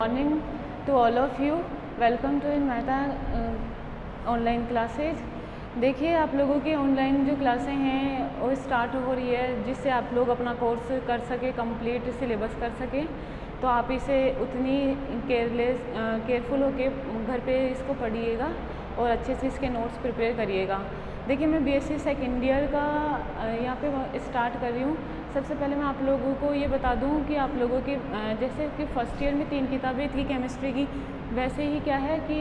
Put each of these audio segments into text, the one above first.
Morning to all of you. Welcome to in Mehta online classes. देखिए, आप लोगों की ऑनलाइन जो क्लासें हैं वो स्टार्ट हो रही है, जिससे आप लोग अपना कोर्स कर सके, कंप्लीट सिलेबस कर सकें। तो आप इसे उतनी केयरफुल होके घर पे इसको पढ़िएगा और अच्छे से इसके नोट्स प्रिपेयर करिएगा। देखिए, मैं बीएससी सेकेंड ईयर का यहाँ पे स्टार्ट कर रही हूँ। सबसे पहले मैं आप लोगों को ये बता दूँ कि आप लोगों के जैसे कि फ़र्स्ट ईयर में 3 किताबें थी केमिस्ट्री की, वैसे ही क्या है कि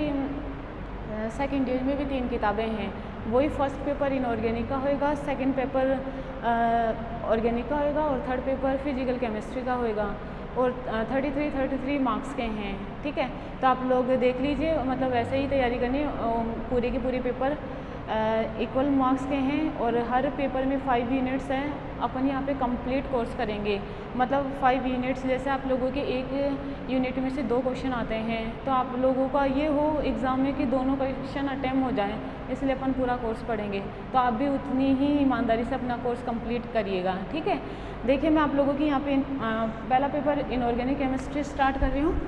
सेकेंड ईयर में भी 3 किताबें हैं। वही फर्स्ट पेपर इनऑर्गेनिक का होएगा, सेकंड पेपर ऑर्गेनिक का होएगा और थर्ड पेपर फिजिकल केमिस्ट्री का होएगा और 33 मार्क्स के हैं। ठीक है, तो आप लोग देख लीजिए, मतलब वैसे ही तैयारी करनी। पूरे के पूरे पेपर इक्वल मार्क्स के हैं और हर पेपर में 5 यूनिट्स हैं। अपन यहाँ पे कंप्लीट कोर्स करेंगे, मतलब 5 यूनिट्स जैसे आप लोगों के एक यूनिट में से 2 क्वेश्चन आते हैं, तो आप लोगों का ये हो एग्ज़ाम में कि दोनों क्वेश्चन अटैम्प्ट हो जाएं, इसलिए अपन पूरा कोर्स पढ़ेंगे। तो आप भी उतनी ही ईमानदारी से अपना कोर्स कंप्लीट करिएगा। ठीक है, देखिए मैं आप लोगों की यहाँ पे पहला पेपर इनऑर्गेनिक केमिस्ट्री स्टार्ट कर रही हूँ।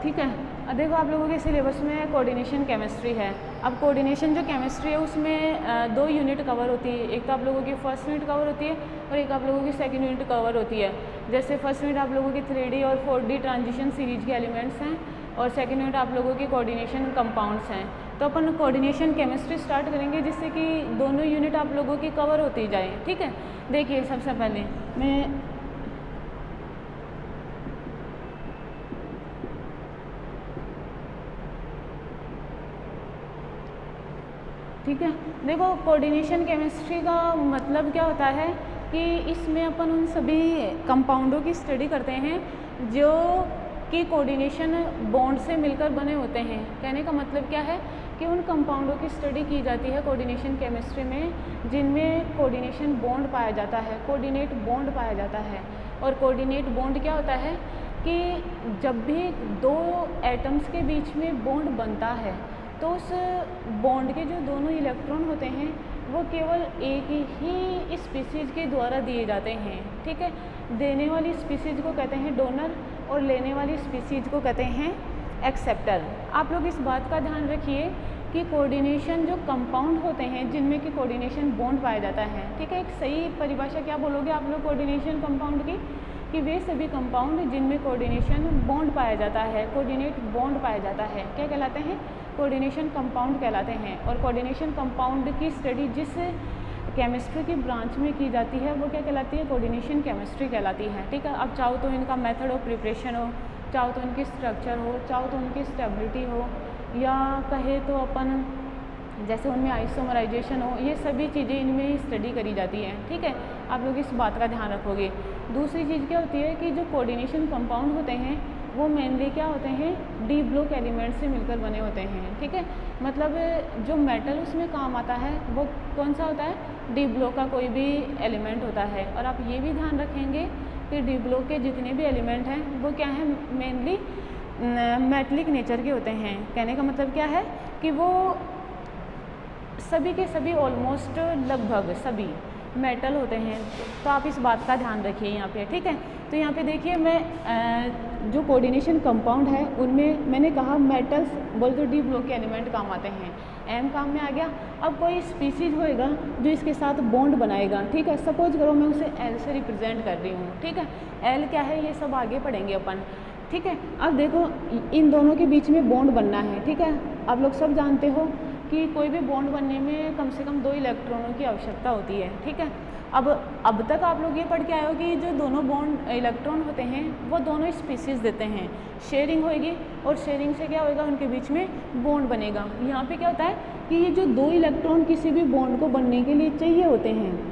ठीक है, देखो आप लोगों के सिलेबस में कोऑर्डिनेशन केमिस्ट्री है। अब कोऑर्डिनेशन जो केमिस्ट्री है उसमें 2 यूनिट कवर होती है। एक तो आप लोगों की फर्स्ट यूनिट कवर होती है और एक आप लोगों की सेकंड यूनिट कवर होती है। जैसे फर्स्ट यूनिट आप लोगों की 3D और 4D ट्रांजिशन सीरीज के एलिमेंट्स हैं और सेकंड यूनिट आप लोगों की कोऑर्डिनेशन कंपाउंड्स हैं। तो अपन कोऑर्डिनेशन केमिस्ट्री स्टार्ट करेंगे, जिससे कि दोनों यूनिट आप लोगों की कवर होती जाए। ठीक है, देखिए सबसे पहले मैं ठीक है, देखो कोऑर्डिनेशन केमिस्ट्री का मतलब क्या होता है कि इसमें अपन उन सभी कंपाउंडों की स्टडी करते हैं जो कि कोऑर्डिनेशन बॉन्ड से मिलकर बने होते हैं। कहने का मतलब क्या है कि उन कंपाउंडों की स्टडी की जाती है कोऑर्डिनेशन केमिस्ट्री में जिनमें कोऑर्डिनेशन बॉन्ड पाया जाता है, कोऑर्डिनेट बॉन्ड पाया जाता है। और कोऑर्डिनेट बॉन्ड क्या होता है कि जब भी 2 एटम्स के बीच में बॉन्ड बनता है तो उस बॉन्ड के जो दोनों इलेक्ट्रॉन होते हैं वो केवल एक ही स्पीसीज के द्वारा दिए जाते हैं। ठीक है, देने वाली स्पीसीज को कहते हैं डोनर और लेने वाली स्पीसीज को कहते हैं एक्सेप्टर। आप लोग इस बात का ध्यान रखिए कि कोऑर्डिनेशन जो कंपाउंड होते हैं जिनमें कि कोऑर्डिनेशन बॉन्ड पाया जाता है। ठीक है, एक सही परिभाषा क्या बोलोगे आप लोग कोऑर्डिनेशन कंपाउंड की, कि वे सभी कंपाउंड जिनमें कोऑर्डिनेशन बॉन्ड पाया जाता है, कोऑर्डिनेट बॉन्ड पाया जाता है, क्या कहलाते हैं? कोऑर्डिनेशन कंपाउंड कहलाते हैं। और कोऑर्डिनेशन कंपाउंड की स्टडी जिस केमिस्ट्री की ब्रांच में की जाती है वो क्या कहलाती है? कोऑर्डिनेशन केमिस्ट्री कहलाती है। ठीक है, अब चाहो तो इनका मेथड ऑफ प्रिपरेशन हो, चाहो तो इनकी स्ट्रक्चर हो, चाहो तो उनकी स्टेबिलिटी हो, या कहे तो अपन जैसे उनमें आइसोमराइजेशन हो, ये सभी चीज़ें इनमें स्टडी करी जाती हैं। ठीक है, आप लोग इस बात का ध्यान रखोगे। दूसरी चीज़ क्या होती है कि जो कोऑर्डिनेशन कंपाउंड होते हैं वो मेनली क्या होते हैं? डी ब्लॉक एलिमेंट से मिलकर बने होते हैं। ठीक है, मतलब जो मेटल उसमें काम आता है वो कौन सा होता है? डी ब्लॉक का कोई भी एलिमेंट होता है। और आप ये भी ध्यान रखेंगे कि डी ब्लॉक के जितने भी एलिमेंट हैं वो क्या हैं? मेनली मेटलिक नेचर के होते हैं। कहने का मतलब क्या है कि वो सभी के सभी ऑलमोस्ट लगभग सभी मेटल होते हैं। तो आप इस बात का ध्यान रखिए यहाँ पे। ठीक है, तो यहाँ पे देखिए मैं जो कोऑर्डिनेशन कंपाउंड है उनमें मैंने कहा मेटल्स बोल तो डी ब्लॉक के एलिमेंट काम आते हैं। एम काम में आ गया। अब कोई स्पीसीज होएगा जो इसके साथ बॉन्ड बनाएगा। ठीक है, सपोज करो मैं उसे एल से रिप्रेजेंट कर रही हूँ। ठीक है, एल क्या है ये सब आगे पढ़ेंगे अपन। ठीक है, अब देखो इन दोनों के बीच में बॉन्ड बनना है। ठीक है, आप लोग सब जानते हो कि कोई भी बॉन्ड बनने में कम से कम 2 इलेक्ट्रॉनों की आवश्यकता होती है। ठीक है, अब तक आप लोग ये पढ़ के आए हो कि जो दोनों बॉन्ड इलेक्ट्रॉन होते हैं वो दोनों स्पीसीज देते हैं। शेयरिंग होएगी और शेयरिंग से क्या होएगा? उनके बीच में बॉन्ड बनेगा। यहाँ पे क्या होता है कि ये जो 2 इलेक्ट्रॉन किसी भी बॉन्ड को बनने के लिए चाहिए होते हैं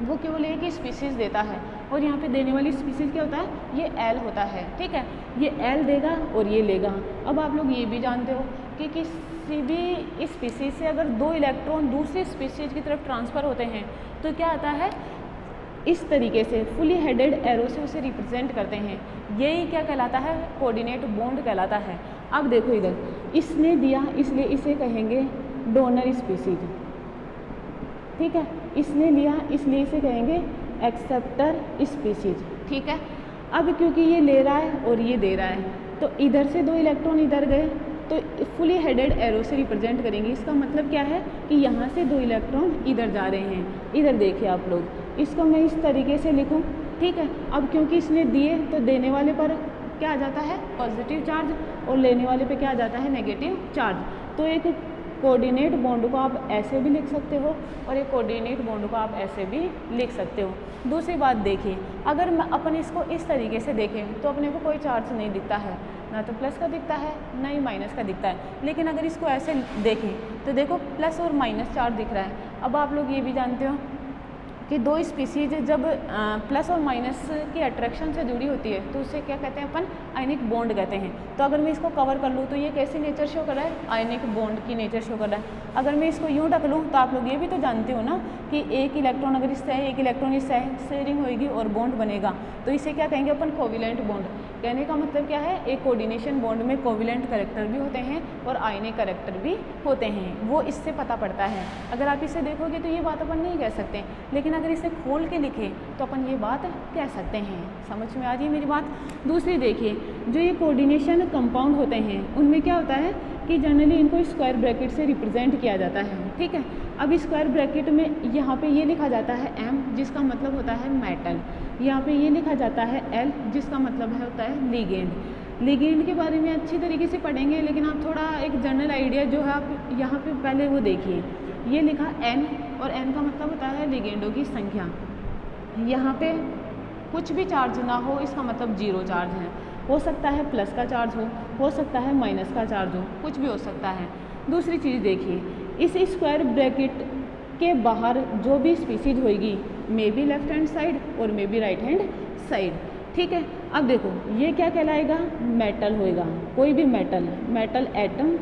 वो केवल एक ही स्पीसीज देता है। और यहाँ पे देने वाली स्पीसीज क्या होता है? ये एल होता है। ठीक है, ये एल देगा और ये लेगा। अब आप लोग ये भी जानते हो कि किसी भी स्पीसीज से अगर 2 इलेक्ट्रॉन दूसरी स्पीसीज की तरफ ट्रांसफ़र होते हैं तो क्या आता है? इस तरीके से फुली हेडेड एरो से उसे रिप्रेजेंट करते हैं। यही क्या कहलाता है? कोऑर्डिनेट बॉन्ड कहलाता है। अब देखो इधर इसने दिया इसलिए इसे कहेंगे डोनर स्पीसीज। ठीक है, इसने लिया इसलिए इसे कहेंगे एक्सेप्टर स्पीसीज। ठीक है, अब क्योंकि ये ले रहा है और ये दे रहा है तो इधर से 2 इलेक्ट्रॉन इधर गए तो फुली हेडेड एरो से रिप्रेजेंट करेंगे। इसका मतलब क्या है कि यहाँ से 2 इलेक्ट्रॉन इधर जा रहे हैं। इधर देखिए आप लोग, इसको मैं इस तरीके से लिखूँ। ठीक है, अब क्योंकि इसने दिए तो देने वाले पर क्या आ जाता है पॉजिटिव चार्ज और लेने वाले पे क्या आ जाता है नेगेटिव चार्ज। तो एक कोऑर्डिनेट बॉन्ड को आप ऐसे भी लिख सकते हो और एक कोऑर्डिनेट बॉन्ड को आप ऐसे भी लिख सकते हो। दूसरी बात देखिए, अगर अपन इसको इस तरीके से देखें तो अपने को कोई चार्ज नहीं दिखता है, ना तो प्लस का दिखता है ना ही माइनस का दिखता है। लेकिन अगर इसको ऐसे देखें तो देखो प्लस और माइनस चार्ज दिख रहा है। अब आप लोग ये भी जानते हो कि 2 स्पीसीज जब प्लस और माइनस की अट्रैक्शन से जुड़ी होती है तो उसे क्या कहते हैं अपन आयनिक बॉन्ड कहते हैं। तो अगर मैं इसको कवर कर लूँ तो ये कैसी नेचर शो कर रहा है, आयनिक बॉन्ड की नेचर शो कर रहा है। अगर मैं इसको यूँ ढक लूँ तो आप लोग ये भी तो जानते हो ना कि एक इलेक्ट्रॉन अगर इससे है, एक इलेक्ट्रॉन इससे है, शेयरिंग होगी और बॉन्ड बनेगा। तो इसे क्या कहेंगे अपन कोविलेंट बॉन्ड। कहने का मतलब क्या है, एक कोऑर्डिनेशन बॉन्ड में कोविलेंट कैरेक्टर भी होते हैं और आयनिक कैरेक्टर भी होते हैं, वो इससे पता पड़ता है। अगर आप इसे देखोगे तो ये बात अपन नहीं कह सकते, लेकिन अगर इसे खोल के लिखे तो अपन ये बात कह सकते हैं। समझ में आ रही है मेरी बात। दूसरी देखिए, जो ये कोऑर्डिनेशन कंपाउंड होते हैं उनमें क्या होता है कि जनरली इनको स्क्वायर ब्रैकेट से रिप्रेजेंट किया जाता है। ठीक है, अब स्क्वायर ब्रैकेट में यहाँ पे ये लिखा जाता है M जिसका मतलब होता है मेटल, यहाँ पे ये लिखा जाता है L जिसका मतलब होता है लिगेंड। लिगेंड के बारे में अच्छी तरीके से पढ़ेंगे, लेकिन आप थोड़ा एक जनरल आइडिया जो है आप यहाँ पे पहले वो देखिए। ये लिखा N और N का मतलब होता है लिगेंडों की संख्या। यहाँ पे कुछ भी चार्ज ना हो इसका मतलब 0 चार्ज है। हो सकता है प्लस का चार्ज हो सकता है माइनस का चार्ज हो, कुछ भी हो सकता है। दूसरी चीज़ देखिए, इस स्क्वायर ब्रैकेट के बाहर जो भी स्पीसीज होगी may be left hand side और may be right hand side. ठीक है, अब देखो ये क्या कहलाएगा, मेटल होएगा, कोई भी मेटल एटम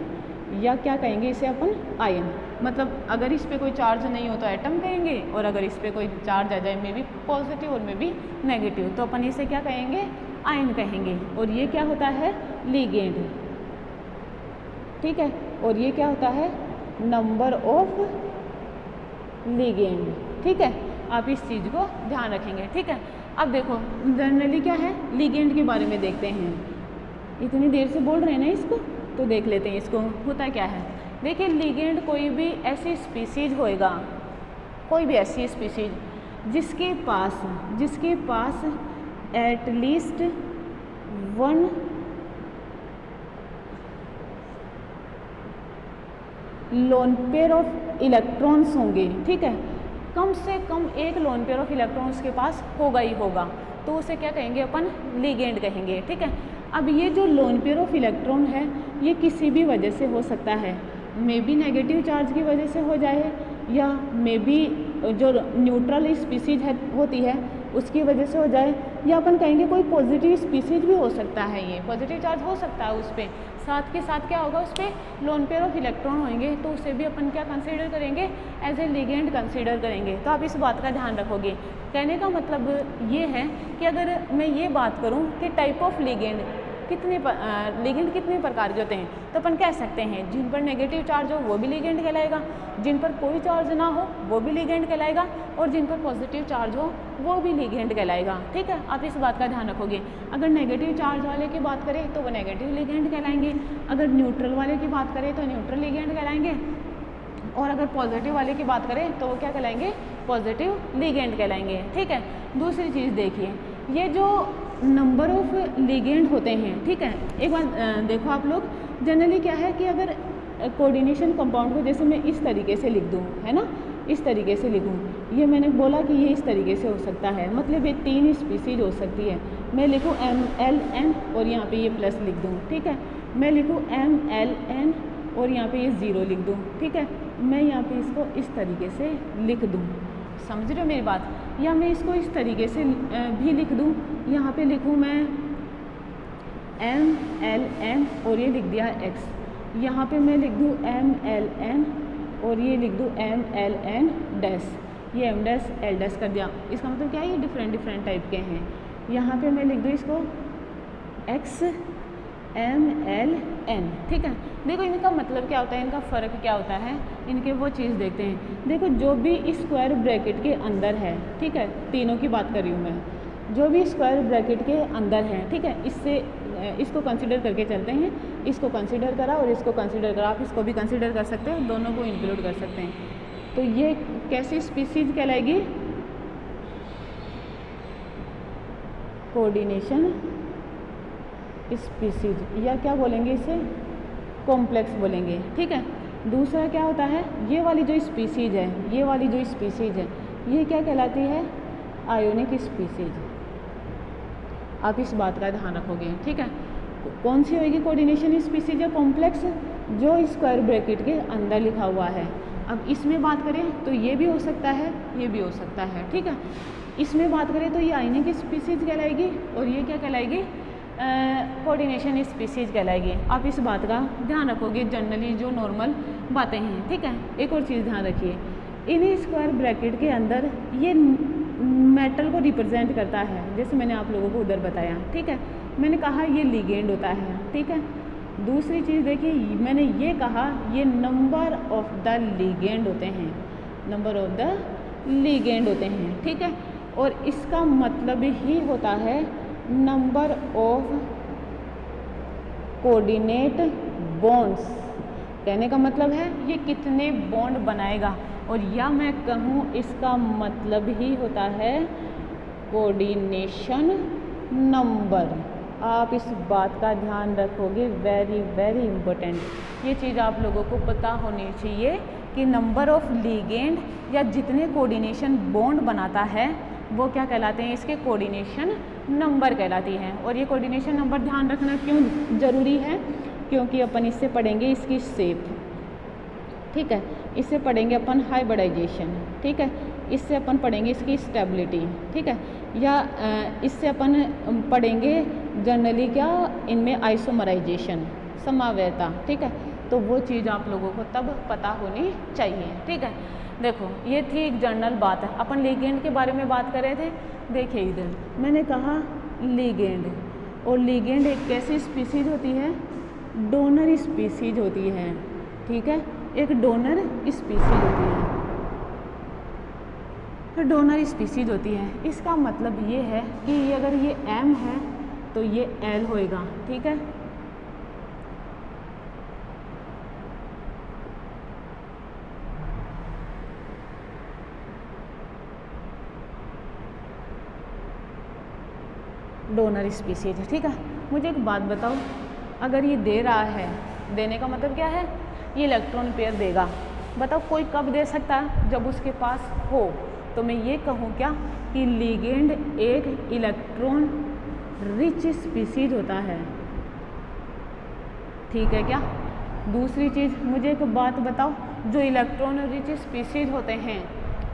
या क्या कहेंगे इसे अपन आयन। मतलब अगर इस पे कोई चार्ज नहीं हो तो एटम कहेंगे और अगर इस पे कोई चार्ज आ जाए मे बी पॉजिटिव और मे बी नेगेटिव तो अपन इसे क्या कहेंगे आयन कहेंगे। और ये क्या होता है लिगेंड। ठीक है, और ये क्या होता है नंबर ऑफ लिगेंड। ठीक है, आप इस चीज़ को ध्यान रखेंगे। ठीक है, अब देखो जनरली क्या है लिगेंड के बारे में देखते हैं। इतनी देर से बोल रहे हैं ना इसको, तो देख लेते हैं इसको होता क्या है। देखिए लिगेंड कोई भी ऐसी स्पीसीज होएगा, कोई भी ऐसी स्पीसीज जिसके पास at least 1 lone pair of electrons होंगे। ठीक है, कम से कम एक लोन पेयर ऑफ इलेक्ट्रॉन उसके पास होगा ही होगा, तो उसे क्या कहेंगे अपन लिगेंड कहेंगे। ठीक है, अब ये जो लोन पेयर ऑफ इलेक्ट्रॉन है ये किसी भी वजह से हो सकता है, मे बी नेगेटिव चार्ज की वजह से हो जाए या मे बी जो न्यूट्रल स्पीसीज होती है उसकी वजह से हो जाए, या अपन कहेंगे कोई पॉजिटिव स्पीसीज भी हो सकता है, ये पॉजिटिव चार्ज हो सकता है उस पर। साथ के साथ क्या होगा उस पर लोन पेयर ऑफ इलेक्ट्रॉन होंगे, तो उसे भी अपन क्या कंसीडर करेंगे एज ए लिगेंड कंसीडर करेंगे। तो आप इस बात का ध्यान रखोगे। कहने का मतलब ये है कि अगर मैं ये बात करूँ कि टाइप ऑफ लिगेंड लिगेंड कितने प्रकार के होते हैं, तो अपन कह सकते हैं जिन पर नेगेटिव चार्ज हो वो भी लिगेंड कहलाएगा, जिन पर कोई चार्ज ना हो वो भी लिगेंड कहलाएगा, और जिन पर पॉजिटिव चार्ज हो वो भी लिगेंड कहलाएगा। ठीक है, आप इस बात का ध्यान रखोगे। अगर नेगेटिव चार्ज वाले की बात करें तो वो नेगेटिव लिगेंड कहलाएंगे, अगर न्यूट्रल वाले की बात करें तो न्यूट्रल लिगेंड कहलाएंगे, और अगर पॉजिटिव वाले की बात करें तो वो क्या कहलाएंगे पॉजिटिव लिगेंड कहलाएंगे। ठीक है, दूसरी चीज़ देखिए, ये जो नंबर ऑफ लिगेंड होते हैं, ठीक है, एक बार देखो आप लोग जनरली क्या है कि अगर कोऑर्डिनेशन कंपाउंड को जैसे मैं इस तरीके से लिख दूँ, है ना, इस तरीके से लिखूँ, ये मैंने बोला कि ये इस तरीके से हो सकता है, मतलब ये 3 स्पीसीज हो सकती है। मैं लिखूँ MLN और यहाँ पे ये प्लस लिख दूँ। ठीक है, मैं लिखूँ MLN और यहाँ पे ये 0 लिख दूँ। ठीक है, मैं यहाँ पे इसको इस तरीके से लिख दूँ, समझ रहे हो मेरी बात, या मैं इसको इस तरीके से भी लिख दूँ, यहाँ पे लिखूँ मैं MLN और ये लिख दिया X, यहाँ पे मैं लिख दूँ MLN और ये लिख दूँ MLN डैश, ये M डैश L डैश कर दिया। इसका मतलब क्या है, ये डिफरेंट टाइप के हैं। यहाँ पे मैं लिख दूँ इसको X MLN, ठीक है। देखो इनका मतलब क्या होता है, इनका फ़र्क क्या होता है, इनके वो चीज़ देखते हैं। देखो जो भी स्क्वायर ब्रैकेट के अंदर है, ठीक है, तीनों की बात कर रही हूँ मैं, जो भी स्क्वायर ब्रैकेट के अंदर है, ठीक है, इससे इसको कंसिडर करके चलते हैं, इसको कंसिडर करा और इसको कंसिडर करा, आप इसको भी कंसिडर कर सकते हैं, दोनों को इंक्लूड कर सकते हैं। तो ये कैसी स्पीसीज कहलाएगी, कोऑर्डिनेशन स्पीसीज, या क्या बोलेंगे इसे, कॉम्प्लेक्स बोलेंगे, ठीक है। दूसरा क्या होता है, ये वाली जो स्पीसीज है, ये वाली जो स्पीसीज है, ये क्या कहलाती है, आयोनिक स्पीसीज। आप इस बात का ध्यान रखोगे, ठीक है। कौन सी होगी कोऑर्डिनेशन स्पीसीज या कॉम्प्लेक्स, जो स्क्वायर ब्रैकेट के अंदर लिखा हुआ है। अब इसमें बात करें तो ये भी हो सकता है, ये भी हो सकता है, ठीक है। इसमें बात करें तो ये आयोनिक स्पीसीज कहलाएगी और ये क्या कहलाएगी, कोऑर्डिनेशन स्पीसीज कहलाएगी। आप इस बात का ध्यान रखोगे, जनरली जो नॉर्मल बातें हैं, ठीक है। एक और चीज़ ध्यान रखिए, इन स्क्वायर ब्रैकेट के अंदर ये मेटल को रिप्रेजेंट करता है, जैसे मैंने आप लोगों को उधर बताया, ठीक है। मैंने कहा ये लिगेंड होता है, ठीक है। दूसरी चीज़ देखिए, मैंने ये कहा ये नंबर ऑफ द लिगेंड होते हैं, नंबर ऑफ द लिगेंड होते हैं, ठीक है। और इसका मतलब ही होता है नंबर ऑफ कोऑर्डिनेट बॉन्ड्स। कहने का मतलब है ये कितने बॉन्ड बनाएगा, और या मैं कहूँ इसका मतलब ही होता है कोऑर्डिनेशन नंबर। आप इस बात का ध्यान रखोगे, वेरी वेरी इम्पोर्टेंट। ये चीज़ आप लोगों को पता होनी चाहिए कि नंबर ऑफ लिगेंड या जितने कोऑर्डिनेशन बॉन्ड बनाता है वो क्या कहलाते हैं, इसके कोऑर्डिनेशन नंबर कहलाती हैं। और ये कोऑर्डिनेशन नंबर ध्यान रखना क्यों ज़रूरी है, क्योंकि अपन इससे पढ़ेंगे इसकी शेप, ठीक है। इससे पढ़ेंगे अपन हाइब्रिडाइजेशन, ठीक है। इससे अपन पढ़ेंगे इसकी स्टेबिलिटी, ठीक है। या इससे अपन पढ़ेंगे जनरली क्या, इनमें आइसोमराइजेशन, समावयता, ठीक है। तो वो चीज़ आप लोगों को तब पता होनी चाहिए, ठीक है। देखो ये थी एक जनरल बात है, अपन लिगेंड के बारे में बात कर रहे थे। देखिए इधर मैंने कहा लिगेंड, और लिगेंड एक कैसी स्पीसीज होती है, डोनर स्पीसीज होती है, ठीक है। एक डोनर स्पीसीज होती है, तो डोनर स्पीसीज होती है। इसका मतलब ये है कि ये अगर ये M है तो ये L होएगा, ठीक है। डोनर स्पीसीज है, ठीक है। मुझे एक बात बताओ, अगर ये दे रहा है, देने का मतलब क्या है, ये इलेक्ट्रॉन पेयर देगा। बताओ कोई कब दे सकता है, जब उसके पास हो। तो मैं ये कहूँ क्या कि लिगेंड एक इलेक्ट्रॉन रिच स्पीसीज होता है, ठीक है क्या। दूसरी चीज़ मुझे एक बात बताओ, जो इलेक्ट्रॉन रिच स्पीसीज होते हैं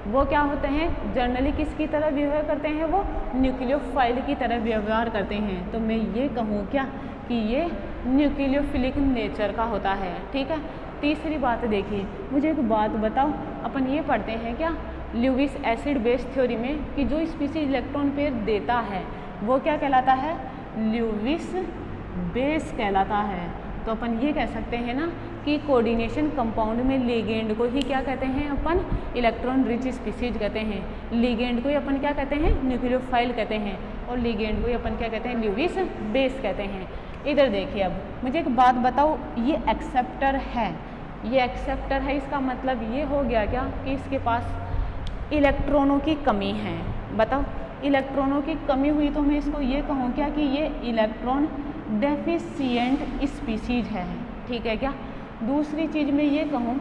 वो क्या होते हैं, जनरली किसकी तरह व्यवहार करते हैं, वो न्यूक्लियोफाइल की तरह व्यवहार करते हैं। तो मैं ये कहूँ क्या कि ये न्यूक्लियोफिलिक नेचर का होता है, ठीक है। तीसरी बात देखिए, मुझे एक बात बताओ, अपन ये पढ़ते हैं क्या ल्यूविस एसिड बेस थ्योरी में कि जो स्पीसीज इलेक्ट्रॉन पेयर देता है वो क्या कहलाता है, ल्यूविस बेस कहलाता है। तो अपन ये कह सकते हैं ना कि कोऑर्डिनेशन कंपाउंड में लिगेंड को ही क्या कहते हैं, अपन इलेक्ट्रॉन रिच स्पीसीज कहते हैं। लिगेंड को ही अपन क्या कहते हैं, न्यूक्लियोफाइल कहते हैं, और लिगेंड को ही अपन क्या कहते हैं, ल्यूविस बेस कहते हैं। इधर देखिए, अब मुझे एक बात बताओ, ये एक्सेप्टर है, ये एक्सेप्टर है, इसका मतलब ये हो गया क्या कि इसके पास इलेक्ट्रॉनों की कमी है। बताओ इलेक्ट्रॉनों की कमी हुई तो मैं इसको ये कहूँ क्या कि ये इलेक्ट्रॉन डेफिशिएंट स्पीसीज है, ठीक है क्या। दूसरी चीज़ मैं ये कहूँ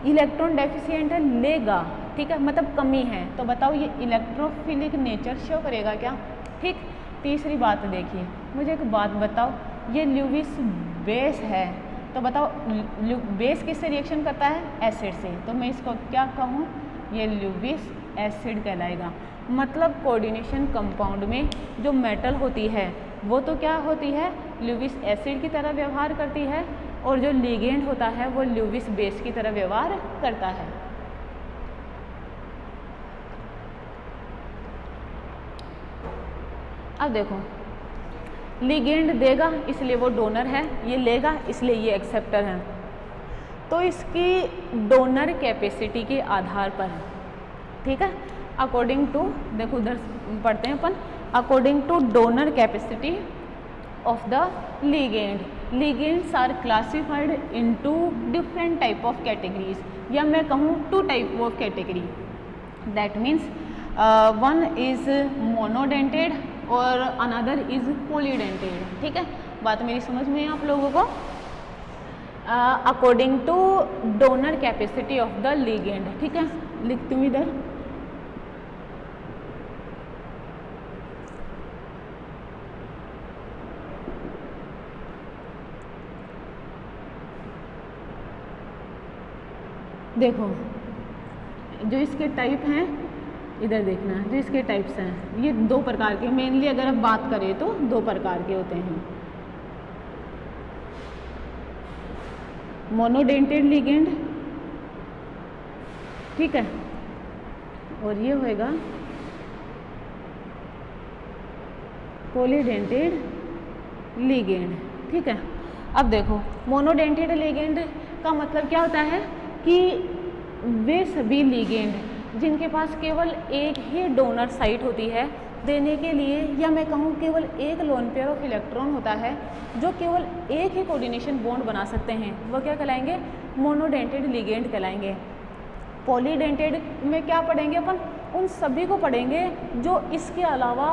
इलेक्ट्रॉन डेफिशिएंट है, लेगा, ठीक है, मतलब कमी है, तो बताओ ये इलेक्ट्रोफिलिक नेचर शो करेगा क्या, ठीक। तीसरी बात देखिए, मुझे एक बात बताओ, ये ल्यूविस बेस है, तो बताओ बेस किससे रिएक्शन करता है, एसिड से, तो मैं इसको क्या कहूँ, ये ल्यूविस एसिड कहलाएगा। मतलब कोऑर्डिनेशन कंपाउंड में जो मेटल होती है वो तो क्या होती है, ल्यूविस एसिड की तरह व्यवहार करती है, और जो लिगेंड होता है वो ल्यूविस बेस की तरह व्यवहार करता है। अब देखो लिगेंड देगा इसलिए वो डोनर है, ये लेगा इसलिए ये एक्सेप्टर है। तो इसकी डोनर कैपेसिटी के आधार पर, ठीक है, अकॉर्डिंग टू, देखो उधर पढ़ते हैं अपन, according to donor capacity of the ligand, ligands are classified into different type of categories, या मैं कहूँ 2 type of category, that means one is monodentate और अनदर इज पॉलीडेंटेड। ठीक है, बात मेरी समझ में है आप लोगों को? According to donor capacity of the ligand, ठीक है, लिखती हूँ इधर। देखो जो इसके टाइप हैं, इधर देखना, जो इसके टाइप्स हैं ये 2 प्रकार के, मेनली अगर आप बात करें तो 2 प्रकार के होते हैं। मोनोडेंटेड लिगेंड, ठीक है, और ये होएगा पॉलीडेंटेड लिगेंड। ठीक है, अब देखो मोनोडेंटेड लिगेंड का मतलब क्या होता है कि वे सभी लिगेंड जिनके पास केवल एक ही डोनर साइट होती है देने के लिए, या मैं कहूँ केवल एक लोन पेयर ऑफ इलेक्ट्रॉन होता है जो केवल एक ही कोऑर्डिनेशन बॉन्ड बना सकते हैं, वो क्या कहलाएंगे? मोनोडेंटेड लिगेंड कहलाएंगे। पॉलीडेंटेड में क्या पढ़ेंगे अपन? उन सभी को पढ़ेंगे जो इसके अलावा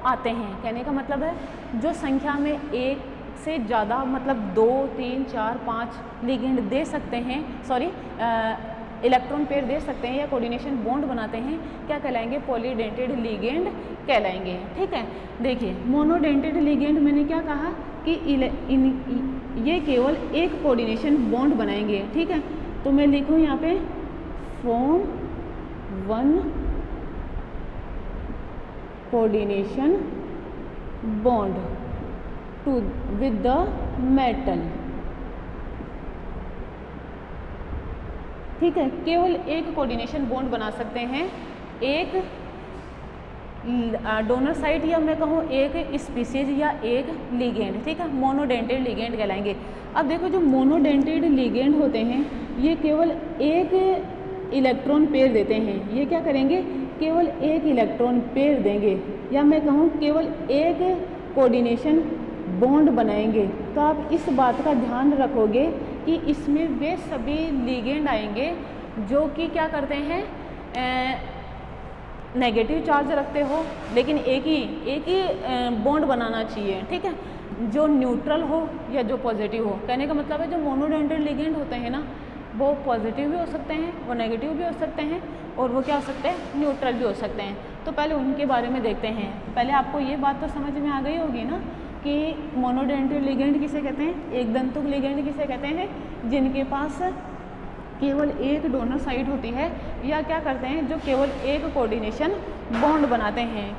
आते हैं। कहने का मतलब है जो संख्या में एक से ज़्यादा, मतलब 2, 3, 4, 5 लिगेंड दे सकते हैं, सॉरी इलेक्ट्रॉन पेयर दे सकते हैं या कोऑर्डिनेशन बॉन्ड बनाते हैं, क्या कहलाएंगे? पॉलीडेंटेड लिगेंड कहलाएंगे। ठीक है, देखिए मोनोडेंटेड लिगेंड मैंने क्या कहा कि ये केवल एक कोऑर्डिनेशन बॉन्ड बनाएंगे। ठीक है, तो मैं लिखूँ यहाँ पे form 1 coordination bond to with the metal. ठीक है, केवल एक कोऑर्डिनेशन बॉन्ड बना सकते हैं, एक डोनर साइट या मैं कहूँ एक स्पीसीज या एक लिगेंड। ठीक है, मोनोडेंटेड लिगेंड कहलाएंगे। अब देखो जो मोनोडेंटेड लिगेंड होते हैं ये केवल एक इलेक्ट्रॉन पेयर देते हैं। ये क्या करेंगे? केवल एक इलेक्ट्रॉन पेयर देंगे, या मैं कहूँ केवल एक कोऑर्डिनेशन बॉन्ड बनाएंगे। तो आप इस बात का ध्यान रखोगे कि इसमें वे सभी लिगेंड आएंगे जो कि क्या करते हैं, नेगेटिव चार्ज रखते हो, लेकिन एक ही बॉन्ड बनाना चाहिए। ठीक है, जो न्यूट्रल हो या जो पॉजिटिव हो। कहने का मतलब है जो मोनोडेंटेड लिगेंड होते हैं ना, वो पॉजिटिव भी हो सकते हैं, वो नेगेटिव भी हो सकते हैं, और वो क्या हो सकते हैं? न्यूट्रल भी हो सकते हैं। तो पहले उनके बारे में देखते हैं। पहले आपको ये बात तो समझ में आ गई होगी ना कि मोनोडेंटेड लिगेंड किसे कहते हैं, एक दंतुक लिगेंड किसे कहते हैं, जिनके पास केवल एक डोनर साइट होती है, या क्या करते हैं जो केवल एक कोऑर्डिनेशन बॉन्ड बनाते हैं,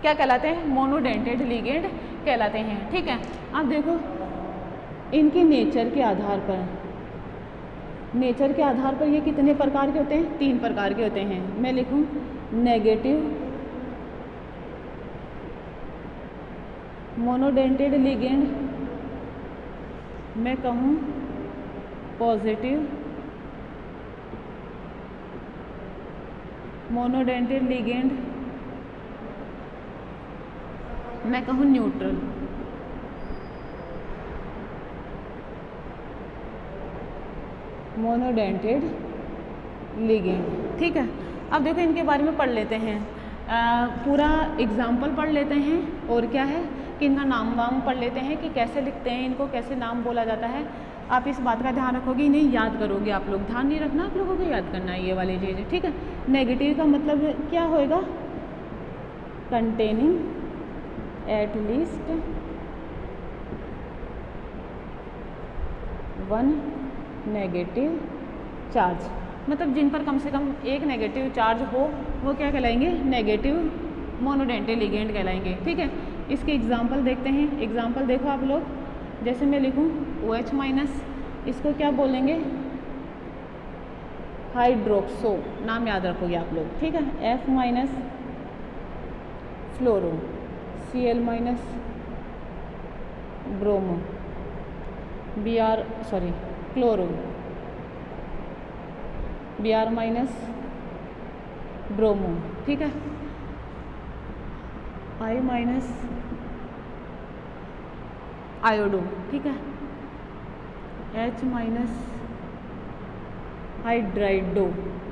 क्या कहलाते हैं? मोनोडेंटेड लिगेंड कहलाते हैं। ठीक है, अब देखो इनकी नेचर के आधार पर ये कितने प्रकार के होते हैं? 3 प्रकार के होते हैं। मैं लिखूं नेगेटिव मोनोडेंटेड लिगेंड, मैं कहूँ पॉजिटिव मोनोडेंटेड लिगेंड, मैं कहूँ न्यूट्रल। Monodentate ligand. ठीक है, अब देखो इनके बारे में पढ़ लेते हैं। पूरा एग्जाम्पल पढ़ लेते हैं, और क्या है कि इनका नाम वाम पढ़ लेते हैं कि कैसे लिखते हैं, इनको कैसे नाम बोला जाता है। आप इस बात का ध्यान रखोगे, इन्हें याद करोगे आप लोग। ध्यान नहीं रखना, आप लोगों को याद करना है ये वाली चीज़। ठीक है, नेगेटिव का मतलब क्या होएगा? Containing at least 1 negative charge, मतलब जिन पर कम से कम एक नेगेटिव चार्ज हो, वो क्या कहलाएंगे? नेगेटिव मोनोडेंटेड लिगेंड कहलाएंगे। ठीक है, इसके एग्जाम्पल देखते हैं। एग्जाम्पल देखो आप लोग, जैसे मैं लिखूँ OH-, इसको क्या बोलेंगे? हाइड्रोक्सो, नाम याद रखोगे आप लोग। ठीक है, F- फ्लोरो, Cl- bromo, chloro, Br minus bromo, ठीक है। I माइनस आयोडो, ठीक है। H माइनस हाइड्राइडो,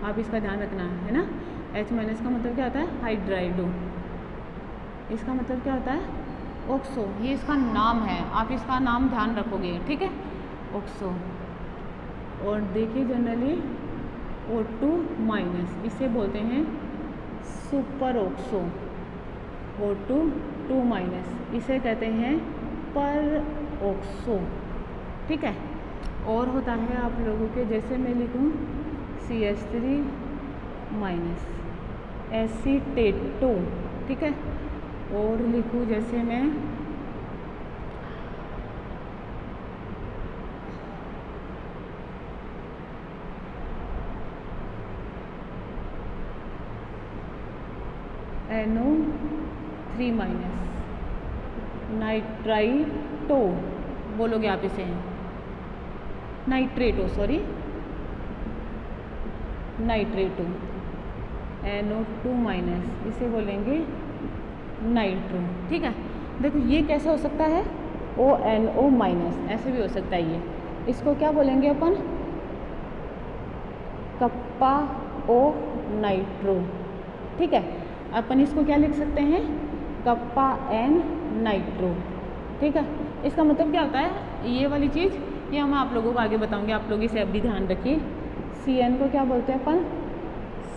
आप इसका ध्यान रखना है ना। H माइनस का मतलब क्या होता है? हाइड्राइडो। इसका मतलब क्या होता है? ऑक्सो। ये इसका नाम है, आप इसका नाम ध्यान रखोगे, ठीक है। ऑक्सो। और देखिए जनरली O2 माइनस, इसे बोलते हैं सुपर ऑक्सो। O2 2 माइनस, इसे कहते हैं पर ऑक्सो, ठीक है। और होता है आप लोगों के, जैसे मैं लिखूँ CH3 माइनस एसीटेटो, ठीक है। और लिखूँ जैसे मैं NO3 माइनस नाइट्राइटो, बोलोगे आप इसे नाइट्रेटो, नाइट्रेटो। NO2 माइनस, इसे बोलेंगे नाइट्रो, ठीक है। देखो ये कैसे हो सकता है? ONO माइनस, ऐसे भी हो सकता है। ये इसको क्या बोलेंगे अपन? कप्पा ओ नाइट्रो, ठीक है। अपन इसको क्या लिख सकते हैं? कप्पा N नाइट्रो, ठीक है। इसका मतलब क्या होता है? ये वाली चीज़ ये मैं आप लोगों को आगे बताऊंगी, आप लोग इसे अब भी ध्यान रखिए। CN को क्या बोलते हैं अपन?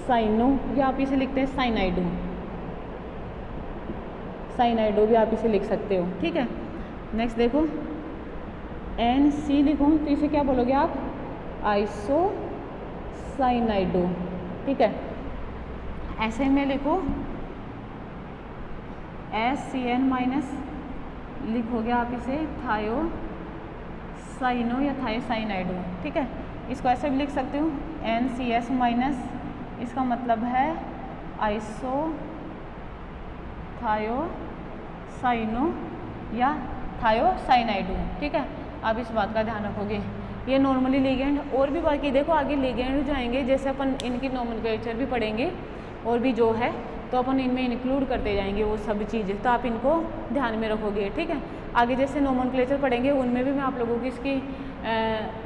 साइनो, या आप इसे लिखते हैं साइनाइडो। साइनाइडो भी आप इसे लिख सकते हो, ठीक है। नेक्स्ट देखो NC लिखूँ तो इसे क्या बोलोगे आप? आइसो साइनाइडो, ठीक है। ऐसे में लिखो SCN माइनस, लिखोगे आप इसे थायो साइनो या थायोसाइनाइडो, ठीक है। इसको ऐसे भी लिख सकते हो NCS माइनस, इसका मतलब है आइसो थायोसाइनो या थायोसाइनाइडो, ठीक है। आप इस बात का ध्यान रखोगे। ये नॉर्मली लिगेंड, और भी बाकी देखो आगे लिगेंड जाएंगे, जैसे अपन इनकी नोमेनक्लेचर भी पढ़ेंगे और भी जो है, तो अपन इनमें इंक्लूड करते जाएंगे वो सब चीज़ें, तो आप इनको ध्यान में रखोगे, ठीक है। आगे जैसे नोमेनक्लेचर पढ़ेंगे उनमें भी मैं आप लोगों की इसकी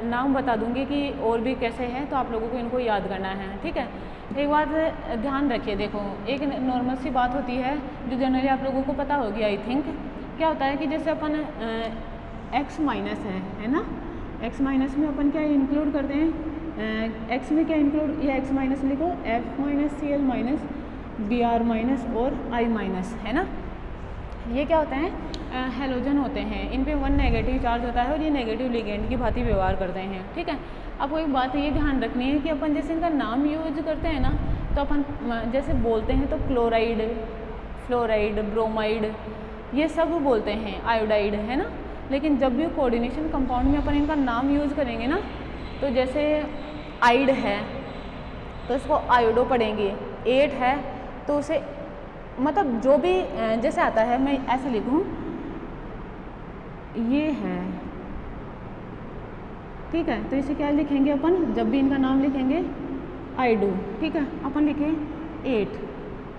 नाम बता दूंगी कि और भी कैसे हैं, तो आप लोगों को इनको याद करना है, ठीक है। एक बात ध्यान रखिए, देखो एक नॉर्मल सी बात होती है जो जनरली आप लोगों को पता होगी आई थिंक। क्या होता है कि जैसे अपन X माइनस है ना, X माइनस में अपन क्या इंक्लूड करते हैं? X में क्या इंक्लूड, या X माइनस लिखो F minus Cl minus Br minus और I माइनस, है ना। ये क्या होते हैं? हेलोजन होते हैं, इन पे 1 नेगेटिव चार्ज होता है और ये नेगेटिव लिगेंड की भांति व्यवहार करते हैं, ठीक है। आपको एक बात ये ध्यान रखनी है कि अपन जैसे इनका नाम यूज करते हैं ना, तो अपन जैसे बोलते हैं तो क्लोराइड, फ्लोराइड, ब्रोमाइड, ये सब बोलते हैं, आयोडाइड, है ना। लेकिन जब भी कोऑर्डिनेशन कंपाउंड में अपन इनका नाम यूज करेंगे ना, तो जैसे आइड है तो इसको आयोडो पढ़ेंगे, 8 है तो उसे मतलब जो भी जैसे आता है, मैं ऐसे लिखूँ ये है, ठीक है। तो इसे क्या लिखेंगे अपन? जब भी इनका नाम लिखेंगे आइडो, ठीक है। अपन लिखे 8,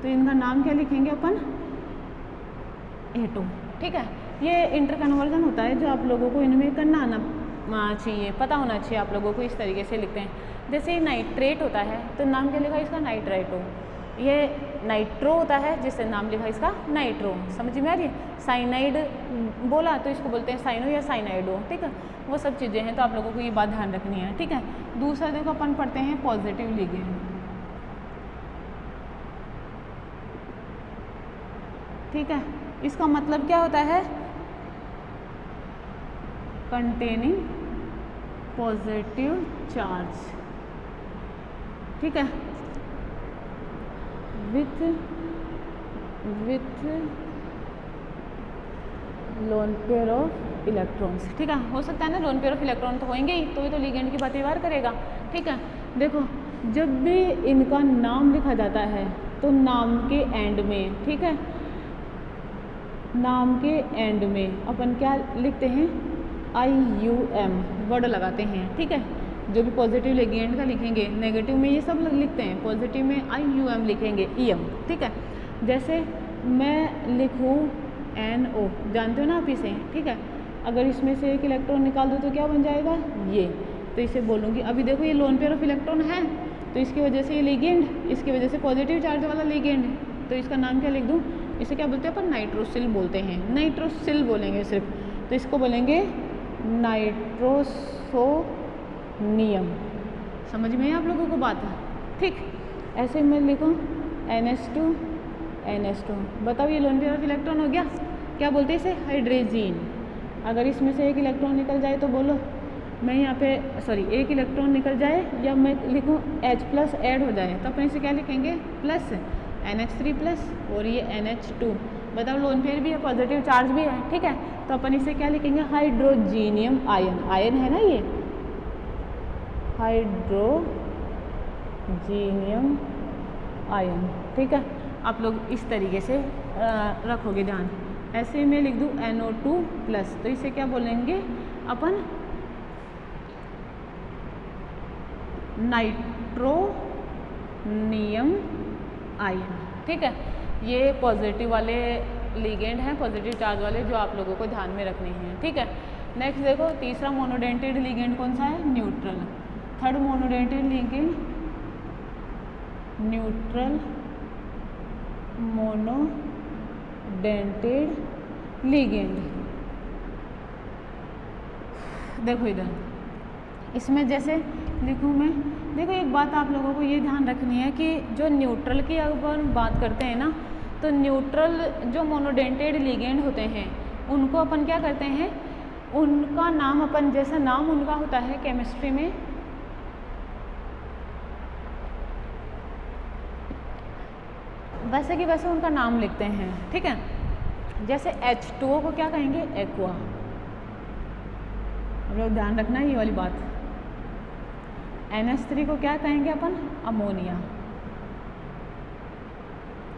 तो इनका नाम क्या लिखेंगे अपन? एटो, ठीक है। ये इंटर कन्वर्जन होता है जो आप लोगों को इनमें करना आना चाहिए, पता होना चाहिए आप लोगों को। इस तरीके से लिखते हैं। जैसे नाइट्रेट होता है तो नाम क्या लिखा इसका? नाइट्राइटो। ये नाइट्रो होता है जिससे नाम लिखा इसका नाइट्रो, समझ में आ रही है। साइनाइड बोला तो इसको बोलते हैं साइनो या साइनाइडो, ठीक है। वो सब चीज़ें हैं, तो आप लोगों को ये बात ध्यान रखनी है, ठीक है। दूसरा देखो अपन पढ़ते हैं पॉजिटिव लिगेंड, ठीक है। इसका मतलब क्या होता है? कंटेनिंग पॉजिटिव चार्ज, ठीक है, with loan pair of electrons, ठीक है। हो सकता है ना लोन पेयर ऑफ इलेक्ट्रॉन तो होंगे ही, तो ये तो लिगेंड की बात व्यवहार करेगा, ठीक है। देखो जब भी इनका नाम लिखा जाता है तो नाम के एंड में, ठीक है, नाम के एंड में अपन क्या लिखते हैं, IUM वर्ड लगाते हैं, ठीक है। जो भी पॉजिटिव लिगेंड का लिखेंगे, नेगेटिव में ये सब लिखते हैं, पॉजिटिव में IUM लिखेंगे, EM, ठीक है। जैसे मैं लिखूँ NO, जानते हो ना आप इसे, ठीक है। अगर इसमें से एक इलेक्ट्रॉन निकाल दो तो क्या बन जाएगा, ये, तो इसे बोलूँगी। अभी देखो ये लोन पेयर ऑफ इलेक्ट्रॉन है, तो इसकी वजह से ये लिगेंड, इसकी वजह से पॉजिटिव चार्ज वाला लिगेंड है, तो इसका नाम क्या लिख दूँ, इसे क्या बोलते हैं अपन, नाइट्रोसिल बोलते हैं, नाइट्रोसिल बोलेंगे सिर्फ, तो इसको बोलेंगे नाइट्रोसोनियम। समझ में आप लोगों को बात है, ठीक। ऐसे मैं लिखूँ NH2 बताओ ये लोन पेयर ऑफ इलेक्ट्रॉन हो गया, क्या बोलते हैं इसे, हाइड्रोजीन। अगर इसमें से एक इलेक्ट्रॉन निकल जाए तो बोलो, मैं यहाँ पे सॉरी एक इलेक्ट्रॉन निकल जाए या मैं लिखूँ H+ ऐड हो जाए, तो अपन इसे क्या लिखेंगे, प्लस NH3+ और ये NH2। बताओ लोन पेयर भी है, पॉजिटिव चार्ज भी है, ठीक है। तो अपन इसे क्या लिखेंगे, हाइड्रोजीनियम आयन, आयन है ना ये, हाइड्रोजीनियम आयन, ठीक है। आप लोग इस तरीके से रखोगे ध्यान। ऐसे में लिख दूँ NO2+, तो इसे क्या बोलेंगे अपन, नाइट्रोनियम आयन, ठीक है। ये पॉजिटिव वाले लिगेंड हैं, पॉजिटिव चार्ज वाले, जो आप लोगों को ध्यान में रखने हैं, ठीक है। नेक्स्ट देखो, तीसरा मोनोडेंटेड लिगेंड कौन सा है, neutral. Third monodentate ligand neutral monodentate ligand. देखो इधर, इसमें जैसे लिखूँ मैं, देखो एक बात आप लोगों को ये ध्यान रखनी है कि जो न्यूट्रल की अगर बात करते हैं ना, तो न्यूट्रल जो मोनोडेंटेड लिगेंड होते हैं उनको अपन क्या करते हैं, उनका नाम अपन, जैसा नाम उनका होता है केमिस्ट्री में, वैसे कि वैसे उनका नाम लिखते हैं, ठीक है। जैसे H2O को क्या कहेंगे, एक्वा। हम लोग ध्यान रखना है ये वाली बात। NH3 को क्या कहेंगे अपन, अमोनिया,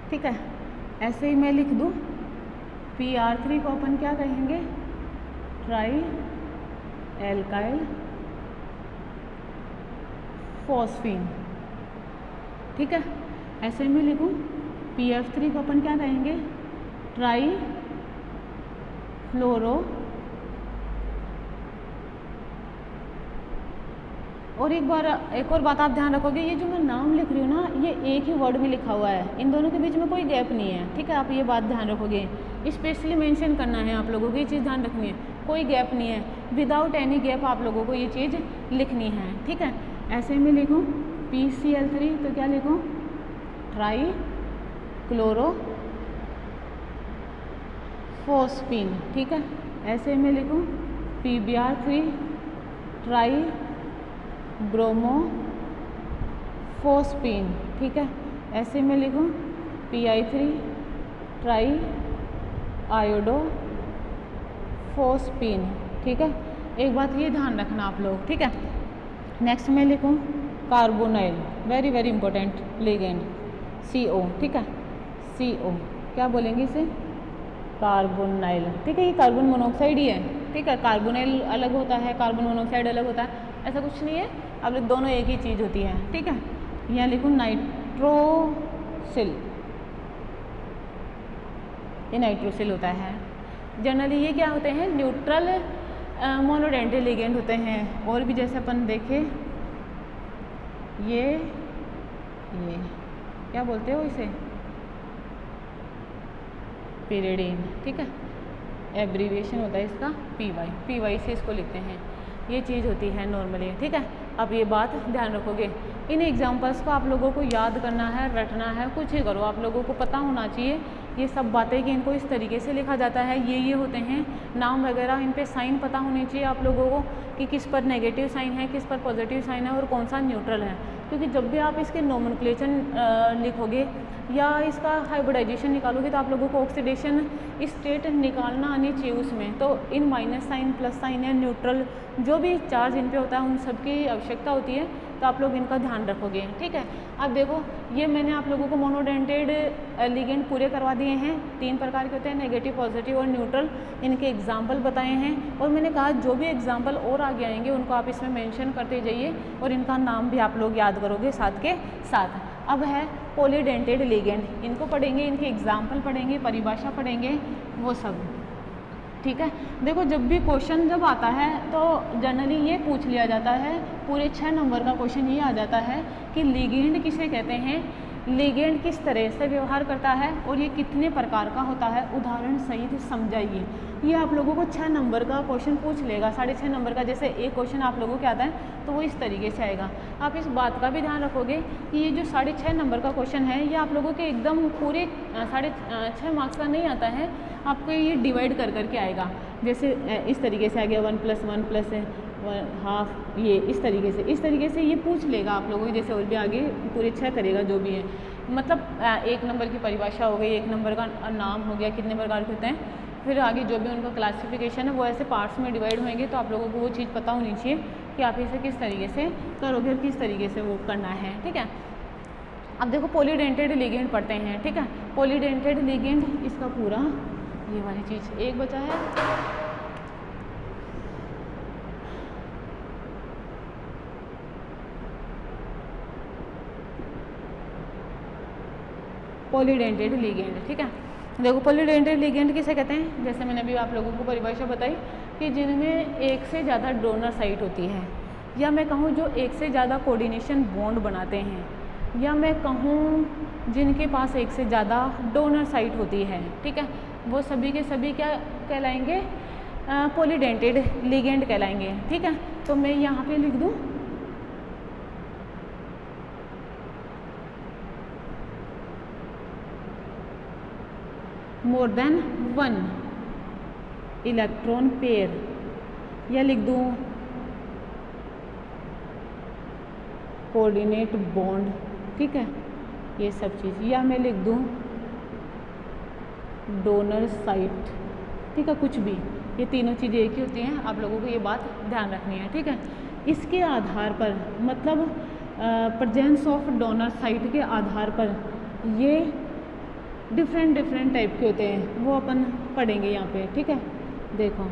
ठीक है। ऐसे ही मैं लिख दूँ PR3 को अपन क्या कहेंगे, ट्राई एल्काइल फॉस्फीन, ठीक है। ऐसे में लिखूँ PF3 को अपन क्या कहेंगे, ट्राई फ्लोरो, और एक और बात आप ध्यान रखोगे, ये जो मैं नाम लिख रही हूँ ना, ये एक ही वर्ड में लिखा हुआ है, इन दोनों के बीच में कोई गैप नहीं है, ठीक है। आप ये बात ध्यान रखोगे, स्पेशली मेंशन करना है आप लोगों को, ये चीज़ ध्यान रखनी है, कोई गैप नहीं है, विदाउट एनी गैप आप लोगों को ये चीज़ लिखनी है, ठीक है। ऐसे में लिखूँ PCl3, तो क्या लिखूँ, ट्राई क्लोरो फोस्फीन, ठीक है। ऐसे में लिखूँ PBr3, ट्राई ब्रोमो फोस्फीन, ठीक है। ऐसे में लिखूँ Pi3, ट्राई आयोडो फोस्फीन, ठीक है। एक बात ये ध्यान रखना आप लोग, ठीक है। नेक्स्ट में लिखूँ carbonyl, very very important ligand, CO, ठीक है। CO क्या बोलेंगे इसे, कार्बोनाइल, ठीक है। ये कार्बन मोनोऑक्साइड ही है, ठीक है। कार्बोनाइल अलग होता है, कार्बन मोनोऑक्साइड अलग होता है, ऐसा कुछ नहीं है, अब दोनों एक ही चीज़ होती है, ठीक है। यहाँ लिखूँ नाइट्रोसिल, ये नाइट्रोसिल होता है। जनरली ये क्या होते हैं, न्यूट्रल मोनोडेंटेड लिगेंड होते हैं। और भी जैसे अपन देखें, ये क्या बोलते हो इसे, पिरिडीन, ठीक है। एब्रीविएशन होता है इसका PY से इसको लिखते हैं, ये चीज़ होती है नॉर्मली, ठीक है। अब ये बात ध्यान रखोगे, इन एग्जांपल्स को आप लोगों को याद करना है, रटना है, कुछ ही करो, आप लोगों को पता होना चाहिए ये सब बातें कि इनको इस तरीके से लिखा जाता है, ये होते हैं नाम वगैरह, इन पे साइन पता होने चाहिए आप लोगों को कि किस पर नेगेटिव साइन है, किस पर पॉजिटिव साइन है और कौन सा न्यूट्रल है। क्योंकि जब भी आप इसके नोमेनक्लेचर लिखोगे या इसका हाइब्रिडाइजेशन निकालोगे तो आप लोगों को ऑक्सीडेशन स्टेट निकालना आनी चाहिए उसमें। तो इन माइनस साइन, प्लस साइन या न्यूट्रल जो भी चार्ज इन पे होता है उन सब की आवश्यकता होती है तो आप लोग इनका ध्यान रखोगे, ठीक है। अब देखो ये मैंने आप लोगों को मोनोडेंटेड लिगेंड पूरे करवा दिए हैं, 3 प्रकार के होते हैं, नेगेटिव, पॉजिटिव और न्यूट्रल। इनके एग्जाम्पल बताए हैं और मैंने कहा जो भी एग्जाम्पल और आगे आएंगे उनको आप इसमें मेंशन करते जाइए और इनका नाम भी आप लोग याद करोगे साथ के साथ। अब है पॉलीडेंटेड लिगेंड, इनको पढ़ेंगे, इनके एग्जाम्पल पढ़ेंगे, परिभाषा पढ़ेंगे, वो सब, ठीक है। देखो जब भी क्वेश्चन जब आता है तो जनरली ये पूछ लिया जाता है, पूरे 6 नंबर का क्वेश्चन ये आ जाता है कि लिगेंड किसे कहते हैं, लिगेंड किस तरह से व्यवहार करता है और ये कितने प्रकार का होता है, उदाहरण सहित समझाइए। ये आप लोगों को 6 नंबर का क्वेश्चन पूछ लेगा, 6.5 नंबर का जैसे एक क्वेश्चन आप लोगों के आता है तो वो इस तरीके से आएगा। आप इस बात का भी ध्यान रखोगे कि ये जो 6.5 नंबर का क्वेश्चन है ये आप लोगों के एकदम पूरे 6.5 मार्क्स का नहीं आता है, आपको ये डिवाइड कर करके आएगा। जैसे इस तरीके से आ गया 1 + 1 + ½ ये इस तरीके से ये पूछ लेगा आप लोगों को, जैसे और भी आगे पूरे 6 करेगा जो भी है। मतलब 1 नंबर की परिभाषा हो गई, 1 नंबर का नाम हो गया, कितने प्रकार के होते हैं, फिर आगे जो भी उनका क्लासिफिकेशन है वो ऐसे पार्ट्स में डिवाइड होंगे। तो आप लोगों को वो चीज़ पता होनी चाहिए कि आप इसे किस तरीके से करोगे और किस तरीके से वो करना है, ठीक है। अब देखो पॉलीडेंटेड लिगेंड पढ़ते हैं, ठीक है। पॉलीडेंटेड लिगेंड इसका पूरा ये वाली चीज़ एक बचा है, पॉलीडेंटेड लिगेंड, ठीक है। देखो पॉलीडेंटेड लिगेंड किसे कहते हैं, जैसे मैंने अभी आप लोगों को परिभाषा बताई कि जिनमें एक से ज़्यादा डोनर साइट होती है, या मैं कहूँ जो एक से ज़्यादा कोऑर्डिनेशन बॉन्ड बनाते हैं, या मैं कहूँ जिनके पास एक से ज़्यादा डोनर साइट होती है, ठीक है, वो सभी के सभी क्या कहलाएंगे, पॉलीडेंटेड लिगेंड कहलाएंगे, ठीक है। तो मैं यहाँ पे लिख दूँ मोर देन 1 इलेक्ट्रॉन पेयर, या लिख दूँ कोऑर्डिनेट बॉन्ड, ठीक है, ये सब चीज़, या मैं लिख दूँ डोनर साइट, ठीक है, कुछ भी, ये तीनों चीज़ें एक ही होती हैं, आप लोगों को ये बात ध्यान रखनी है, ठीक है। इसके आधार पर मतलब प्रेजेंस ऑफ डोनर साइट के आधार पर ये डिफरेंट टाइप के होते हैं, वो अपन पढ़ेंगे यहाँ पे, ठीक है। देखो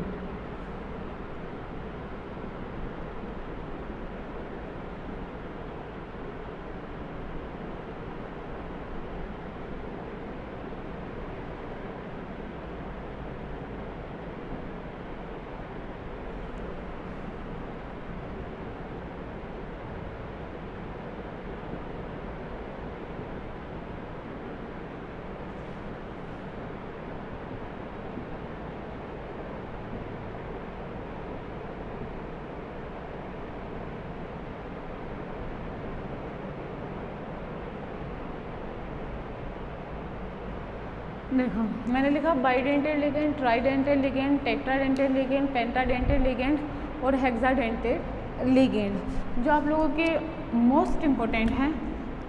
देखो मैंने लिखा bidentate ligand, ट्राइडेंटेड ligand, tetradentate ligand, पेंटाडेंटेड ligand और हेक्साडेंटेड लिगेंड। जो आप लोगों के मोस्ट इम्पोर्टेंट हैं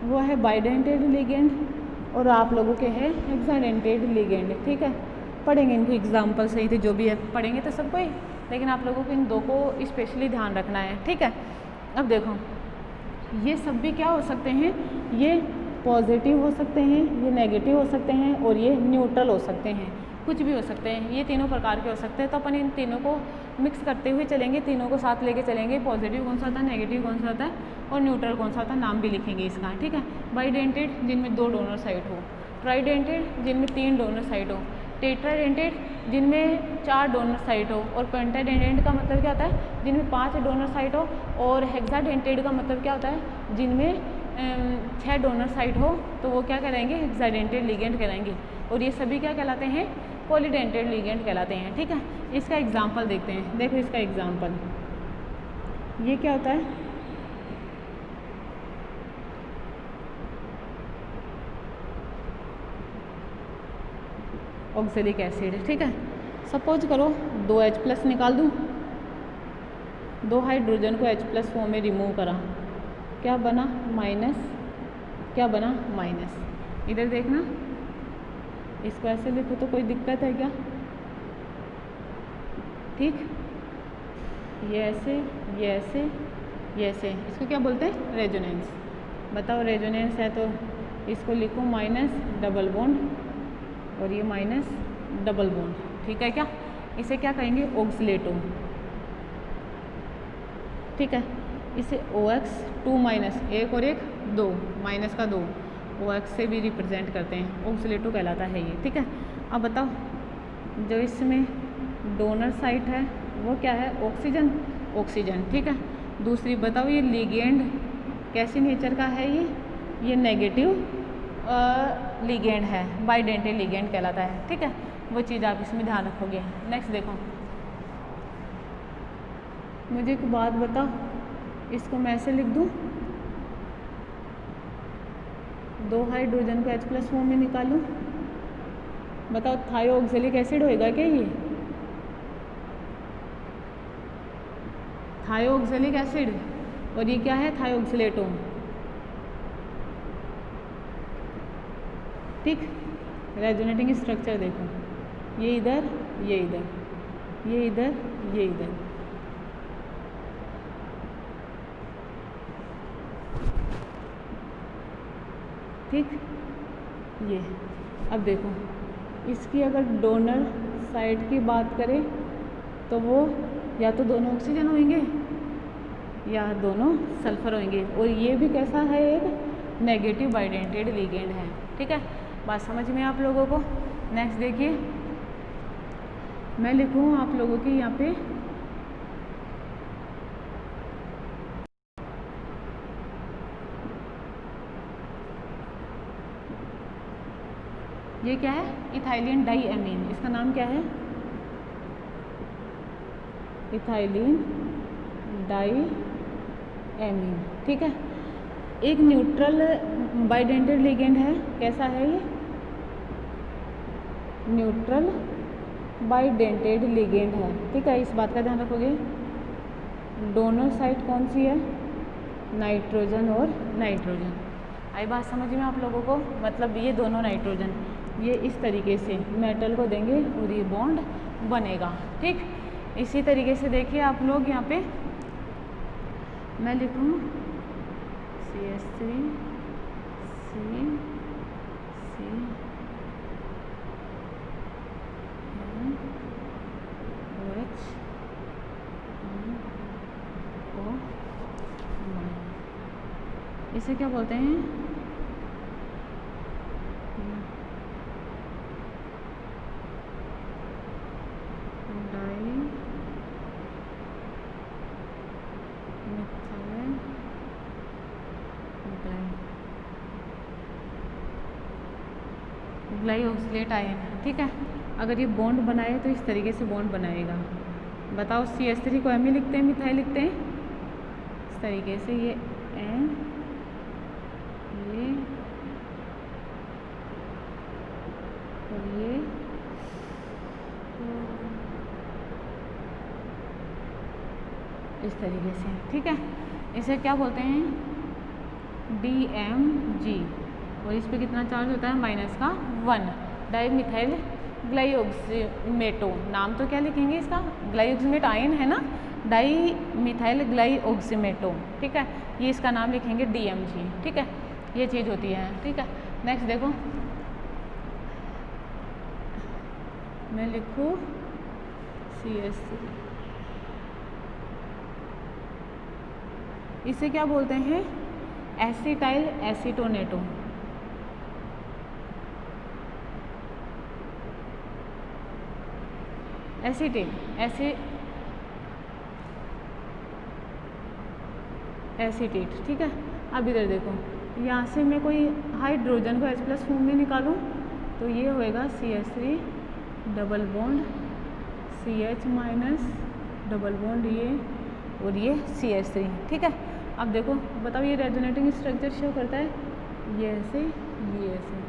वो है बाइडेंटेड लिगेंड और आप लोगों के है हेक्साडेंटेड लिगेंड, ठीक है। पढ़ेंगे इनको एग्जाम्पल सही थे जो भी है पढ़ेंगे तो सबको ही, लेकिन आप लोगों को इन दो को स्पेशली ध्यान रखना है, ठीक है। अब देखो ये सब भी क्या हो सकते हैं, ये पॉजिटिव हो सकते हैं, ये नेगेटिव हो सकते हैं और ये न्यूट्रल हो सकते हैं, कुछ भी हो सकते हैं, ये तीनों प्रकार के हो सकते हैं। तो अपन इन तीनों को मिक्स करते हुए चलेंगे, तीनों को साथ लेके चलेंगे, पॉजिटिव कौन सा होता है, नेगेटिव कौन सा होता है और न्यूट्रल कौन सा होता है, नाम भी लिखेंगे इसका, ठीक है। बाइडेंटेड जिनमें 2 डोनर साइट हो, ट्राइडेंटेड जिनमें 3 डोनर साइट हो, टेट्राडेंटेड जिनमें 4 डोनर साइट हो और पेंटाडेंटेड का मतलब क्या होता है, जिनमें 5 डोनर साइट हो, और हेक्साडेंटेड का मतलब क्या होता है, जिनमें 6 डोनर साइट हो, तो वो क्या कहलाएंगे, हेक्साडेंटेड लिगेंड कहलाएंगे। और ये सभी क्या कहलाते हैं, पॉलीडेंटेड लिगेंड कहलाते हैं, ठीक है। इसका एग्जाम्पल देखते हैं, देखो इसका एग्जाम्पल, ये क्या होता है, ऑक्सैलिक एसिड, ठीक है। सपोज करो 2 H+ निकाल दूँ, 2 हाइड्रोजन को H+ फॉर्म में रिमूव करा, क्या बना माइनस, क्या बना माइनस। इधर देखना, इसको ऐसे लिखो तो कोई दिक्कत है क्या, ठीक, ये ऐसे ये ऐसे, इसको क्या बोलते हैं, रेजोनेंस। बताओ रेजोनेंस है तो इसको लिखो माइनस डबल बॉन्ड और ये माइनस डबल बॉन्ड, ठीक है क्या। इसे क्या कहेंगे, ऑक्सीलेटो, ठीक है। इसे OX 2 माइनस, एक और एक 2, माइनस का 2, OX से भी रिप्रेजेंट करते हैं, ऑक्सीलेटो कहलाता है ये, ठीक है। अब बताओ जो इसमें डोनर साइट है वो क्या है, ऑक्सीजन, ऑक्सीजन, ठीक है। दूसरी बताओ ये लिगेंड कैसी नेचर का है, ये नेगेटिव लिगेंड है, बाइडेंटेड लिगेंड कहलाता है, ठीक है। वो चीज़ आप इसमें ध्यान रखोगे। नेक्स्ट देखो, मुझे एक बात बता, इसको मैं ऐसे लिख दूँ, 2 हाइड्रोजन को H+ फॉर्म में निकालूँ। बताओ थायोक्सिलिक एसिड होएगा क्या ये, थायोक्सिलिक एसिड, और ये क्या है, थायोक्सिलेटो, ठीक। रेजोनेटिंग स्ट्रक्चर देखो, ये इधर, ये इधर, ये इधर, ये इधर, ठीक। ये अब देखो इसकी अगर डोनर साइड की बात करें तो वो या तो दोनों ऑक्सीजन होंगे या दोनों सल्फर होंगे, और ये भी कैसा है, एक नेगेटिव बाइडेंटेड लिगेंड है, ठीक है। बात समझ में आप लोगों को। नेक्स्ट देखिए, मैं लिखूँ आप लोगों की यहाँ पे ये क्या है, इथाइलिन डाईएमीन, इसका नाम क्या है, इथाइलिन डाईएमीन, ठीक है। एक न्यूट्रल बाइडेंटेड लिगेंड है, कैसा है ये, न्यूट्रल बाइडेंटेड लिगेंड है, ठीक है। इस बात का ध्यान रखोगे। डोनर साइट कौन सी है, नाइट्रोजन और नाइट्रोजन। आई बात समझ में आप लोगों को, मतलब ये दोनों नाइट्रोजन ये इस तरीके से मेटल को देंगे और ये बॉन्ड बनेगा, ठीक। इसी तरीके से देखिए आप लोग यहाँ पे मैं लिखूँ CH3 C OH O, इसे क्या बोलते हैं, ग्लाइऑक्सिलेट आयन, ठीक है। अगर ये बॉन्ड बनाए तो इस तरीके से बॉन्ड बनाएगा। बताओ CH3 को M लिखते हैं, मिथाइल लिखते हैं, इस तरीके से ये M, ये और ये, इस तरीके से, ठीक है। इसे क्या बोलते हैं, DMG, और इस पे कितना चार्ज होता है, -1, डाईमिथाइल ग्लाइऑक्सीमेटो। नाम तो क्या लिखेंगे इसका, ग्लाइऑक्सीमेट आयन है ना, डाईमिथाइल ग्लाइऑक्सीमेटो, ठीक है। ये इसका नाम लिखेंगे DMG, ठीक है। ये चीज़ होती है, ठीक है। नेक्स्ट देखो, मैं लिखूँ CH3, इसे क्या बोलते हैं, एसिटाइल एसीटोनेटो, एसीटेट, ठीक है। अब इधर देखो, यहाँ से मैं कोई हाइड्रोजन को H+ फॉर्म में निकालूं तो ये होएगा CH3 double bond CH- double bond ये, और ये CH3, ठीक है। अब देखो बताओ ये रेजोनेटिंग स्ट्रक्चर शो करता है, ये ऐसे, ये ऐसे,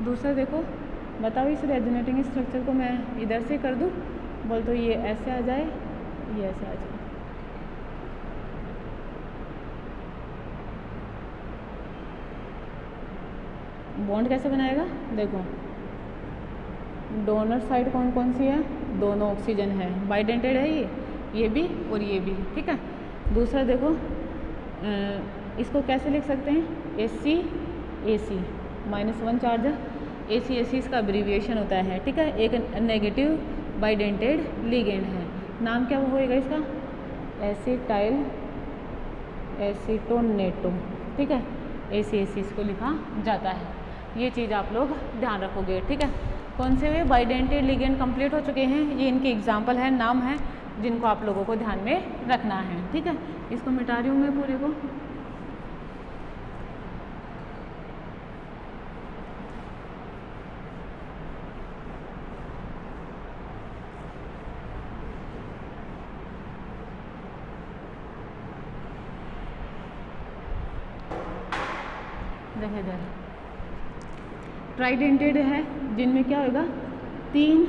दूसरा देखो, बताओ इस रेजोनेटिंग स्ट्रक्चर को मैं इधर से कर दूं, बोल तो ये ऐसे आ जाए, ये ऐसे आ जाए, बॉन्ड कैसे बनाएगा, देखो डोनर साइड कौन कौन सी है, दोनों ऑक्सीजन है, बाइडेंटेड है ये भी और ये भी, ठीक है। दूसरा देखो इसको कैसे लिख सकते हैं, AC -1 चार्ज, AC इसका एब्रीविएशन होता है, ठीक है। एक नेगेटिव बाइडेंटेड लिगेंड है, नाम क्या होएगा इसका, एसिटाइल एसीटोनेटो, ठीक है। AC इसको लिखा जाता है। ये चीज़ आप लोग ध्यान रखोगे, ठीक है। कौन से वे बाइडेंटेड लिगेंड कंप्लीट हो चुके हैं, ये इनके एग्जाम्पल है, नाम है, जिनको आप लोगों को ध्यान में रखना है, ठीक है। इसको मिटा रही हूँ मैं पूरे को। देखिए इधर ट्राइडेंटेड है, जिनमें क्या होगा, 3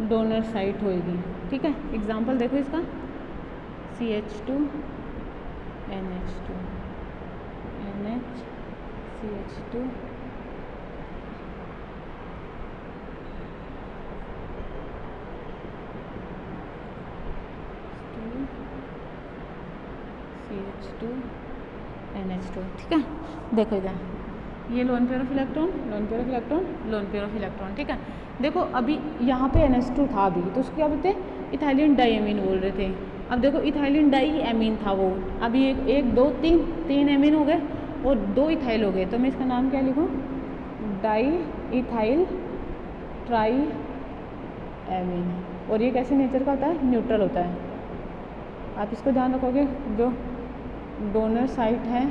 डोनर साइट होएगी, ठीक है। एग्जाम्पल देखो इसका, CH2 NH2 NH CH2 CH2 NH2, ठीक है। देखो इधर ये loan pair of electron, loan pair of electron, loan pair of electron, ठीक है। देखो अभी यहाँ पे NH2 था अभी, तो उसको क्या बोलते हैं, इथाइलिन डाईएमीन बोल रहे थे। अब देखो इथाइलिन डाईएमीन था वो, अभी एक 2 3 एमीन हो गए और 2 इथाइल हो गए, तो मैं इसका नाम क्या लिखूँ, डाई इथाइल ट्राई एमीन। और ये कैसे नेचर का होता है, न्यूट्रल होता है। आप इसको ध्यान रखोगे, जो डोनर साइट है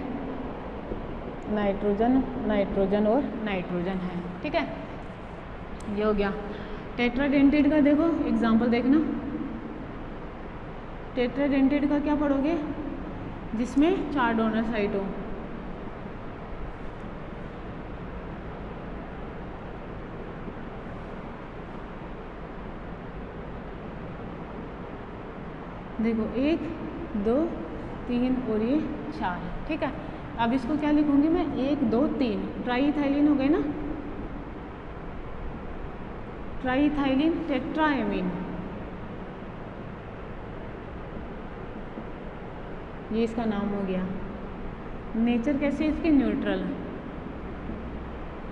नाइट्रोजन और नाइट्रोजन है, ठीक है। ये हो गया। टेट्राडेंटेड का देखो एग्जांपल देखना, टेट्राडेंटेड का क्या पढ़ोगे, जिसमें 4 डोनर साइट हो। देखो 1 2 3 और ये 4, ठीक है। अब इसको क्या लिखूंगी मैं, 1 2 3 ट्राईइथाइलिन हो गए ना, ट्राईइथाइलिन टेट्राएमीन, ये इसका नाम हो गया। नेचर कैसे इसकी, न्यूट्रल।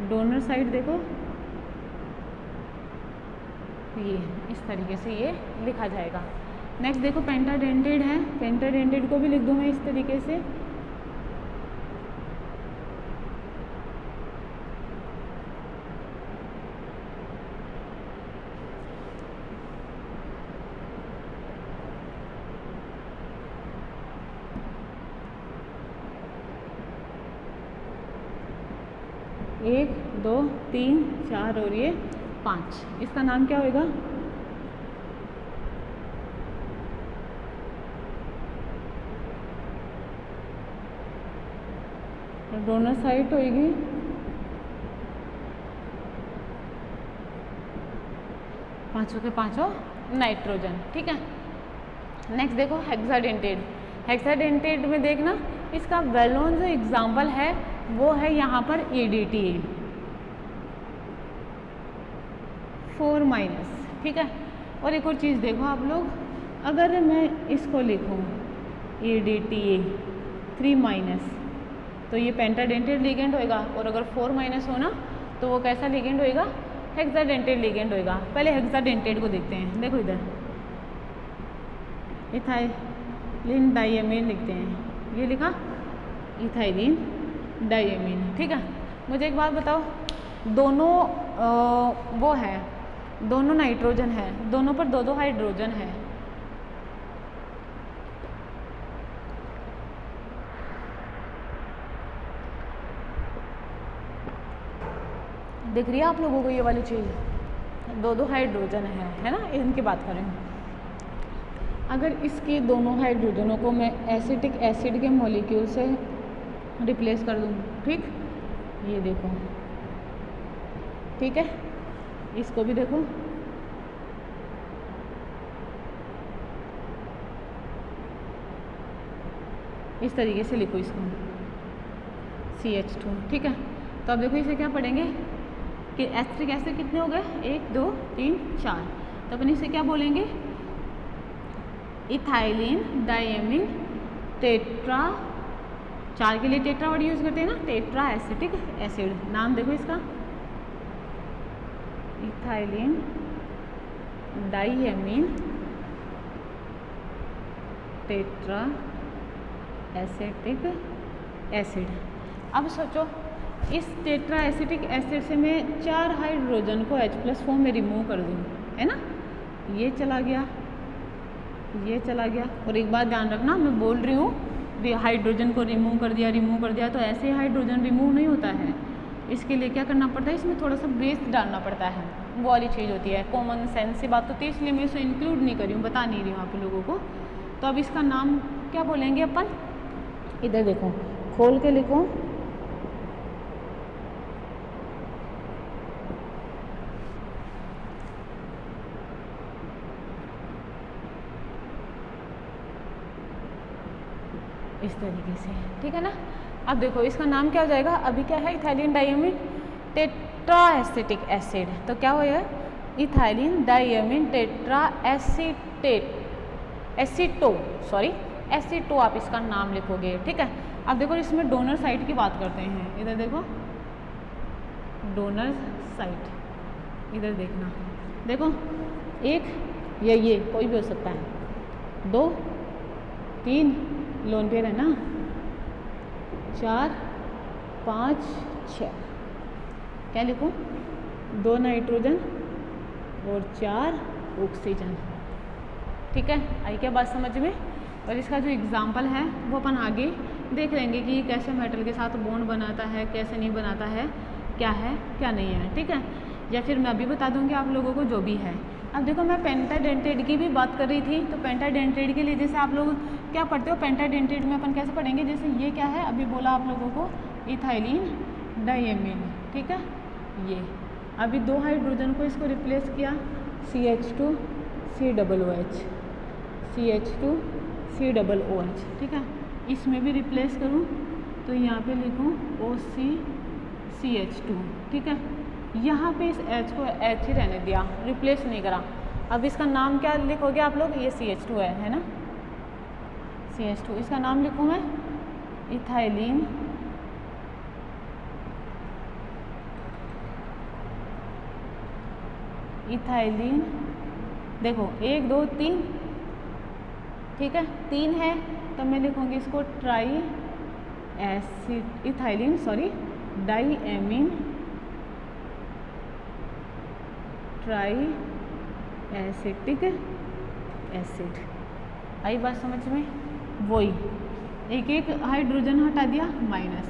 डोनर साइड देखो ये इस तरीके से ये लिखा जाएगा। नेक्स्ट देखो पेंटाडेंटेड है, पेंटाडेंटेड को भी लिख दूँ मैं इस तरीके से, एक 2 3 4 और ये 5, इसका नाम क्या होगा, डोनर साइट होगी, पांचों के पांचों नाइट्रोजन, ठीक है। नेक्स्ट देखो हेक्साडेंटेड, हेक्साडेंटेड में देखना इसका वेलोन जो एग्जाम्पल है वो है यहाँ पर EDTA 4-, ठीक है। और एक और चीज़ देखो आप लोग, अगर मैं इसको लिखूँ EDTA 3-, तो ये पेंटाडेंटेड लिगेंड होएगा, और अगर 4- होना तो वो कैसा लिगेंड होएगा, हेक्साडेंटेड लिगेंड होएगा। पहले हेक्साडेंटेड को देखते हैं, देखो इधर इथाइलिन डाईएमीन लिखते हैं, ये लिखा इथाइलिन डाईएमीन, ठीक है। मुझे एक बात बताओ, दोनों वो है, दोनों नाइट्रोजन है, दोनों पर 2-2 हाइड्रोजन है, दिख रही है आप लोगों को ये वाली चीज़, 2-2 हाइड्रोजन है ना, इनकी बात करें। अगर इसके दोनों हाइड्रोजनों को मैं एसिटिक एसिड के मॉलिक्यूल से रिप्लेस कर दूँ, ठीक, ये देखो, ठीक है। इसको भी देखो, इस तरीके से लिखो इसको CH2, ठीक है। तो अब देखो इसे क्या पढ़ेंगे कि एसिटिक एसिड कितने हो गए, 1 2 3 4। तो अपन इसे क्या बोलेंगे, इथाइलिन डाइएमीन टेट्रा, 4 के लिए टेट्रा वर्ड यूज़ करते हैं ना, टेट्रा एसिटिक एसिड। नाम देखो इसका, ethylene diamine tetra acetic acid. अब सोचो इस टेट्रा एसिटिक एसिड से मैं 4 हाइड्रोजन को H+ फॉर्म में रिमूव कर दूँ, है ना, ये चला गया, ये चला गया। और एक बात ध्यान रखना, मैं बोल रही हूँ हाइड्रोजन को रिमूव कर दिया तो ऐसे ही हाइड्रोजन रिमूव नहीं होता है। इसके लिए क्या करना पड़ता है, इसमें थोड़ा सा बेस डालना पड़ता है, वो वाली चीज़ होती है। कॉमन सेंस से बात होती है, इसलिए मैं इसे इंक्लूड नहीं कर रही हूँ, बता नहीं रही हूँ आप लोगों को। तो अब इसका नाम क्या बोलेंगे अपन, इधर देखो खोल के लिखो, इस तरीके से, ठीक है ना। अब देखो इसका नाम क्या हो जाएगा, अभी क्या है, ethylene diamine tetra acetic acid. तो क्या होगा, इथाइलिन डाइएमीन टेट्रा एसीटो आप इसका नाम लिखोगे, ठीक है। अब देखो इसमें डोनर साइट की बात करते हैं, इधर देखो डोनर साइट, इधर देखना, देखो एक या ये कोई भी हो सकता है, 2 3 लोन पेयर है ना, 4 5 6, क्या लिखूँ, 2 नाइट्रोजन और 4 ऑक्सीजन, ठीक है। आई क्या बात समझ में। और इसका जो एग्जाम्पल है वो अपन आगे देख लेंगे कि कैसे मेटल के साथ बॉन्ड बनाता है, कैसे नहीं बनाता है क्या नहीं है, ठीक है। या फिर मैं अभी बता दूँगी आप लोगों को जो भी है। अब देखो मैं पेंटाडेंटेट की भी बात कर रही थी, तो पेंटाडेंटेट के लिए जैसे आप लोग क्या पढ़ते हो, पेंटाडेंटेट में अपन कैसे पढ़ेंगे, जैसे ये क्या है, अभी बोला आप लोगों को इथाइलिन डाइएमीन, ठीक है। ये अभी 2 हाइड्रोजन को इसको रिप्लेस किया, CH2 COOH, CH2 COOH, ठीक है। इसमें भी रिप्लेस करूँ तो यहाँ पे लिखूँ OCCH2, ठीक है। यहाँ पे इस H को H ही रहने दिया, रिप्लेस नहीं करा। अब इसका नाम क्या लिखोगे आप लोग, ये CH2 है ना, CH2, इसका नाम लिखूँ मैं इथाइलिन देखो 1 2 3, ठीक है, 3 है तो मैं लिखूँगी इसको डाइएमीन ट्राई एसिटिक एसिड। आई बात समझ में, वही एक हाइड्रोजन हटा दिया, माइनस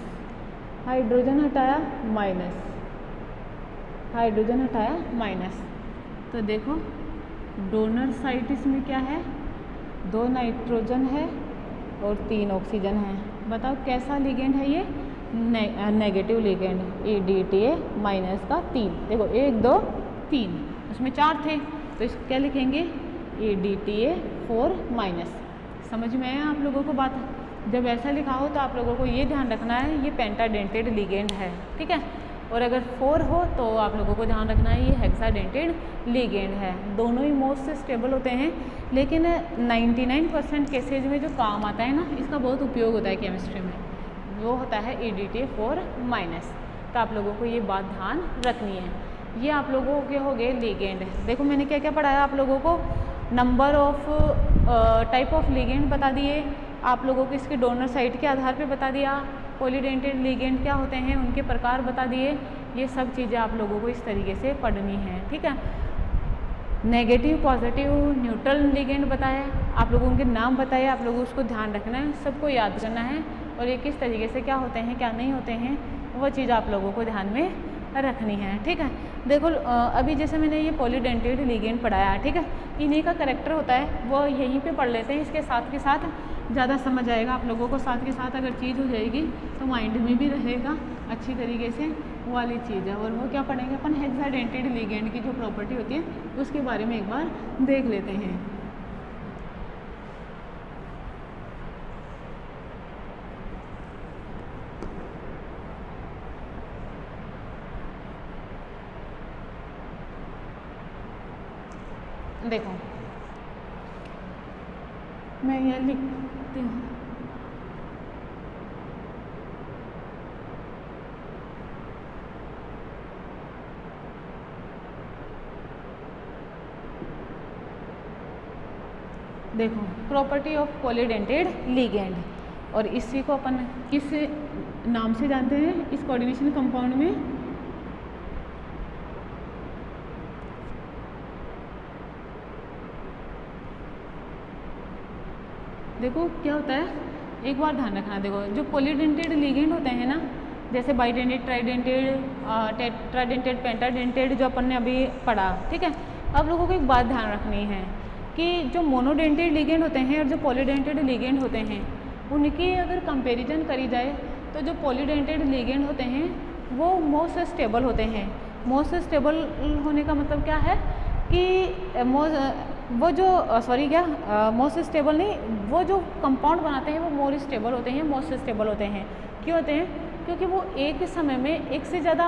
हाइड्रोजन हटाया, हाइड्रोजन हटाया, माइनस। तो देखो डोनर साइट इसमें क्या है, 2 नाइट्रोजन है और 3 ऑक्सीजन है। बताओ कैसा लिगेंड है ये, नेगेटिव लिगेंड, EDTA माइनस का 3। देखो 1 2 3, उसमें 4 थे तो इसको क्या लिखेंगे, EDTA4 माइनस। समझ में आया आप लोगों को बात। जब ऐसा लिखा हो तो आप लोगों को ये ध्यान रखना है ये पेंटाडेंटेड लिगेंड है, ठीक है। और अगर 4 हो तो आप लोगों को ध्यान रखना है ये हेक्साडेंटेड लिगेंड है। दोनों ही मोस्ट स्टेबल होते हैं, लेकिन 99% केसेज में जो काम आता है ना, इसका बहुत उपयोग होता है केमिस्ट्री में, वो होता है EDTA4 माइनस। तो आप लोगों को ये बात ध्यान रखनी है। ये आप लोगों के हो गए लिगेंड। देखो मैंने क्या क्या पढ़ाया आप लोगों को, number of type of ligand बता दिए, आप लोगों को इसके डोनर साइट के आधार पे बता दिया, पॉलीडेंटेड लिगेंड क्या होते हैं उनके प्रकार बता दिए। ये सब चीज़ें आप लोगों को इस तरीके से पढ़नी है, ठीक है। नेगेटिव पॉजिटिव न्यूट्रल लिगेंड बताया, आप लोगों के नाम बताए, आप लोगों को उसको ध्यान रखना है, सबको याद करना है। और ये किस तरीके से क्या होते हैं क्या नहीं होते हैं, वो चीज़ आप लोगों को ध्यान में रखनी है, ठीक है। देखो अभी जैसे मैंने ये पॉलीडेंटेड लिगेंड पढ़ाया, ठीक है, इन्हीं का करेक्टर होता है, वो यहीं पे पढ़ लेते हैं। इसके साथ के साथ ज़्यादा समझ आएगा आप लोगों को, साथ के साथ अगर चीज़ हो जाएगी तो माइंड में भी रहेगा अच्छी तरीके से, वो वाली चीज़ है। और वो क्या पढ़ेंगे अपन, हेक्साडेंटेड लिगेंड की जो प्रॉपर्टी होती है उसके बारे में एक बार देख लेते हैं। देखो मैं यहाँ लिखती हूँ, देखो प्रॉपर्टी ऑफ पॉलीडेंटेड लिगेंड, और इसी को अपन किस नाम से जानते हैं इस कोऑर्डिनेशन कंपाउंड में? देखो क्या होता है, एक बार ध्यान रखना। देखो जो पॉलीडेंटेड लिगेंड होते हैं ना, जैसे बाइडेंटेड, ट्राइडेंटेड, टेट्राडेंटेड, पेंटाडेंटेड, जो अपन ने अभी पढ़ा, ठीक है। अब लोगों को एक बात ध्यान रखनी है कि जो मोनोडेंटेड लिगेंड होते हैं और जो पॉलीडेंटेड लिगेंड होते हैं, उनकी अगर कंपैरिजन करी जाए तो जो पॉलीडेंटेड लिगेंड होते हैं वो मोस्ट स्टेबल होते हैं। मोस्ट स्टेबल होने का मतलब क्या है कि वो जो मोस्ट स्टेबल नहीं, वो जो कंपाउंड बनाते हैं वो मोर स्टेबल होते हैं, मोस्ट स्टेबल होते हैं। क्यों होते हैं? क्योंकि वो एक समय में एक से ज़्यादा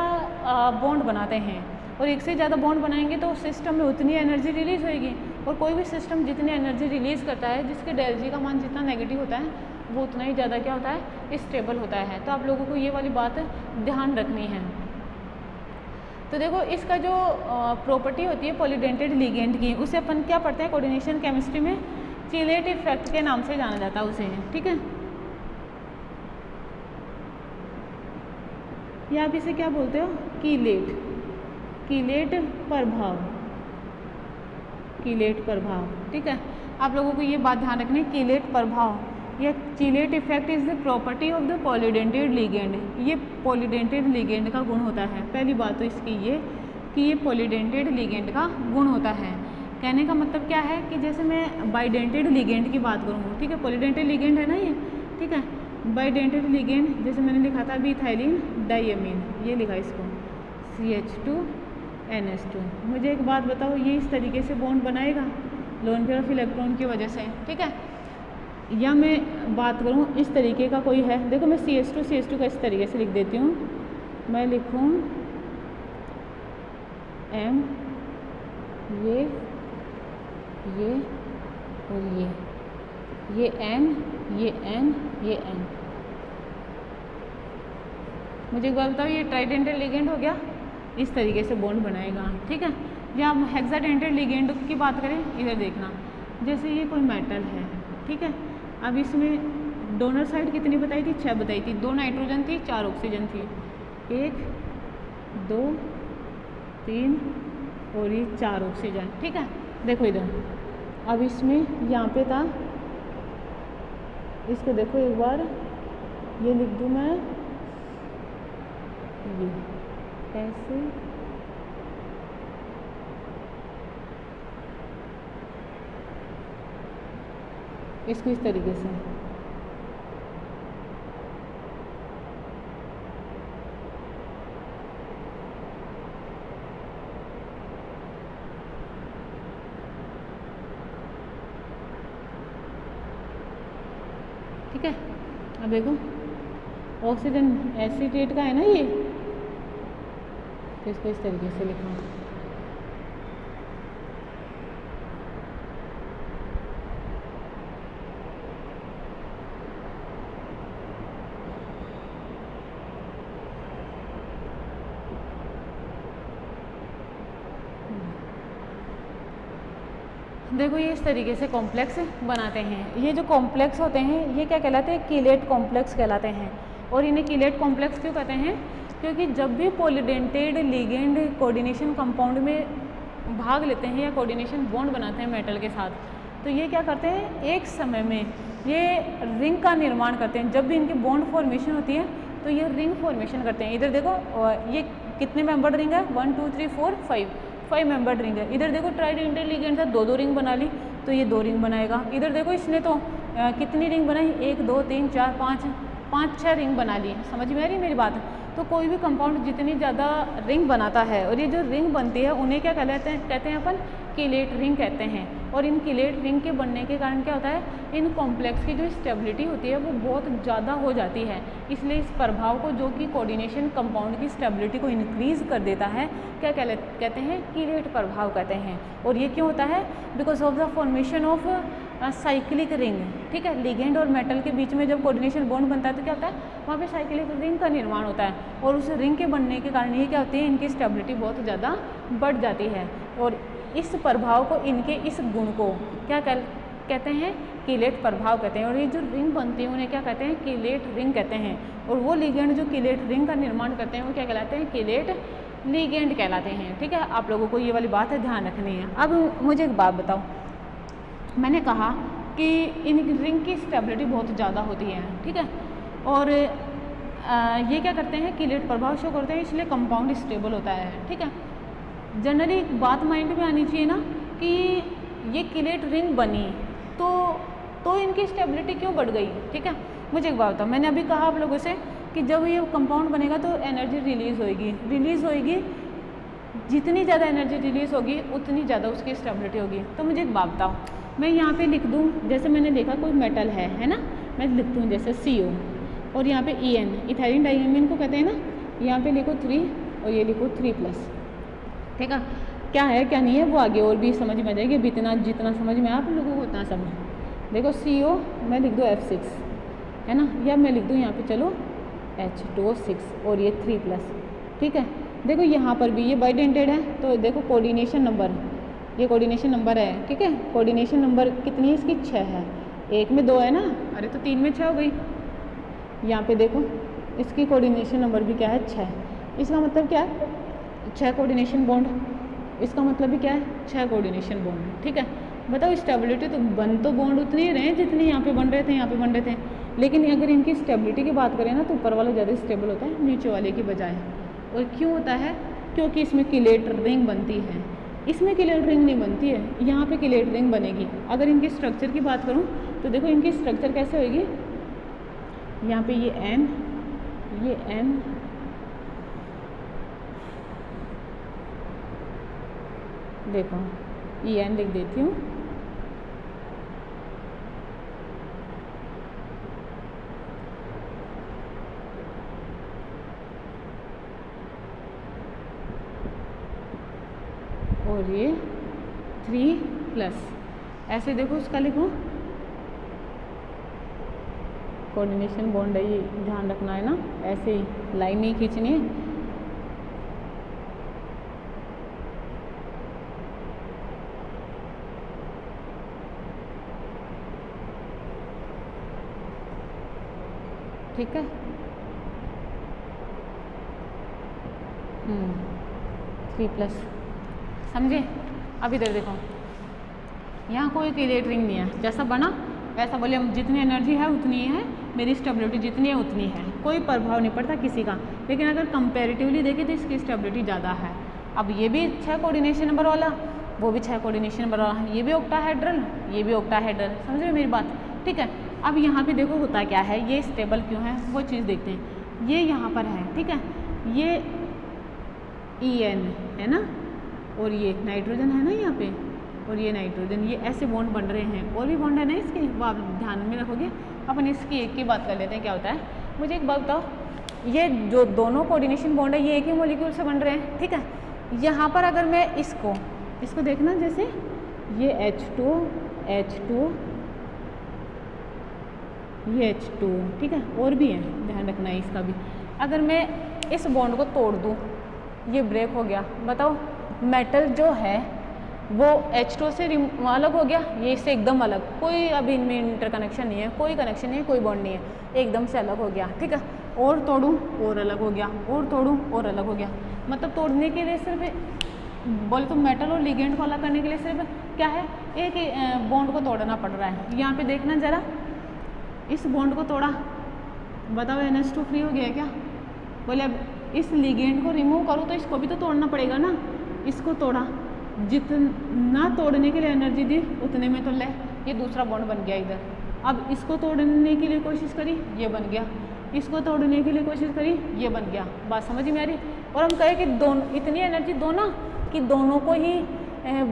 बॉन्ड बनाते हैं, और एक से ज़्यादा बॉन्ड बनाएंगे तो सिस्टम में उतनी एनर्जी रिलीज़ होएगी, और कोई भी सिस्टम जितनी एनर्जी रिलीज़ करता है, जिसके डेल जी का मान जितना नेगेटिव होता है, वो उतना ही ज़्यादा क्या होता है, स्टेबल होता है। तो आप लोगों को ये वाली बात ध्यान रखनी है। तो देखो इसका जो प्रॉपर्टी होती है पॉलीडेंटेड लिगेंड की, उसे अपन क्या पढ़ते हैं कोऑर्डिनेशन केमिस्ट्री में? चीलेट इफेक्ट के नाम से जाना जाता है उसे, ठीक है। या आप इसे क्या बोलते हो? कीलेट, कीलेट प्रभाव, कीलेट प्रभाव, ठीक है। आप लोगों को ये बात ध्यान रखनी है, कीलेट प्रभाव या चीलेट effect is the property of the polydentate ligand. ये पॉलीडेंटेड लिगेंड का गुण होता है। पहली बात तो इसकी ये कि ये पॉलीडेंटेड लिगेंड का गुण होता है। कहने का मतलब क्या है कि जैसे मैं बाइडेंटेड लिगेंड की बात करूँ, ठीक है, पॉलीडेंटेड लिगेंड है ना ये, ठीक है। बाइडेंटेड लिगेंड जैसे मैंने लिखा था अभी इथाइलिन डाइअमीन, ये लिखा इसको CH2NH2। मुझे एक बात बताओ, ये इस तरीके से बॉन्ड बनाएगा लोन पेयर ऑफ इलेक्ट्रॉन की वजह से, ठीक है। या मैं बात करूँ इस तरीके का कोई है, देखो मैं CH2 का इस तरीके से लिख देती हूँ। मैं लिखूँ M, ये और ये N, ये N, ये N। मुझे एक बात बताओ, ये ट्राइडेंटेड लिगेंड हो गया, इस तरीके से बॉन्ड बनाएगा, ठीक है। या हम हेक्साडेंटेड लिगेंड की बात करें, इधर देखना, जैसे ये कोई मेटल है, ठीक है। अब इसमें डोनर साइड कितनी बताई थी? 6 बताई थी। 2 नाइट्रोजन थी, 4 ऑक्सीजन थी, 1 2 3 और ये 4 ऑक्सीजन, ठीक है। देखो इधर, अब इसमें यहाँ पे था, इसको देखो एक बार, ये लिख दूँ मैं, ये ऐसे, इसको इस तरीके से, ठीक है। अब देखो ऑक्सीजन एसीटेट का है ना ये, तो इसको इस तरीके से लिखना। देखो ये इस तरीके से कॉम्प्लेक्स बनाते हैं। ये जो कॉम्प्लेक्स होते हैं ये क्या कहलाते हैं? कीलेट कॉम्प्लेक्स कहलाते हैं। और इन्हें कीलेट कॉम्प्लेक्स क्यों कहते हैं? क्योंकि जब भी पॉलीडेंटेड लिगेंड कोऑर्डिनेशन कंपाउंड में भाग लेते हैं या कोऑर्डिनेशन बॉन्ड बनाते हैं मेटल के साथ, तो ये क्या करते हैं, एक समय में ये रिंग का निर्माण करते हैं। जब भी इनकी बॉन्ड फॉर्मेशन होती है तो ये रिंग फॉर्मेशन करते हैं। इधर देखो ये कितने मेंबर्ड रिंग है, 1 2 3 4 5 मेंबर्ड रिंग है। इधर देखो ट्राइडेंटेड लिगेंड से 2 रिंग बना ली तो ये 2 रिंग बनाएगा। इधर देखो इसने तो कितनी रिंग बनाई, 1 2 3 4 5 6 रिंग बना ली। समझ में आ रही मेरी बात? तो कोई भी कंपाउंड जितनी ज़्यादा रिंग बनाता है, और ये जो रिंग बनती है उन्हें क्या कहते हैं अपन? कीलेट रिंग कहते हैं। और इन किलेट रिंग के बनने के कारण क्या होता है, इन कॉम्प्लेक्स की जो स्टेबिलिटी होती है वो बहुत ज़्यादा हो जाती है। इसलिए इस प्रभाव को, जो कि कोऑर्डिनेशन कंपाउंड की स्टेबिलिटी को इंक्रीज कर देता है, क्या कहते हैं, किलेट प्रभाव कहते हैं। और ये क्यों होता है, because of the formation of cyclic ring, ठीक है। लिगेंड और मेटल के बीच में जब कोऑर्डिनेशन बॉन्ड बनता है तो क्या होता है, वहाँ पे साइक्लिक रिंग का निर्माण होता है, और उस रिंग के बनने के कारण ये क्या होती है, इनकी स्टेबिलिटी बहुत ज़्यादा बढ़ जाती है। और इस प्रभाव को, इनके इस गुण को क्या कहते हैं, किलेट प्रभाव कहते हैं। और ये जो रिंग बनती है उन्हें क्या कहते हैं, किलेट रिंग कहते हैं। और वो लिगेंड जो किलेट रिंग का निर्माण करते हैं वो क्या कहलाते हैं, किलेट लिगेंड कहलाते हैं, ठीक है। आप लोगों को ये वाली बात है ध्यान रखनी है। अब मुझे एक बात बताओ, मैंने कहा कि इन रिंग की स्टेबिलिटी बहुत ज़्यादा होती है, ठीक है। और ये क्या करते हैं, किलेट प्रभाव शो करते हैं, इसलिए कंपाउंड स्टेबल होता है, ठीक है। जनरली एक बात माइंड में आनी चाहिए ना कि ये किलेट रिंग बनी तो इनकी स्टेबिलिटी क्यों बढ़ गई, ठीक है। मुझे एक बात बताओ, मैंने अभी कहा आप लोगों से कि जब ये कंपाउंड बनेगा तो एनर्जी रिलीज़ होएगी, जितनी ज़्यादा एनर्जी रिलीज़ होगी उतनी ज़्यादा उसकी स्टेबिलिटी होगी। तो मुझे एक बात बताओ, मैं यहाँ पे लिख दूँ, जैसे मैंने देखा कोई मेटल है ना, मैं लिख दूँ जैसे CO, और यहाँ पे EN, इथाइलिन डाइमीन को कहते हैं ना, यहाँ पे लिखो 3 और ये लिखो 3+, ठीक है। क्या है क्या नहीं है वो आगे और भी समझ में आ जाएगी, जितना समझ में आप लोगों को उतना समझ। देखो CO मैं लिख दूँ F6, है ना, या मैं लिख दूँ यहाँ पे चलो H2O6 और ये 3+, ठीक है। देखो यहाँ पर भी ये बाइडेंटेड है, तो देखो कोऑर्डिनेशन नंबर, ये कोऑर्डिनेशन नंबर है, ठीक है। कोऑर्डिनेशन नंबर कितनी है इसकी, 6 है, एक में 2 है ना, अरे तो 3 में 6 हो गई। यहाँ पे देखो इसकी कोऑर्डिनेशन नंबर भी क्या है, 6। इसका मतलब क्या है, 6 कोऑर्डिनेशन बॉन्ड, इसका मतलब भी क्या है, 6 कोऑर्डिनेशन बॉन्ड, ठीक है। बताओ स्टेबिलिटी तो बॉन्ड उतने ही रहे जितने यहाँ पे बन रहे थे, यहाँ पे बन रहे थे, लेकिन अगर इनकी स्टेबिलिटी की बात करें ना तो ऊपर वाला ज़्यादा स्टेबल होता है नीचे वाले की बजाय। और क्यों होता है, क्योंकि इसमें किलेट रिंग बनती है, इसमें किलेट रिंग नहीं बनती है, यहाँ पे किलेट रिंग बनेगी। अगर इनकी स्ट्रक्चर की बात करूँ तो देखो इनकी स्ट्रक्चर कैसे होगी, यहाँ पे ये N, देखो EN लिख देती हूँ, और ये 3+, ऐसे देखो उसका लिखो, कोऑर्डिनेशन बॉन्ड है, ये ध्यान रखना है ना, ऐसे ही लाइन नहीं खींचनी है। ठीक है, 3+, समझे। अब इधर देखो, यहाँ कोई किलेट रिंग नहीं है, जैसा बना वैसा बोले हम, जितनी एनर्जी है उतनी है, मेरी स्टेबिलिटी जितनी है उतनी है, कोई प्रभाव नहीं पड़ता किसी का। लेकिन अगर कंपैरेटिवली देखें तो इसकी स्टेबिलिटी ज़्यादा है। अब ये भी 6 कोऑर्डिनेशन नंबर वाला, वो भी 6 कोऑर्डिनेशन नंबर वाला, ये भी ऑक्टाहेड्रल, ये भी ऑक्टाहेड्रल, समझ रहे मेरी बात, ठीक है। अब यहाँ पे देखो होता क्या है, ये स्टेबल क्यों है वो चीज़ देखते हैं। ये यहाँ पर है, ठीक है, ये EN है ना, और ये नाइट्रोजन है ना यहाँ पे, और ये नाइट्रोजन, ये ऐसे बॉन्ड बन रहे हैं। और भी बॉन्ड है ना इसके, वो आप ध्यान में रखोगे। अपन इसकी एक की बात कर लेते हैं क्या होता है। मुझे एक बात बताओ, ये जो दोनों कोऑर्डिनेशन बॉन्ड है ये एक ही मॉलिक्यूल से बन रहे हैं, ठीक है। यहाँ पर अगर मैं इसको देखना, जैसे ये H2, ये H2, ठीक है, और भी है, ध्यान रखना है इसका भी। अगर मैं इस बॉन्ड को तोड़ दूँ, ये ब्रेक हो गया, बताओ मेटल जो है वो H2 से अलग हो गया, ये इससे एकदम अलग, कोई अभी इनमें इंटरकनेक्शन नहीं है, कोई कनेक्शन नहीं है, कोई बॉन्ड नहीं है, एकदम से अलग हो गया, ठीक है। और तोड़ूँ और अलग हो गया, और तोड़ूँ और अलग हो गया। मतलब तोड़ने के लिए सिर्फ बोले तो मेटल और लिगेंड को अलग करने के लिए सिर्फ क्या है, एक बॉन्ड को तोड़ना पड़ रहा है। यहाँ पे देखना ज़रा, इस बॉन्ड को तोड़ा, बताओ NH2 फ्री हो गया क्या। बोले अब इस लिगेंड को रिमूव करूँ तो इसको भी तो तोड़ना पड़ेगा ना, इसको तोड़ा, जितना तोड़ने के लिए एनर्जी दी उतने में तो ले, ये दूसरा बॉन्ड बन गया इधर। अब इसको तोड़ने के लिए कोशिश करी, ये बन गया, इसको तोड़ने के लिए कोशिश करी, ये बन गया। बात समझ में आ रही। और हम कहें कि दोनों इतनी एनर्जी दो ना कि दोनों को ही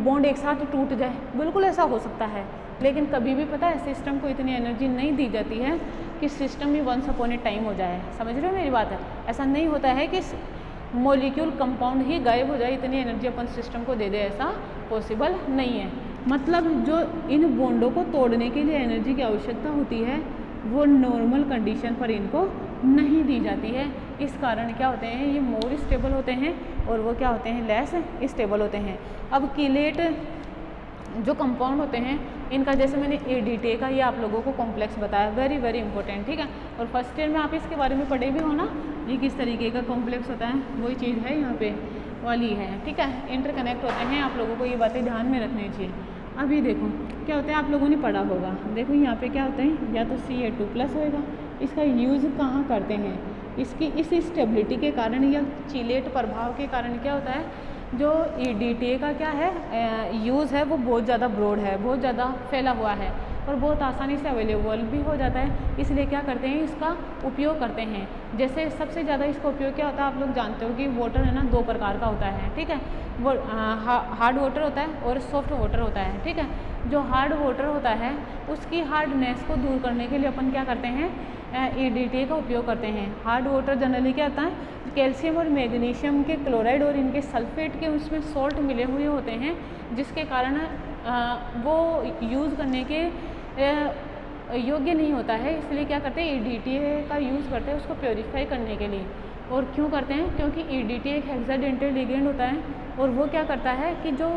बॉन्ड एक साथ टूट जाए, बिल्कुल ऐसा हो सकता है, लेकिन कभी भी पता है सिस्टम को इतनी एनर्जी नहीं दी जाती है कि सिस्टम ही वंस अपॉन ए टाइम हो जाए। समझ रहे हो मेरी बात है? ऐसा नहीं होता है कि मॉलिक्यूल कंपाउंड ही गायब हो जाए, इतनी एनर्जी अपन सिस्टम को दे दे, ऐसा पॉसिबल नहीं है। मतलब जो इन बॉन्डों को तोड़ने के लिए एनर्जी की आवश्यकता होती है वो नॉर्मल कंडीशन पर इनको नहीं दी जाती है। इस कारण क्या होते हैं, ये मोर स्टेबल होते हैं और वो क्या होते हैं, लेस स्टेबल होते हैं। अब कीलेट जो कंपाउंड होते हैं इनका, जैसे मैंने ADTA का ये आप लोगों को कॉम्प्लेक्स बताया, वेरी वेरी इंपॉर्टेंट, ठीक है। और फर्स्ट ईयर में आप इसके बारे में पढ़े भी हो ना, ये किस तरीके का कॉम्प्लेक्स होता है, वही चीज़ है यहाँ पे वाली है, ठीक है। इंटरकनेक्ट होते हैं, आप लोगों को ये बातें ध्यान में रखनी चाहिए। अभी देखो क्या होता है, आप लोगों ने पढ़ा होगा, देखो यहाँ पे क्या होता है, या तो Ca2+ होएगा। इसका यूज़ कहाँ करते हैं, इसकी इस स्टेबिलिटी के कारण या चीलेट प्रभाव के कारण क्या होता है, जो ADTA का क्या है यूज़ है वो बहुत ज़्यादा ब्रॉड है, बहुत ज़्यादा फैला हुआ है और बहुत आसानी से अवेलेबल भी हो जाता है। इसलिए क्या करते हैं, इसका उपयोग करते हैं। जैसे सबसे ज़्यादा इसका उपयोग क्या होता है, आप लोग जानते हो कि वाटर है ना 2 प्रकार का होता है, ठीक है। वो हार्ड वाटर होता है और सॉफ्ट वाटर होता है, ठीक है। जो हार्ड वाटर होता है उसकी हार्डनेस को दूर करने के लिए अपन क्या करते हैं, ADTA का उपयोग करते हैं। हार्ड वाटर जनरली क्या होता है, कैल्शियम और मैग्नीशियम के क्लोराइड और इनके सल्फेट के उसमें सॉल्ट मिले हुए होते हैं, जिसके कारण वो यूज़ करने के योग्य नहीं होता है। इसलिए क्या करते हैं, ADTA का यूज़ करते हैं उसको प्योरीफाई करने के लिए। और क्यों करते हैं, क्योंकि ADTA एक हेक्साडेंटल लिगेंड होता है और वो क्या करता है कि जो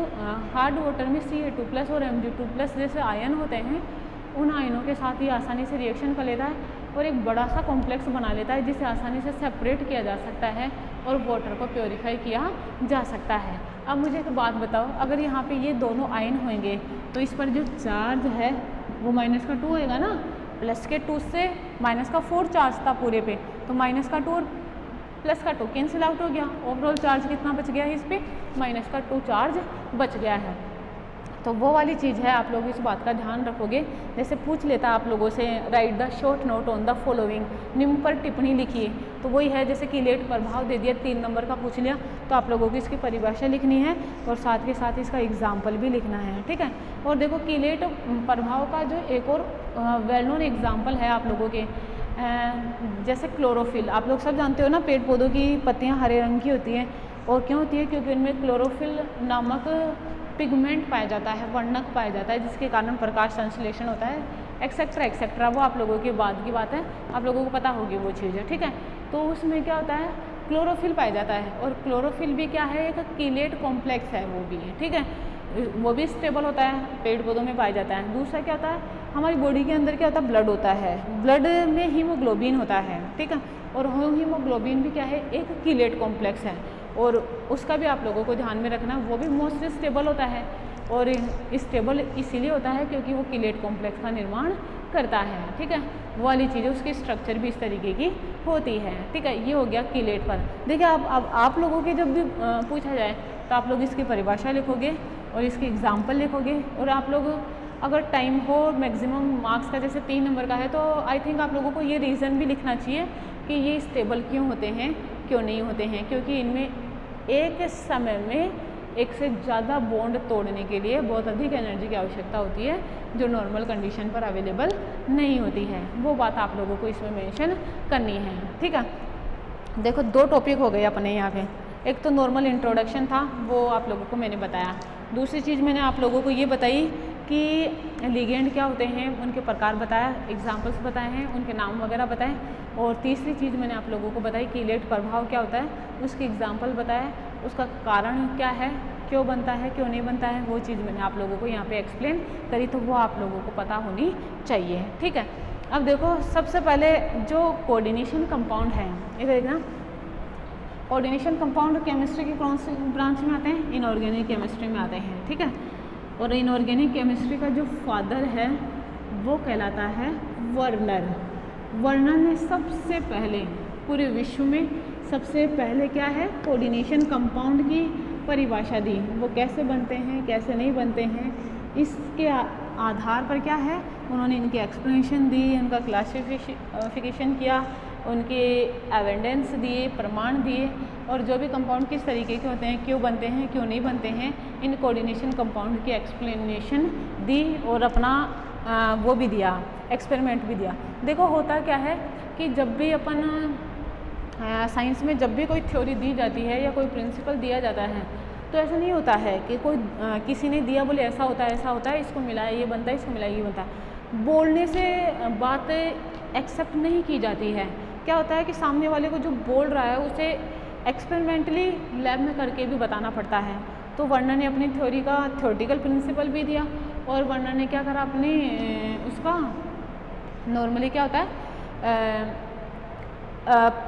हार्ड वाटर में Ca2+ और Mg2+ जैसे आयन होते हैं, उन आयनों के साथ ही आसानी से रिएक्शन कर लेता है और एक बड़ा सा कॉम्प्लेक्स बना लेता है, जिसे आसानी से सेपरेट किया जा सकता है और वाटर को प्योरीफाई किया जा सकता है। अब मुझे एक बात बताओ, अगर यहाँ पे ये दोनों आयन होंगे तो इस पर जो चार्ज है वो -2 होएगा ना, +2 से -4 चार्ज था पूरे पे, तो -2 और +2 कैंसिल आउट हो गया। ओवरऑल चार्ज कितना बच गया है, इस पर -2 चार्ज बच गया है। तो वो वाली चीज़ है, आप लोग इस बात का ध्यान रखोगे। जैसे पूछ लेता आप लोगों से, right the short note on the following, निम्न पर टिप्पणी लिखिए, तो वही है जैसे कीलेट प्रभाव दे दिया, 3 नंबर का पूछ लिया, तो आप लोगों को इसकी परिभाषा लिखनी है और साथ के साथ इसका एग्जाम्पल भी लिखना है, ठीक है। और देखो कीलेट प्रभाव का जो एक और वेल नोन एग्जाम्पल है आप लोगों के, जैसे क्लोरोफिल, आप लोग सब जानते हो ना, पेड़ पौधों की पत्तियाँ हरे रंग की होती हैं। और क्यों होती है, क्योंकि उनमें क्लोरोफिल नामक पिगमेंट पाया जाता है, वर्णक पाया जाता है, जिसके कारण प्रकाश संश्लेषण होता है, एक्सेट्रा एक्सेट्रा। वो आप लोगों के बाद की बात है, आप लोगों को पता होगी वो चीज़ है, ठीक है। तो उसमें क्या होता है, क्लोरोफिल पाया जाता है और क्लोरोफिल भी क्या है, एक कीलेट कॉम्प्लेक्स है, वो भी है, ठीक है। वो भी स्टेबल होता है, पेड़ पौधों में पाया जाता है। दूसरा क्या होता है, हमारी बॉडी के अंदर क्या होता है, ब्लड होता है, ब्लड में हीमोग्लोबिन होता है, ठीक है। और हीमोग्लोबिन भी क्या है, एक कीलेट कॉम्प्लेक्स है और उसका भी आप लोगों को ध्यान में रखना, वो भी मोस्टली स्टेबल होता है। और स्टेबल इसीलिए होता है क्योंकि वो कीलेट कॉम्प्लेक्स का निर्माण करता है, ठीक है। वो वाली चीज़ें, उसकी स्ट्रक्चर भी इस तरीके की होती है, ठीक है। ये हो गया कीलेट पर। देखिए अब आप लोगों के जब भी पूछा जाए तो आप लोग इसकी परिभाषा लिखोगे और इसकी एग्जाम्पल लिखोगे। और आप लोग अगर टाइम हो, मैक्सिमम मार्क्स का जैसे 3 नंबर का है, तो आई थिंक आप लोगों को ये रीज़न भी लिखना चाहिए कि ये स्टेबल क्यों होते हैं, क्यों नहीं होते हैं। क्योंकि इनमें एक समय में एक से ज़्यादा बॉन्ड तोड़ने के लिए बहुत अधिक एनर्जी की आवश्यकता होती है, जो नॉर्मल कंडीशन पर अवेलेबल नहीं होती है। वो बात आप लोगों को इसमें मेंशन करनी है, ठीक है। देखो 2 टॉपिक हो गए अपने यहाँ पे, एक तो नॉर्मल इंट्रोडक्शन था, वो आप लोगों को मैंने बताया। दूसरी चीज़ मैंने आप लोगों को ये बताई कि लिगेंड क्या होते हैं, उनके प्रकार बताया, एग्जाम्पल्स बताए हैं, उनके नाम वगैरह बताए। और तीसरी चीज़ मैंने आप लोगों को बताई कीलेट प्रभाव क्या होता है, उसकी एग्जाम्पल बताया, उसका कारण क्या है, क्यों बनता है, क्यों नहीं बनता है, वो चीज़ मैंने आप लोगों को यहाँ पे एक्सप्लेन करी, तो वो आप लोगों को पता होनी चाहिए, ठीक है। अब देखो सबसे पहले जो कोऑर्डिनेशन कंपाउंड है, ये देखना, कोऑर्डिनेशन कंपाउंड केमिस्ट्री की कौन सी ब्रांच में आते हैं, इनऑर्गेनिक केमिस्ट्री में आते हैं, ठीक है। और इनऑर्गेनिक केमिस्ट्री का जो फादर है वो कहलाता है वर्नर। वर्नर ने सबसे पहले पूरे विश्व में सबसे पहले क्या है, कोऑर्डिनेशन कंपाउंड की परिभाषा दी। वो कैसे बनते हैं, कैसे नहीं बनते हैं, इसके आधार पर क्या है, उन्होंने इनकी एक्सप्लेनेशन दी, इनका क्लासिफिकेशन किया, उनके एविडेंस दिए, प्रमाण दिए, और जो भी कंपाउंड किस तरीके के होते हैं, क्यों बनते हैं, क्यों नहीं बनते हैं, इन कोऑर्डिनेशन कंपाउंड की एक्सप्लेनेशन दी और अपना वो भी दिया, एक्सपेरिमेंट भी दिया। देखो होता क्या है कि जब भी अपन साइंस में जब भी कोई थ्योरी दी जाती है या कोई प्रिंसिपल दिया जाता है, तो ऐसा नहीं होता है कि कोई किसी ने दिया बोले ऐसा होता है, ऐसा होता है, इसको मिला है ये बनता है, इसको मिला है ये बनता है। बोलने से बात एक्सेप्ट नहीं की जाती है। क्या होता है कि सामने वाले को जो बोल रहा है उसे एक्सपेरिमेंटली लैब में करके भी बताना पड़ता है। तो वर्नर ने अपनी थ्योरी का थ्योरेटिकल प्रिंसिपल भी दिया, और वर्नर ने क्या करा, अपनी उसका नॉर्मली क्या होता है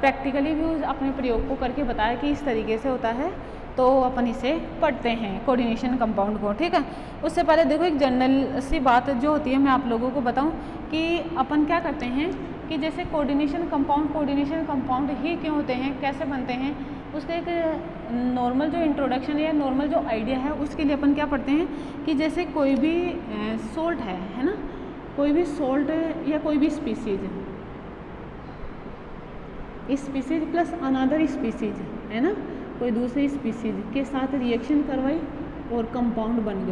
प्रैक्टिकली भी अपने प्रयोग को करके बताया कि इस तरीके से होता है, तो अपन इसे पढ़ते हैं कोऑर्डिनेशन कंपाउंड को। ठीक है, उससे पहले देखो एक जनरल सी बात जो होती है मैं आप लोगों को बताऊं कि अपन क्या करते हैं कि जैसे कोऑर्डिनेशन कंपाउंड ही क्यों होते हैं, कैसे बनते हैं, उसका एक नॉर्मल जो इंट्रोडक्शन या नॉर्मल जो आइडिया है उसके लिए अपन क्या पढ़ते हैं कि जैसे कोई भी सोल्ट है ना, कोई भी सोल्ट या कोई भी स्पीसीज प्लस अनदर स्पीसीज है ना, कोई दूसरी स्पीसीज के साथ रिएक्शन करवाई और कंपाउंड बन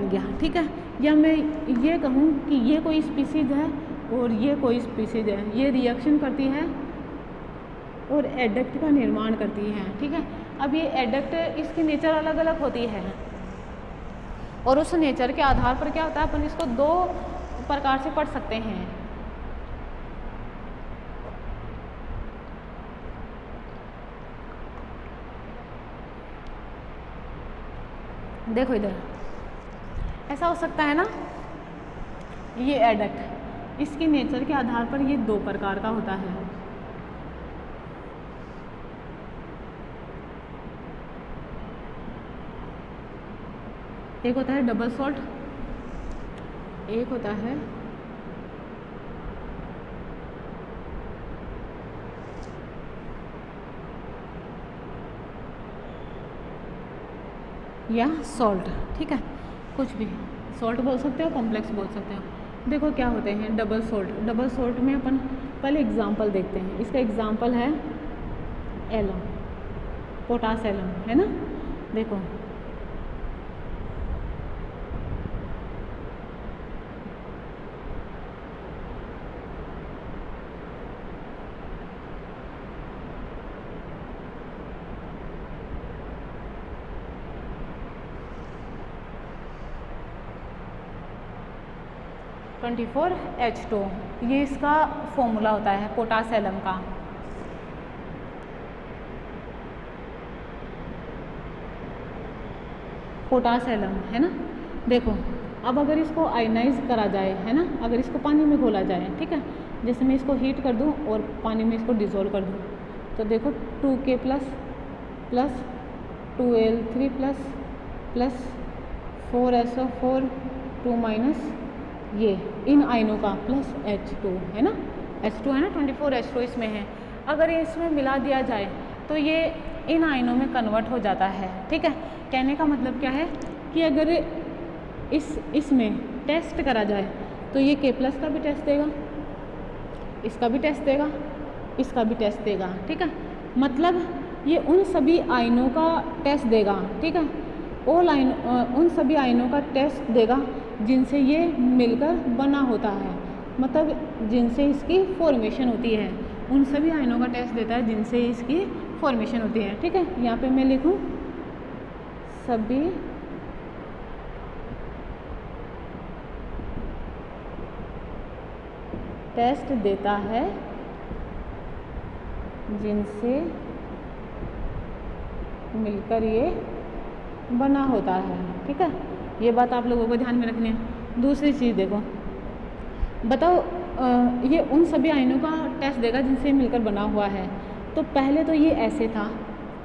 गया। ठीक है, या मैं ये कहूँ कि ये कोई स्पीसीज है और ये कोई स्पीसीज है, ये रिएक्शन करती है और एडक्ट का निर्माण करती है। ठीक है, अब ये एडक्ट इसकी नेचर अलग अलग होती है, और उस नेचर के आधार पर क्या होता है अपन इसको दो प्रकार से पढ़ सकते हैं। देखो इधर ऐसा हो सकता है ना, ये एडक्ट इसकी नेचर के आधार पर ये दो प्रकार का होता है। एक होता है डबल सॉल्ट, एक होता है या सॉल्ट। ठीक है, कुछ भी सॉल्ट बोल सकते हो, कॉम्प्लेक्स बोल सकते हो। देखो क्या होते हैं डबल सॉल्ट में अपन पहले एग्जांपल देखते हैं। इसका एग्जांपल है एलम, पोटास एलम है ना। देखो (24H2), ये इसका फॉर्मूला होता है पोटास एलम का। पोटास एलम है ना। देखो अब अगर इसको आयनाइज करा जाए है ना, अगर इसको पानी में घोला जाए, ठीक है, जैसे मैं इसको हीट कर दूं और पानी में इसको डिज़ोल्व कर दूं, तो देखो 2K plus 2Al3 plus 4SO4 2 minus ये इन आयनों का प्लस H2 है ना, H2 है ना, 24H2 इसमें है। अगर ये इसमें मिला दिया जाए तो ये इन आयनों में कन्वर्ट हो जाता है। ठीक है, कहने का मतलब क्या है कि अगर इसमें टेस्ट करा जाए तो ये K+ का भी टेस्ट देगा, इसका भी टेस्ट देगा, इसका भी टेस्ट देगा। ठीक है, मतलब ये उन सभी आयनों का टेस्ट देगा। ठीक है, उन सभी आयनों का टेस्ट देगा जिनसे ये मिलकर बना होता है, मतलब जिनसे इसकी फॉर्मेशन होती है। उन सभी आयनों का टेस्ट देता है जिनसे इसकी फॉर्मेशन होती है। ठीक है, यहाँ पे मैं लिखूँ सभी टेस्ट देता है जिनसे मिलकर ये बना होता है। ठीक है, ये बात आप लोगों को ध्यान में रखनी है। दूसरी चीज़ देखो, बताओ ये उन सभी आयनों का टेस्ट देगा जिनसे मिलकर बना हुआ है। तो पहले तो ये ऐसे था,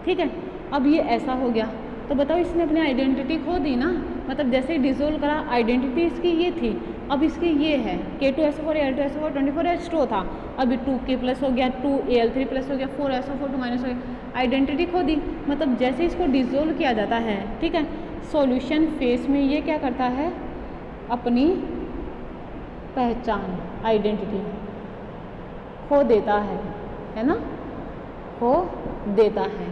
ठीक है, अब ये ऐसा हो गया, तो बताओ इसने अपनी आइडेंटिटी खो दी ना। मतलब जैसे ही डिसोल्व करा आइडेंटिटी इसकी ये थी, अब इसकी ये है K2SO4 Al2SO4 24H2 था, अभी 2K+ हो गया, 2Al3+ हो गया, 4SO4 2 माइनस हो गया, आइडेंटिटी खो दी। मतलब जैसे इसको डिसोल्व किया जाता है, ठीक है, सॉल्यूशन फेस में ये क्या करता है, अपनी पहचान, आइडेंटिटी खो देता है ना, खो देता है।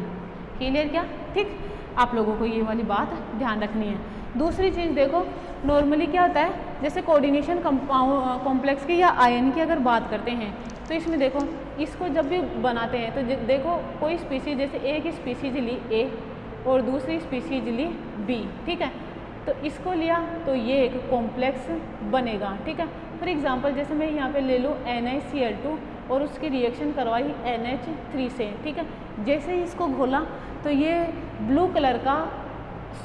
क्लियर क्या? ठीक, आप लोगों को ये वाली बात ध्यान रखनी है। दूसरी चीज़ देखो, नॉर्मली क्या होता है, जैसे कोऑर्डिनेशन कॉम्प्लेक्स की या आयन की अगर बात करते हैं तो इसमें देखो, इसको जब भी बनाते हैं तो देखो कोई स्पीसीज, जैसे एक स्पीसीज ली ए और दूसरी स्पीसीज ली बी, ठीक है, तो इसको लिया तो ये एक कॉम्प्लेक्स बनेगा। ठीक है, फॉर एग्जांपल जैसे मैं यहाँ पे ले लूँ NaCl2 और उसकी रिएक्शन करवाई NH3 से। ठीक है, जैसे ही इसको घोला तो ये ब्लू कलर का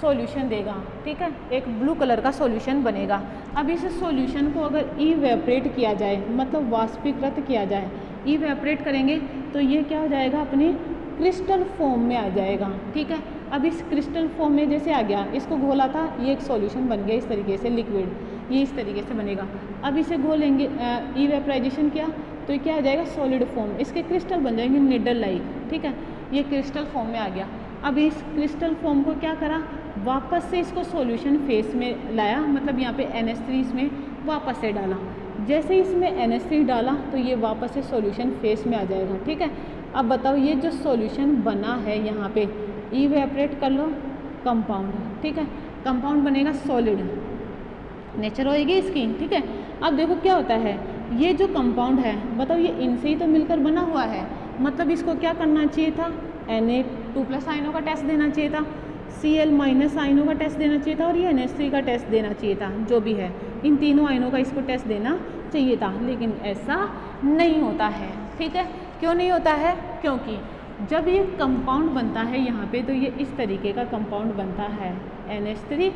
सॉल्यूशन देगा। ठीक है, एक ब्लू कलर का सॉल्यूशन बनेगा। अब इस सॉल्यूशन को अगर इवेपरेट किया जाए, मतलब वाष्पीकृत किया जाए, इवेपरेट करेंगे तो ये क्या हो जाएगा, अपनी क्रिस्टल फॉर्म में आ जाएगा। ठीक है, अब इस क्रिस्टल फॉर्म में जैसे आ गया, इसको घोला था, ये एक सॉल्यूशन बन गया इस तरीके से, लिक्विड, ये इस तरीके से बनेगा। अब इसे घोलेंगे, इवेपराइजेशन किया तो ये क्या आ जाएगा, सॉलिड फॉर्म, इसके क्रिस्टल बन जाएंगे निडल लाइक। ठीक है, ये क्रिस्टल फॉर्म में आ गया। अब इस क्रिस्टल फॉर्म को क्या करा, वापस से इसको सॉल्यूशन फेस में लाया, मतलब यहाँ पे NH3 इसमें वापस से डाला। जैसे इसमें NH3 डाला तो ये वापस से सॉल्यूशन फेस में आ जाएगा। ठीक है, अब बताओ ये जो सॉल्यूशन बना है यहाँ पे, इवेपरेट कर लो, कंपाउंड। ठीक है, कंपाउंड बनेगा सॉलिड, नेचर होएगी इसकी। ठीक है, अब देखो क्या होता है, ये जो कंपाउंड है बताओ ये इनसे ही तो मिलकर बना हुआ है, मतलब इसको क्या करना चाहिए था, Na2+ आयनों का टेस्ट देना चाहिए था, Cl- आयनों का टेस्ट देना चाहिए था, और ये NH3 का टेस्ट देना चाहिए था। जो भी है इन तीनों आयनों का इसको टेस्ट देना चाहिए था, लेकिन ऐसा नहीं होता है। ठीक है, क्यों नहीं होता है, क्योंकि जब ये कंपाउंड बनता है यहाँ पे तो ये इस तरीके का कंपाउंड बनता है, NH3,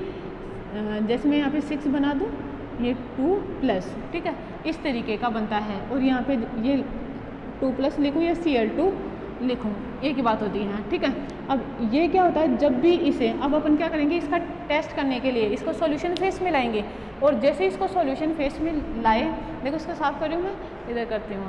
जैसे मैं यहाँ पे 6 बना दूँ, ये 2+, ठीक है, इस तरीके का बनता है। और यहाँ पे ये 2+ लिखूँ या Cl2 लिखूँ, एक ही बात होती है। ठीक है, अब ये क्या होता है, जब भी इसे, अब अपन क्या करेंगे, इसका टेस्ट करने के लिए इसको सॉल्यूशन फेस में लाएंगे, और जैसे इसको सॉल्यूशन फेस में लाए, देखो इसको साफ करूँ मैं, इधर करती हूँ,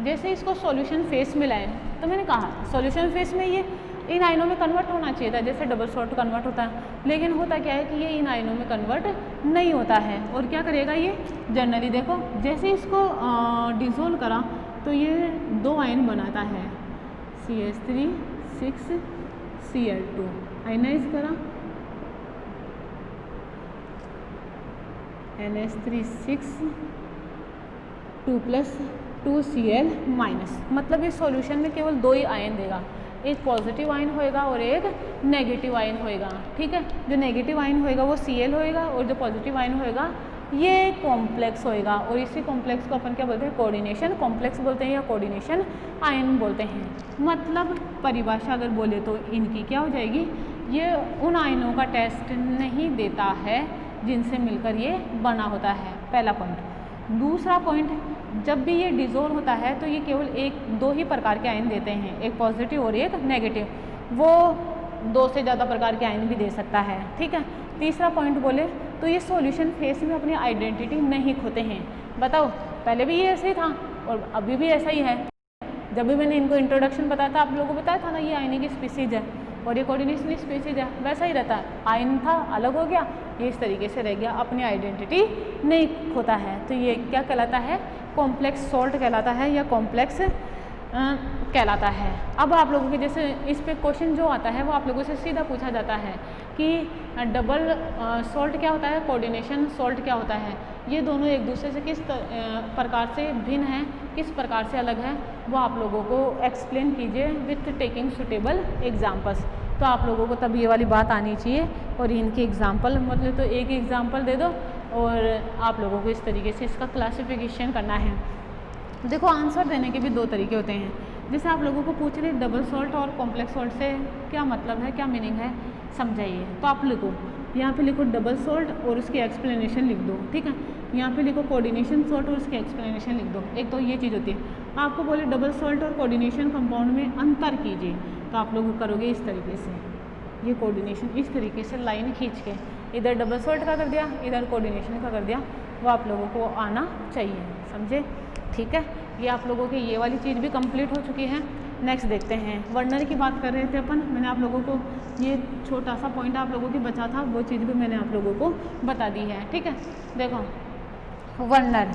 जैसे इसको सॉल्यूशन फेस में लाए तो मैंने कहा सॉल्यूशन फेस में ये इन आयनों में कन्वर्ट होना चाहिए था, जैसे डबल सॉल्ट कन्वर्ट होता है, लेकिन होता क्या है कि ये इन आयनों में कन्वर्ट नहीं होता है। और क्या करेगा ये, जनरली देखो जैसे इसको डिसोल्व करा तो ये 2 आयन बनाता है, CH3 6Cl2, आयनाइज करा, NH3 6 2+ 2Cl-, मतलब इस सॉल्यूशन में केवल 2 ही आयन देगा, एक पॉजिटिव आयन होएगा और एक नेगेटिव आयन होएगा। ठीक है, जो नेगेटिव आयन होएगा वो Cl होएगा, और जो पॉजिटिव आयन होएगा ये कॉम्प्लेक्स होएगा, और इसी कॉम्प्लेक्स को अपन क्या बोलते हैं, कोऑर्डिनेशन कॉम्प्लेक्स बोलते हैं या कोऑर्डिनेशन आयन बोलते हैं। मतलब परिभाषा अगर बोले तो इनकी क्या हो जाएगी, ये उन आयनों का टेस्ट नहीं देता है जिनसे मिलकर ये बना होता है, पहला पॉइंट। दूसरा पॉइंट, जब भी ये डिसॉल्व होता है तो ये केवल 1-2 ही प्रकार के आयन देते हैं, एक पॉजिटिव और एक नेगेटिव, वो 2 से ज़्यादा प्रकार के आयन भी दे सकता है। ठीक है, तीसरा पॉइंट बोले तो ये सॉल्यूशन फेस में अपनी आइडेंटिटी नहीं खोते हैं। बताओ, पहले भी ये ऐसे ही था और अभी भी ऐसा ही है। जब भी मैंने इनको इंट्रोडक्शन बताया था, आप लोगों को बताया था ना, ये आयनिक स्पीसीज है और ये कोऑर्डिनेशन स्पीसीज है, वैसा ही रहता है। आयन था, अलग हो गया, ये इस तरीके से रह गया, अपनी आइडेंटिटी नहीं खोता है। तो ये क्या कहलाता है, कॉम्प्लेक्स सॉल्ट कहलाता है या कॉम्प्लेक्स कहलाता है। अब आप लोगों के जैसे इस पे क्वेश्चन जो आता है वो आप लोगों से सीधा पूछा जाता है कि डबल सॉल्ट क्या होता है, कोऑर्डिनेशन सॉल्ट क्या होता है, ये दोनों एक दूसरे से किस प्रकार से भिन्न हैं, किस प्रकार से अलग है, वो आप लोगों को एक्सप्लेन कीजिए विथ टेकिंग सुटेबल एग्जाम्पल्स। तो आप लोगों को तब ये वाली बात आनी चाहिए, और इनके एग्जाम्पल मतलब तो एक एग्जाम्पल दे दो और आप लोगों को इस तरीके से इसका क्लासिफिकेशन करना है। देखो, आंसर देने के भी 2 तरीके होते हैं। जैसे आप लोगों को पूछ रहे डबल सॉल्ट और कॉम्प्लेक्स सॉल्ट से क्या मतलब है, क्या मीनिंग है, समझाइए। तो आप लिखो, यहाँ पे लिखो डबल सॉल्ट और उसकी एक्सप्लेनेशन लिख दो। ठीक है, यहाँ पे लिखो कोऑर्डिनेशन सॉल्ट और उसकी एक्सप्लेनेशन लिख दो। एक तो ये चीज़ होती है। आपको बोले डबल सॉल्ट और कोऑर्डिनेशन कंपाउंड में अंतर कीजिए, तो आप लोग करोगे इस तरीके से, ये कोऑर्डिनेशन इस तरीके से लाइन खींच के, इधर डबल सॉल्ट का कर दिया, इधर कोऑर्डिनेशन का कर दिया, वो आप लोगों को आना चाहिए, समझे। ठीक है, ये आप लोगों की ये वाली चीज़ भी कंप्लीट हो चुकी है। नेक्स्ट देखते हैं, वर्नर की बात कर रहे थे अपन। मैंने आप लोगों को ये छोटा सा पॉइंट आप लोगों की बचा था, वो चीज़ भी मैंने आप लोगों को बता दी है। ठीक है, देखो वर्नर,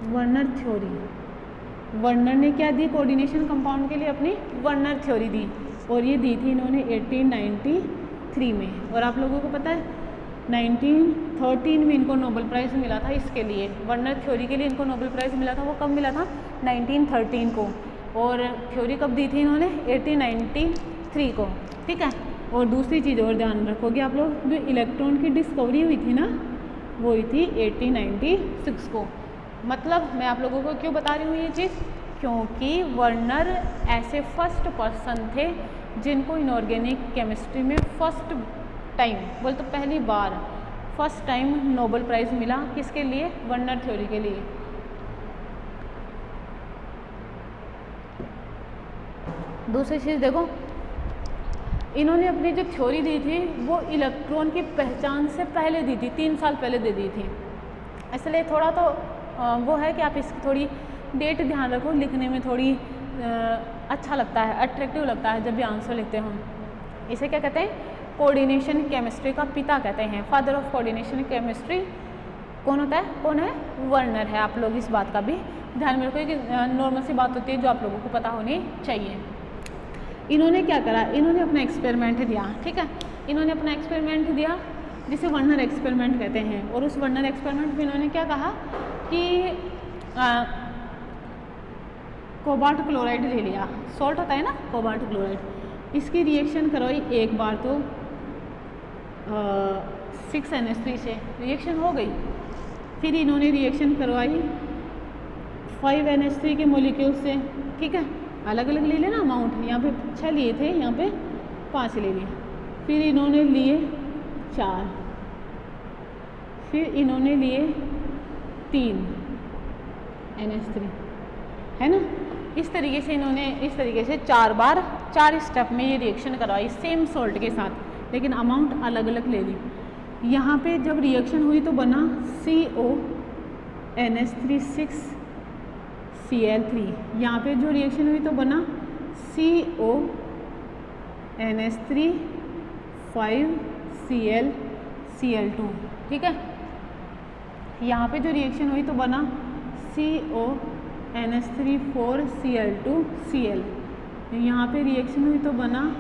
वर्नर थ्योरी, वर्नर ने क्या दी कोऑर्डिनेशन कंपाउंड के लिए, अपनी वर्नर थ्योरी दी, और ये दी थी इन्होंने 1893 में। और आप लोगों को पता है 1913 में इनको नोबेल प्राइज़ मिला था इसके लिए, वर्नर थ्योरी के लिए इनको नोबेल प्राइज़ मिला था। वो कब मिला था? 1913 को। और थ्योरी कब दी थी इन्होंने? 1893 को। ठीक है, और दूसरी चीज़ और ध्यान रखोगे आप लोग, जो इलेक्ट्रॉन की डिस्कवरी हुई थी ना, वो हुई थी 1896 को। मतलब मैं आप लोगों को क्यों बता रही हूँ ये चीज़, क्योंकि वर्नर ऐसे फर्स्ट पर्सन थे जिनको इनऑर्गेनिक केमिस्ट्री में फर्स्ट टाइम, बोल तो पहली बार, फर्स्ट टाइम नोबेल प्राइज़ मिला। किसके लिए? वर्नर थ्योरी के लिए। दूसरी चीज़ देखो, इन्होंने अपनी जो थ्योरी दी थी वो इलेक्ट्रॉन की पहचान से पहले दी थी, 3 साल पहले दे दी थी। इसलिए थोड़ा तो वो है कि आप इसकी थोड़ी डेट ध्यान रखो, लिखने में थोड़ी अच्छा लगता है, अट्रैक्टिव लगता है जब भी आंसर लिखते हो। इसे क्या कहते हैं? कोऑर्डिनेशन केमिस्ट्री का पिता कहते हैं। फादर ऑफ कोऑर्डिनेशन केमिस्ट्री कौन होता है? कौन है? वर्नर है। आप लोग इस बात का भी ध्यान में रखो कि नॉर्मल सी बात होती है जो आप लोगों को पता होनी चाहिए। इन्होंने क्या करा? इन्होंने अपना एक्सपेरिमेंट दिया। ठीक है, इन्होंने अपना एक्सपेरिमेंट दिया जिसे वर्नर एक्सपेरिमेंट कहते हैं। और उस वर्नर एक्सपेरिमेंट में इन्होंने क्या कहा कि कोबाल्ट क्लोराइड ले लिया, सॉल्ट होता है ना कोबाल्ट क्लोराइड, इसकी रिएक्शन करवाई एक बार तो 6NH3 से रिएक्शन हो गई। फिर इन्होंने रिएक्शन करवाई 5NH3 के मोलिक्यूल से। ठीक है, अलग अलग ले लेना अमाउंट, यहाँ पे 6 लिए थे, यहाँ पे 5 ले लिए। फिर इन्होंने लिए 4, फिर इन्होंने लिए 3 NH3, है ना। इस तरीके से इन्होंने इस तरीके से 4 बार 4 स्टेप में ये रिएक्शन करवाई सेम सॉल्ट के साथ, लेकिन अमाउंट अलग अलग ले ली। यहाँ पे जब रिएक्शन हुई तो बना CONH3 6Cl3। यहाँ पे जो रिएक्शन हुई तो बना CONH3 5Cl2। ठीक है, यहाँ पे जो रिएक्शन हुई तो बना CONH3 4Cl2Cl। यहाँ पे रिएक्शन हुई तो बना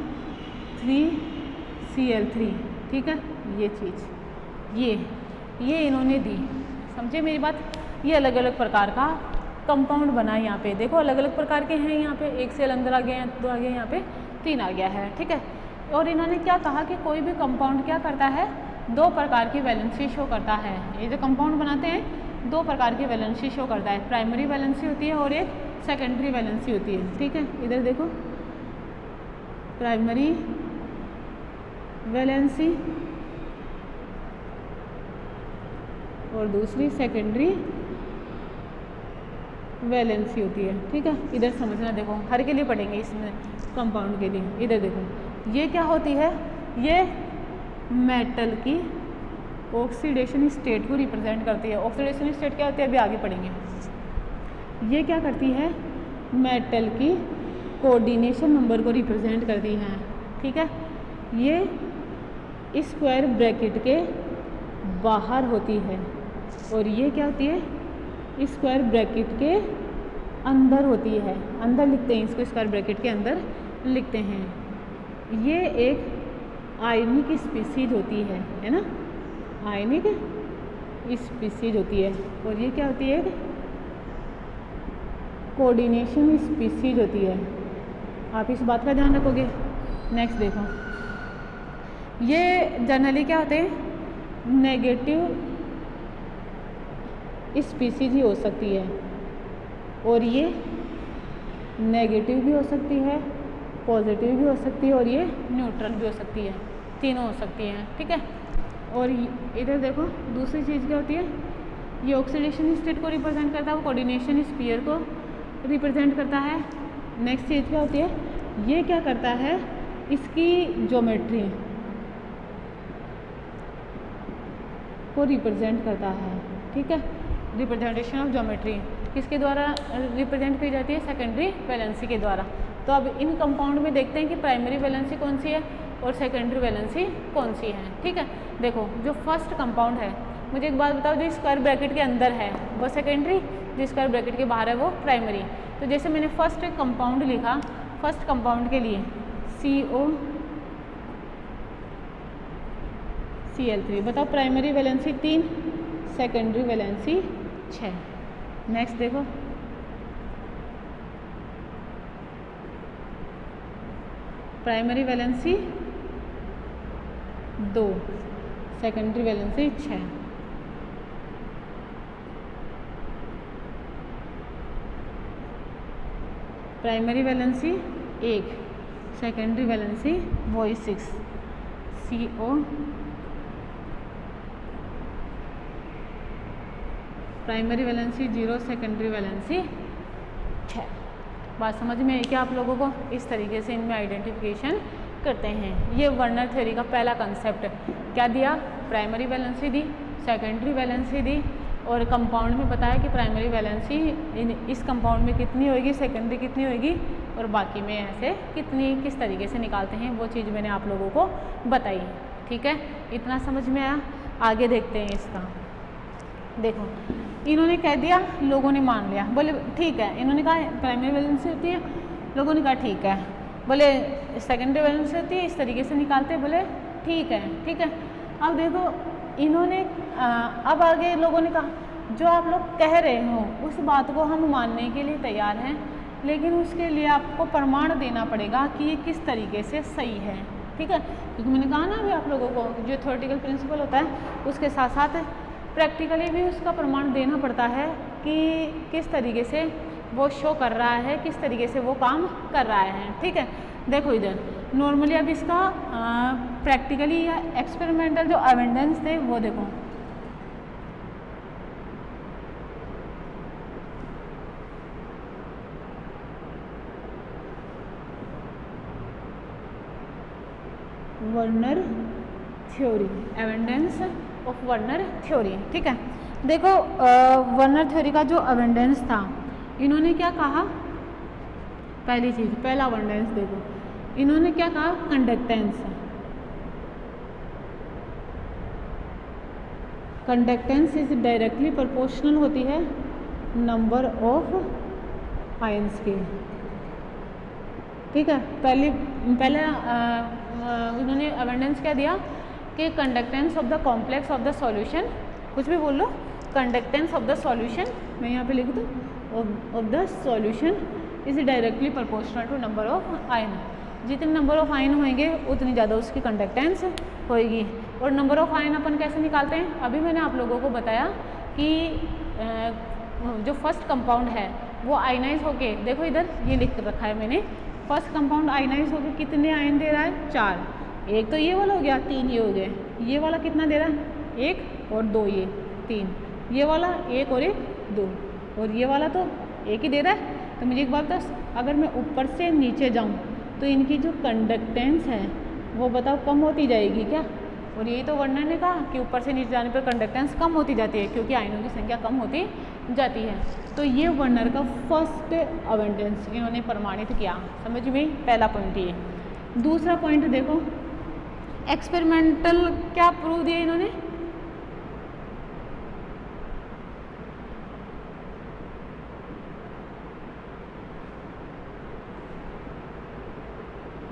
3Cl3। ठीक है, ये चीज़ ये इन्होंने दी, समझे मेरी बात। ये अलग अलग प्रकार का कंपाउंड बना। यहाँ पे देखो अलग अलग प्रकार के हैं, यहाँ पे 1 सेल अंदर आ गया, 2 आ गया, यहाँ पे 3 आ गया है। ठीक है, और इन्होंने क्या कहा कि कोई भी कंपाउंड क्या करता है? 2 प्रकार की वैलेंसी शो करता है। ये जो कंपाउंड बनाते हैं 2 प्रकार की वैलेंसी शो करता है, प्राइमरी वैलेंसी होती है और एक सेकेंडरी वैलेंसी होती है। ठीक है, इधर देखो प्राइमरी वैलेंसी और दूसरी सेकेंडरी वैलेंसी होती है। ठीक है, इधर समझना, देखो हर के लिए पढ़ेंगे इसमें कंपाउंड के लिए। इधर देखो ये क्या होती है? ये मेटल की ऑक्सीडेशन स्टेट को रिप्रेजेंट करती है। ऑक्सीडेशन स्टेट क्या होती है अभी आगे पढ़ेंगे। ये क्या करती है? मेटल की कोऑर्डिनेशन नंबर को रिप्रेजेंट करती है। ठीक है, ये स्क्वायर ब्रैकेट के बाहर होती है और ये क्या होती है? स्क्वायर ब्रैकेट के अंदर होती है। अंदर लिखते हैं इसको, स्क्वायर ब्रैकेट के अंदर लिखते हैं। ये एक आयनिक स्पीसीज होती है ना, आयनिक स्पीसीज होती है। और ये क्या होती है? कोऑर्डिनेशन स्पीसीज होती है। आप इस बात का ध्यान रखोगे। नेक्स्ट देखो, ये जनरली क्या होते हैं? नेगेटिव स्पीसीज ही हो सकती है, और ये नेगेटिव भी हो सकती है, पॉजिटिव भी हो सकती है और ये न्यूट्रल भी हो सकती है, तीनों हो सकती हैं। ठीक है, और इधर देखो दूसरी चीज़ क्या होती है? ये ऑक्सीडेशन स्टेट को रिप्रेजेंट करता है, वो कोऑर्डिनेशन स्फीयर को रिप्रेजेंट करता है। नेक्स्ट चीज़ क्या होती है? ये क्या करता है? इसकी ज्योमेट्री को रिप्रेजेंट करता है। ठीक है, रिप्रेजेंटेशन ऑफ ज्योमेट्री किसके द्वारा रिप्रेजेंट की जाती है? सेकेंडरी वैलेंसी के द्वारा। तो अब इन कंपाउंड में देखते हैं कि प्राइमरी वैलेंसी कौन सी है और सेकेंडरी वैलेंसी कौन सी है। ठीक है, देखो जो फर्स्ट कंपाउंड है, मुझे एक बात बताओ, जो स्क्वायर ब्रैकेट के अंदर है वो सेकेंडरी, जो स्क्वायर ब्रैकेट के बाहर है वो प्राइमरी। तो जैसे मैंने फर्स्ट कंपाउंड लिखा, फर्स्ट कंपाउंड के लिए COCl3, बताओ primary valency 3, secondary valency 6। Next देखो primary valency 2, secondary valency 6। Primary valency 1, secondary valency वही 6 CO। Primary valency 0, secondary valency 6। बात समझ में आई क्या आप लोगों को? इस तरीके से इनमें आइडेंटिफिकेशन करते हैं। ये वर्नर थ्योरी का पहला कंसेप्ट क्या दिया? प्राइमरी वैलेंसी दी, सेकेंडरी वैलेंसी दी, और कंपाउंड में बताया कि प्राइमरी वैलेंसी इस कंपाउंड में कितनी होगी, सेकेंडरी कितनी होगी, और बाकी में ऐसे कितनी, किस तरीके से निकालते हैं वो चीज़ मैंने आप लोगों को बताई। ठीक है, इतना समझ में आया? आगे देखते हैं इसका। देखो इन्होंने कह दिया, लोगों ने मान लिया, बोले ठीक है, इन्होंने कहा प्राइमरी वैलेंसी होती है, लोगों ने कहा ठीक है, बोले सेकेंडरी वैलेंसी होती है, इस तरीके से निकालते हैं, बोले ठीक है। ठीक है, अब देखो इन्होंने अब आगे लोगों ने कहा जो आप लोग कह रहे हो उस बात को हम मानने के लिए तैयार हैं, लेकिन उसके लिए आपको प्रमाण देना पड़ेगा कि ये किस तरीके से सही है। ठीक है, क्योंकि मैंने कहा ना अभी आप लोगों को जो थ्योरेटिकल प्रिंसिपल होता है उसके साथ साथ प्रैक्टिकली भी उसका प्रमाण देना पड़ता है कि किस तरीके से वो शो कर रहा है, किस तरीके से वो काम कर रहा है। ठीक है, देखो इधर नॉर्मली अब इसका प्रैक्टिकली या एक्सपेरिमेंटल जो एविडेंस थे वो देखो। Werner theory, evidence of Werner theory. ठीक है, देखो वर्नर थ्योरी का जो एविडेंस था, इन्होंने क्या कहा? पहली चीज़, पहला एविडेंस देखो, इन्होंने क्या कहा? Conductance. Conductance is directly proportional होती है नंबर ऑफ आयंस के। ठीक है, पहले उन्होंने एविडेंस क्या दिया कि conductance of the complex of the solution, कुछ भी बोल लो, कंडक्टेंस ऑफ द सॉल्यूशन, मैं यहाँ पे लिख दूँ, of the solution is directly proportional to number of ion. जितने नंबर ऑफ आयन होंगे उतनी ज़्यादा उसकी कंडक्टेंस होएगी। और नंबर ऑफ आयन अपन कैसे निकालते हैं? अभी मैंने आप लोगों को बताया कि जो फर्स्ट कंपाउंड है वो आयनाइज होके, देखो इधर ये लिख रखा है मैंने, फर्स्ट कंपाउंड आयनाइज होके कितने आयन दे रहा है? 4। एक तो ये वाला हो गया, 3 ये हो गए। ये वाला कितना दे रहा है? 1 और 2, ये 3। ये वाला 1 और 1 2, और ये वाला तो 1 ही दे रहा है। तो मुझे एक बात बताओ, अगर मैं ऊपर से नीचे जाऊँ तो इनकी जो कंडक्टेंस है वो बताओ कम होती जाएगी क्या? और यही तो वर्नर ने कहा कि ऊपर से नीचे जाने पर कंडक्टेंस कम होती जाती है, क्योंकि आयनों की संख्या कम होती जाती है। तो ये वर्नर का फर्स्ट एविडेंस इन्होंने प्रमाणित किया। समझ में? पहला पॉइंट ये। दूसरा पॉइंट देखो, एक्सपेरिमेंटल क्या प्रूव दिया इन्होंने?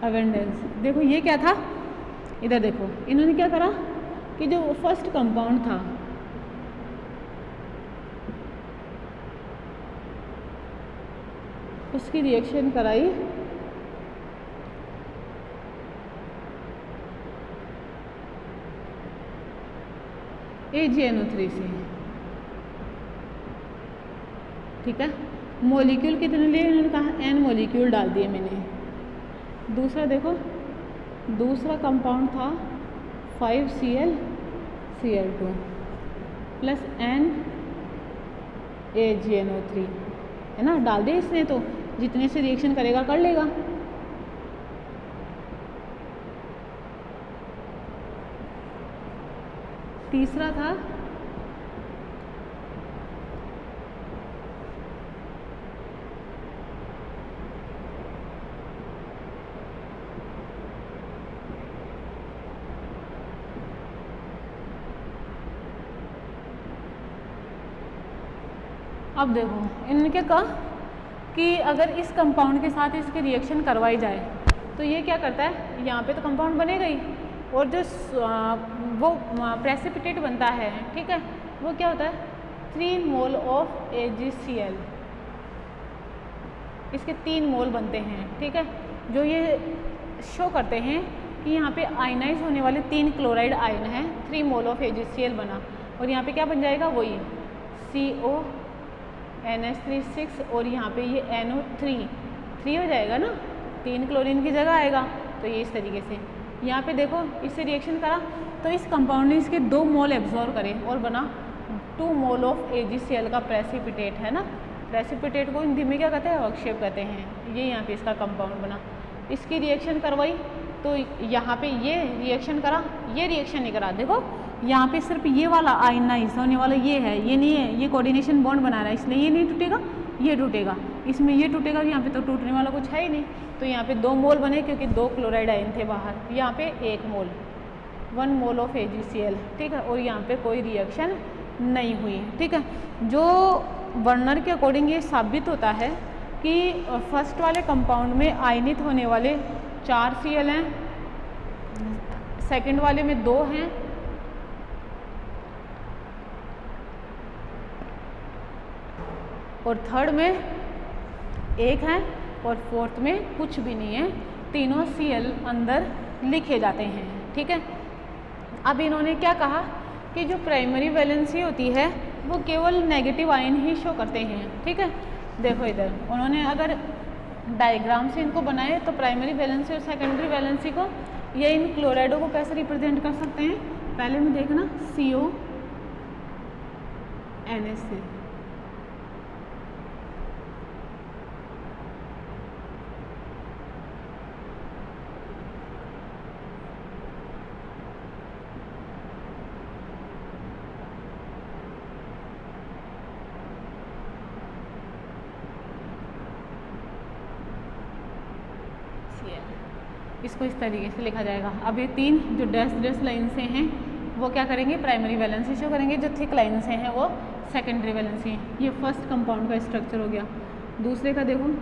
एविडेंस देखो ये क्या था, इधर देखो इन्होंने क्या करा कि जो फर्स्ट कंपाउंड था उसकी रिएक्शन कराई AgNO3 से। ठीक है, मॉलिक्यूल कितने लिए इन्होंने कहा? N मॉलिक्यूल डाल दिए मैंने। दूसरा देखो, दूसरा कंपाउंड था 5ClCl2 प्लस NaGNO3, है ना, डाल दिया इसने, तो जितने से रिएक्शन करेगा कर लेगा। तीसरा था अब देखो इनके कहा कि अगर इस कंपाउंड के साथ इसकी रिएक्शन करवाई जाए तो ये क्या करता है, यहाँ पे तो कंपाउंड बनेगा ही, और जो वो प्रेसिपिटेट बनता है, ठीक है, वो क्या होता है 3 मोल ऑफ AgCl। इसके 3 मोल बनते हैं, ठीक है, जो ये शो करते हैं कि यहाँ पे आयनाइज होने वाले 3 क्लोराइड आयन हैं, 3 मोल ऑफ AgCl बना, और यहाँ पे क्या बन जाएगा वही CONH3 और यहाँ पे ये NO3 हो जाएगा ना, 3 क्लोरीन की जगह आएगा। तो ये इस तरीके से यहाँ पे देखो इससे रिएक्शन करा तो इस कंपाउंड ने इसके 2 मोल एब्जॉर्ब करे और बना 2 मोल ऑफ AgCl का प्रेसिपिटेट, है ना। प्रेसिपिटेट को हिंदी में क्या कहते हैं, अवक्षेप कहते हैं। ये यहाँ पे इसका कंपाउंड बना, इसकी रिएक्शन करवाई तो यहाँ पे ये रिएक्शन करा, ये रिएक्शन नहीं करा। देखो यहाँ पे सिर्फ ये वाला आयनाइज होने वाला ये है, ये नहीं है, ये कोऑर्डिनेशन बॉन्ड बना रहा है, इसलिए ये नहीं टूटेगा, ये टूटेगा, इसमें ये टूटेगा, यहाँ पे तो टूटने वाला कुछ है ही नहीं। तो यहाँ पे 2 मोल बने क्योंकि 2 क्लोराइड आयन थे बाहर, यहाँ पे 1 मोल 1 मोल ऑफ AgCl, ठीक है, और यहाँ पे कोई रिएक्शन नहीं हुई, ठीक है। जो वर्नर के अकॉर्डिंग ये साबित होता है कि फर्स्ट वाले कंपाउंड में आयनित होने वाले 4 Cl हैं, सेकंड वाले में 2 हैं, और थर्ड में 1 है, और फोर्थ में कुछ भी नहीं है, तीनों Cl अंदर लिखे जाते हैं, ठीक है। अब इन्होंने क्या कहा कि जो प्राइमरी वैलेंसी होती है वो केवल नेगेटिव आयन ही शो करते हैं, ठीक है। देखो इधर उन्होंने अगर डायग्राम से इनको बनाए तो प्राइमरी वैलेंसी और सेकेंडरी वैलेंसी को या इन क्लोराइडों को कैसे रिप्रेजेंट कर सकते हैं, पहले में देखना CONH से, इसको इस तरीके से लिखा जाएगा। अब ये 3 जो डैश लाइन से हैं वो क्या करेंगे, प्राइमरी वैलेंसी शो करेंगे, जो थिक लाइन से हैं वो सेकेंडरी वैलेंसी हैं। ये फर्स्ट कंपाउंड का स्ट्रक्चर हो गया। दूसरे का देखो,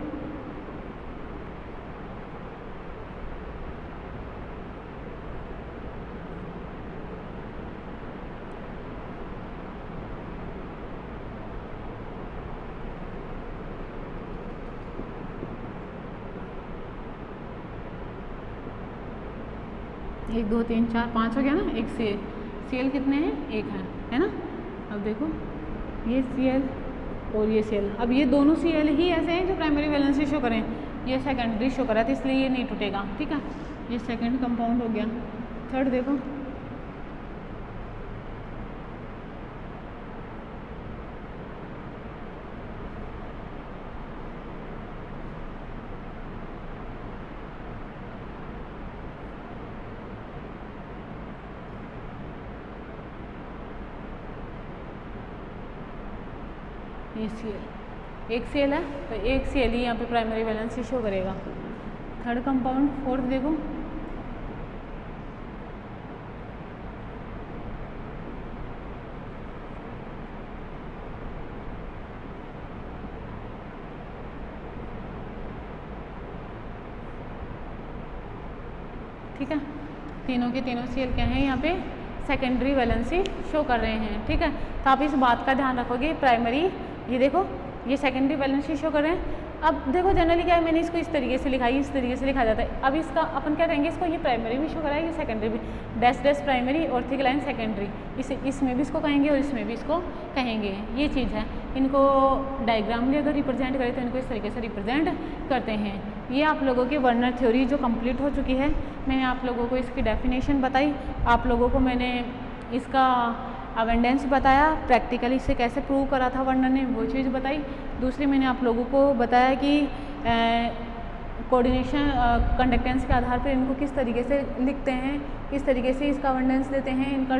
एक 2 3 4 5 हो गया ना। एक Cl कितने हैं, 1 है ना। अब देखो ये Cl और ये Cl, अब ये दोनों Cl ही ऐसे हैं जो प्राइमरी वैलेंसी शो करें, ये सेकेंडरी शो करा था इसलिए ये नहीं टूटेगा, ठीक है। ये सेकंड कंपाउंड हो गया। थर्ड देखो, ये Cl, एक Cl है तो एक Cl ही यहाँ पे प्राइमरी वैलेंसी शो करेगा। थर्ड कंपाउंड, फोर्थ देखो, ठीक है। तीनों के तीनों Cl क्या हैं, यहाँ पे सेकेंडरी वैलेंसी शो कर रहे हैं, ठीक है। तो आप इस बात का ध्यान रखोगे, प्राइमरी ये देखो ये सेकेंडरी वैलेंसी शो कर रहे हैं। अब देखो जनरली क्या है, मैंने इसको इस तरीके से लिखा है, इस तरीके से लिखा जाता है। अब इसका अपन क्या करेंगे, इसको ये प्राइमरी भी शो कराएगी, सेकेंडरी भी, डैश प्राइमरी और थिक लाइन सेकेंडरी, इसमें भी इसको कहेंगे और इसमें भी इसको कहेंगे। ये चीज़ है, इनको डायग्राम में अगर रिप्रेजेंट करें तो इनको इस तरीके से रिप्रेजेंट करते हैं। ये आप लोगों की वर्नर थ्योरी जो कंप्लीट हो चुकी है, मैंने आप लोगों को इसकी डेफिनेशन बताई, आप लोगों को मैंने इसका अवेंडेंस बताया, प्रैक्टिकली इसे कैसे प्रूव करा था वर्नर ने वो चीज़ बताई। दूसरी मैंने आप लोगों को बताया कि कोऑर्डिनेशन कंडक्टेंस के आधार पर इनको किस तरीके से लिखते हैं, किस तरीके से इसका अवेंडेंस देते हैं, इनका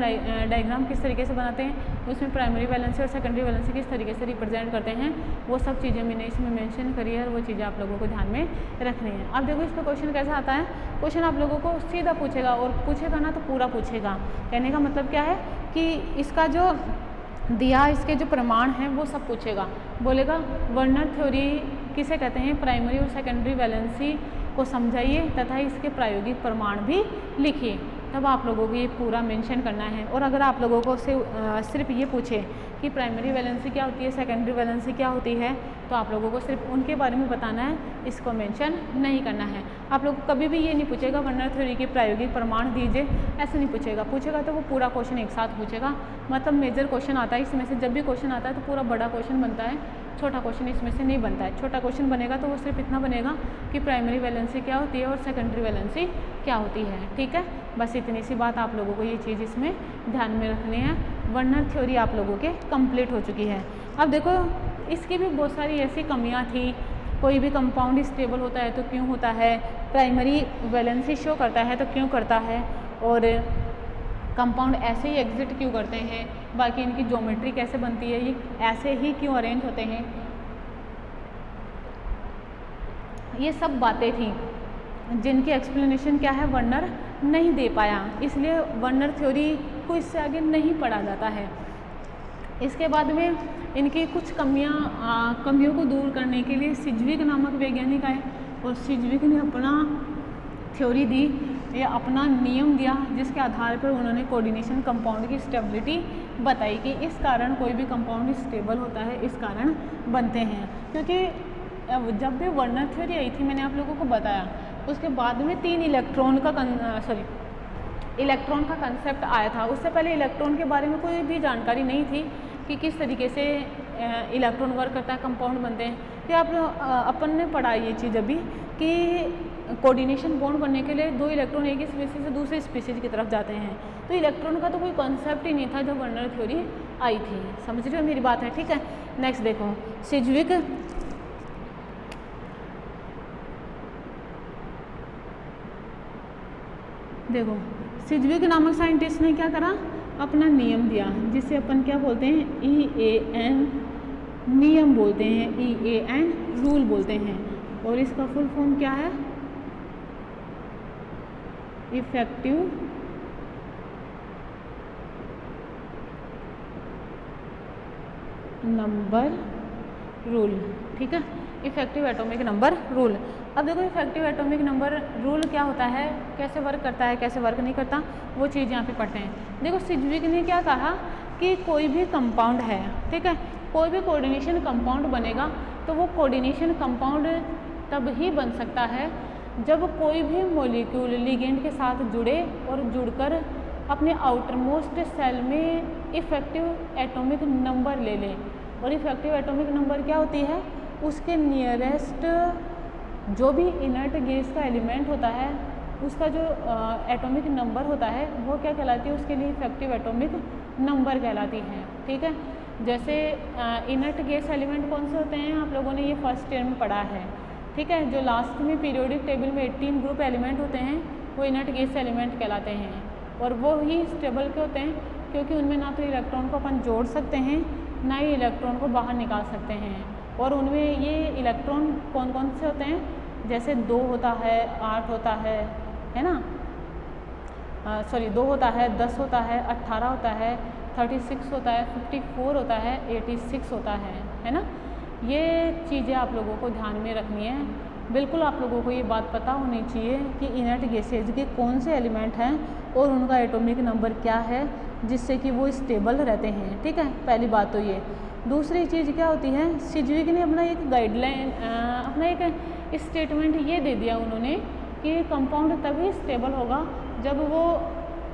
डायग्राम किस तरीके से बनाते हैं, उसमें प्राइमरी वैलेंसी और सेकेंडरी वैलेंसी किस तरीके से रिप्रेजेंट करते हैं, वो सब चीज़ें मैंने इसमें मेंशन करी है और वो चीज़ें आप लोगों को ध्यान में रखनी है। अब देखो इस पर क्वेश्चन कैसा आता है, क्वेश्चन आप लोगों को सीधा पूछेगा और पूछेगा ना तो पूरा पूछेगा। कहने का मतलब क्या है कि इसका जो दिया, इसके जो प्रमाण हैं वो सब पूछेगा। बोलेगा वर्नर थ्योरी किसे कहते हैं, प्राइमरी और सेकेंडरी वैलेंसी को समझाइए तथा इसके प्रायोगिक प्रमाण भी लिखिए। तब आप लोगों को ये पूरा मेंशन करना है। और अगर आप लोगों को सिर्फ ये पूछे कि प्राइमरी वैलेंसी क्या होती है, सेकेंडरी वैलेंसी क्या होती है, तो आप लोगों को सिर्फ उनके बारे में बताना है, इसको मेंशन नहीं करना है। आप लोग कभी भी ये नहीं पूछेगा वर्नर थ्योरी के प्रायोगिक प्रमाण दीजिए, ऐसे नहीं पूछेगा। पूछेगा तो वो पूरा क्वेश्चन एक साथ पूछेगा। मतलब मेजर क्वेश्चन आता है इसमें से, जब भी क्वेश्चन आता है तो पूरा बड़ा क्वेश्चन बनता है, छोटा क्वेश्चन इसमें से नहीं बनता है। छोटा क्वेश्चन बनेगा तो वो सिर्फ इतना बनेगा कि प्राइमरी वैलेंसी क्या होती है और सेकेंडरी वैलेंसी क्या होती है। ठीक है, बस इतनी सी बात आप लोगों को ये चीज़ इसमें ध्यान में रखनी है। वर्नर थ्योरी आप लोगों के कंप्लीट हो चुकी है। अब देखो इसकी भी बहुत सारी ऐसी कमियां थी। कोई भी कंपाउंड स्टेबल होता है तो क्यों होता है, प्राइमरी वैलेंसी शो करता है तो क्यों करता है, और कंपाउंड ऐसे ही एग्जिट क्यों करते हैं, बाकी इनकी ज्योमेट्री कैसे बनती है, ये ऐसे ही क्यों अरेंज होते हैं, ये सब बातें थी जिनकी एक्सप्लेनेशन क्या है वर्नर नहीं दे पाया, इसलिए वर्नर थ्योरी को इससे आगे नहीं पढ़ा जाता है। इसके बाद में इनकी कुछ कमियों को दूर करने के लिए सिज्विक नामक वैज्ञानिक आए और सिज्विक ने अपना थ्योरी दी या अपना नियम दिया, जिसके आधार पर उन्होंने कोऑर्डिनेशन कंपाउंड की स्टेबिलिटी बताई कि इस कारण कोई भी कंपाउंड स्टेबल होता है, इस कारण बनते हैं। क्योंकि जब भी वर्नर थ्योरी आई थी मैंने आप लोगों को बताया, उसके बाद में 3 इलेक्ट्रॉन का कंसेप्ट आया था। उससे पहले इलेक्ट्रॉन के बारे में कोई भी जानकारी नहीं थी कि किस तरीके से इलेक्ट्रॉन वर्क करता है, कंपाउंड बनते हैं। फिर अपन ने पढ़ा ये चीज़ अभी कि कोऑर्डिनेशन बॉन्ड बनने के लिए 2 इलेक्ट्रॉन एक ही स्पीशीज से दूसरे स्पीशीज की तरफ जाते हैं। तो इलेक्ट्रॉन का तो कोई कॉन्सेप्ट ही नहीं था जब वर्नर थ्योरी आई थी। समझ रहे हो मेरी बात है? ठीक है, नेक्स्ट देखो सिज्विक। देखो सिज्विक नामक साइंटिस्ट ने क्या करा, अपना नियम दिया, जिसे अपन क्या बोलते हैं, EAN नियम बोलते हैं, EAN रूल बोलते हैं। और इसका फुल फॉर्म क्या है, इफेक्टिव नंबर रूल। ठीक है, इफेक्टिव एटॉमिक नंबर रूल। अब देखो इफेक्टिव एटॉमिक नंबर रूल क्या होता है, कैसे वर्क करता है, कैसे वर्क नहीं करता, वो चीज़ यहाँ पे पढ़ते हैं। देखो सिज्विक ने क्या कहा कि कोई भी कंपाउंड है, ठीक है, कोई भी कोऑर्डिनेशन कंपाउंड बनेगा तो वो कोऑर्डिनेशन कंपाउंड तब ही बन सकता है जब कोई भी मॉलिक्यूल लिगेंड के साथ जुड़े और जुड़कर अपने आउटर मोस्ट सेल में इफेक्टिव एटॉमिक नंबर ले लें। और इफेक्टिव एटॉमिक नंबर क्या होती है, उसके नियरेस्ट जो भी इनर्ट गैस का एलिमेंट होता है उसका जो एटॉमिक नंबर होता है वो क्या कहलाती है, उसके लिए इफेक्टिव एटॉमिक नंबर कहलाती है। ठीक है, जैसे इनर्ट गैस एलिमेंट कौन से होते हैं, आप लोगों ने ये फर्स्ट ईयर में पढ़ा है। ठीक है, जो लास्ट में पीरियोडिक टेबल में 18 ग्रुप एलिमेंट होते हैं वो इनर्ट गैस एलिमेंट कहलाते हैं। और वो ही स्टेबल के होते हैं क्योंकि उनमें ना तो इलेक्ट्रॉन को अपन जोड़ सकते हैं ना ही इलेक्ट्रॉन को बाहर निकाल सकते हैं। और उनमें ये इलेक्ट्रॉन कौन कौन से होते हैं, जैसे 2 होता है, 8 होता है ना, 2 होता है, 10 होता है, 18 होता है, 36 होता है, 54 होता है, 86 होता है ना। ये चीज़ें आप लोगों को ध्यान में रखनी है। बिल्कुल आप लोगों को ये बात पता होनी चाहिए कि इनर्ट गैसेज के कौन से एलिमेंट हैं और उनका एटॉमिक नंबर क्या है जिससे कि वो स्टेबल रहते हैं। ठीक है, पहली बात तो ये। दूसरी चीज़ क्या होती है, सिज्विक ने अपना एक गाइडलाइन, अपना एक स्टेटमेंट ये दे दिया उन्होंने कि कंपाउंड तभी स्टेबल होगा जब वो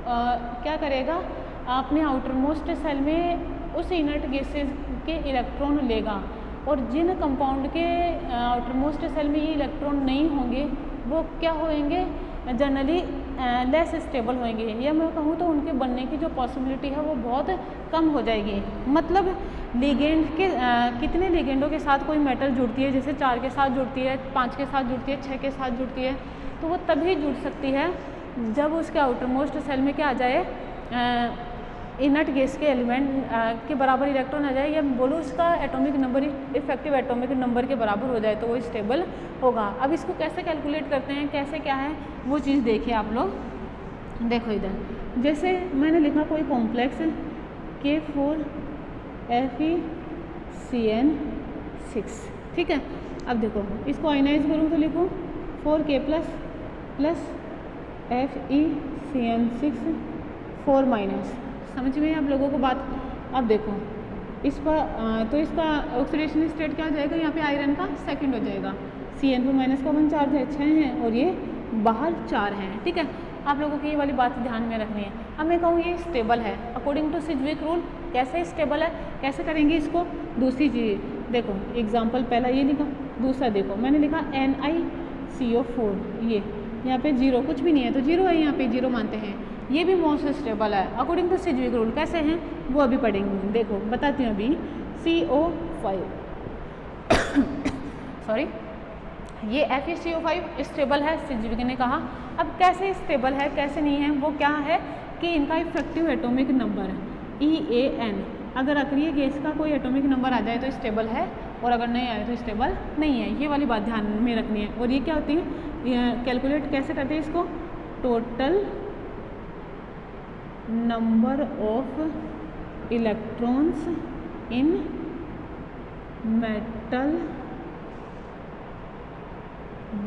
क्या करेगा, अपने आउटर मोस्ट सेल में उस इनर्ट गैसेज के इलेक्ट्रॉन लेगा। और जिन कंपाउंड के आउटर मोस्ट सेल में ये इलेक्ट्रॉन नहीं होंगे वो क्या होंगे, जनरली लेस स्टेबल होंगे, या मैं कहूँ तो उनके बनने की जो पॉसिबिलिटी है वो बहुत कम हो जाएगी। मतलब लिगेंड के कितने लिगेंडों के साथ कोई मेटल जुड़ती है, जैसे 4 के साथ जुड़ती है, 5 के साथ जुड़ती है, 6 के साथ जुड़ती है, तो वो तभी जुड़ सकती है जब उसके आउटर मोस्ट सेल में क्या आ जाए, इनर्ट गैस के एलिमेंट के बराबर इलेक्ट्रॉन आ जाए, या बोलो उसका atomic number effective atomic number के बराबर हो जाए तो वो स्टेबल होगा। अब इसको कैसे कैलकुलेट करते हैं, कैसे क्या है वो चीज़ देखिए आप लोग। देखो इधर जैसे मैंने लिखा कोई कॉम्प्लेक्स K4 FeCN6, ठीक है। अब देखो इसको आयनाइज करूँ तो लिखूँ 4K प्लस FeCN6 4 माइनस। समझ में आप लोगों को बात। अब देखो इस पर तो इसका ऑक्सीडेशन स्टेट क्या हो जाएगा, यहाँ पे आयरन का सेकंड हो जाएगा। CN4 माइनस का 1 चार्ज है, 6 हैं और ये बाहर 4 हैं, ठीक है। आप लोगों की ये वाली बात ध्यान में रखनी है। अब मैं कहूँ ये स्टेबल है अकॉर्डिंग टू सिज्विक रूल। कैसे स्टेबल है, कैसे करेंगे इसको? दूसरी चीज़ देखो, एग्जाम्पल पहला ये लिखा, दूसरा देखो मैंने लिखा NiCO4, ये यहाँ पे 0 कुछ भी नहीं है तो 0 है, यहाँ पे 0 मानते हैं। ये भी मोस्ट स्टेबल है अकॉर्डिंग टू सिज्विक रूल। कैसे हैं वो अभी पढ़ेंगे। देखो बताती हूँ अभी। CO5 सॉरी, ये FeCO5 स्टेबल है, सिज्विक ने कहा। अब कैसे स्टेबल है कैसे नहीं है, वो क्या है कि इनका इफेक्टिव एटॉमिक नंबर EAN, अगर अक्रिय गैस का कोई एटॉमिक नंबर आ जाए तो स्टेबल है और अगर नहीं आए तो स्टेबल नहीं है। ये वाली बात ध्यान में रखनी है। और ये क्या होती है, कैलकुलेट कैसे करते हैं इसको? Total number of electrons in metal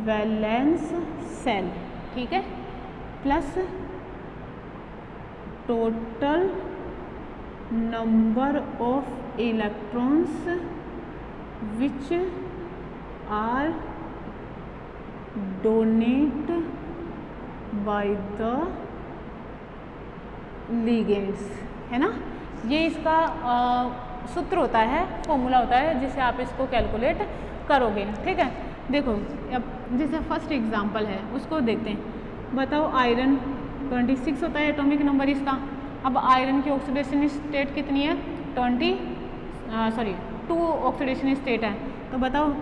valence shell, ठीक है, plus total number of electrons which are donate by the ligands, है ना। ये इसका सूत्र होता है, फॉर्मूला होता है जिसे आप इसको कैलकुलेट करोगे, ठीक है। देखो अब जैसे फर्स्ट एग्जांपल है उसको देखते हैं। बताओ आयरन 26 होता है एटॉमिक नंबर इसका। अब आयरन की ऑक्सीडेशन स्टेट कितनी है? 2 ऑक्सीडेशन स्टेट है। तो बताओ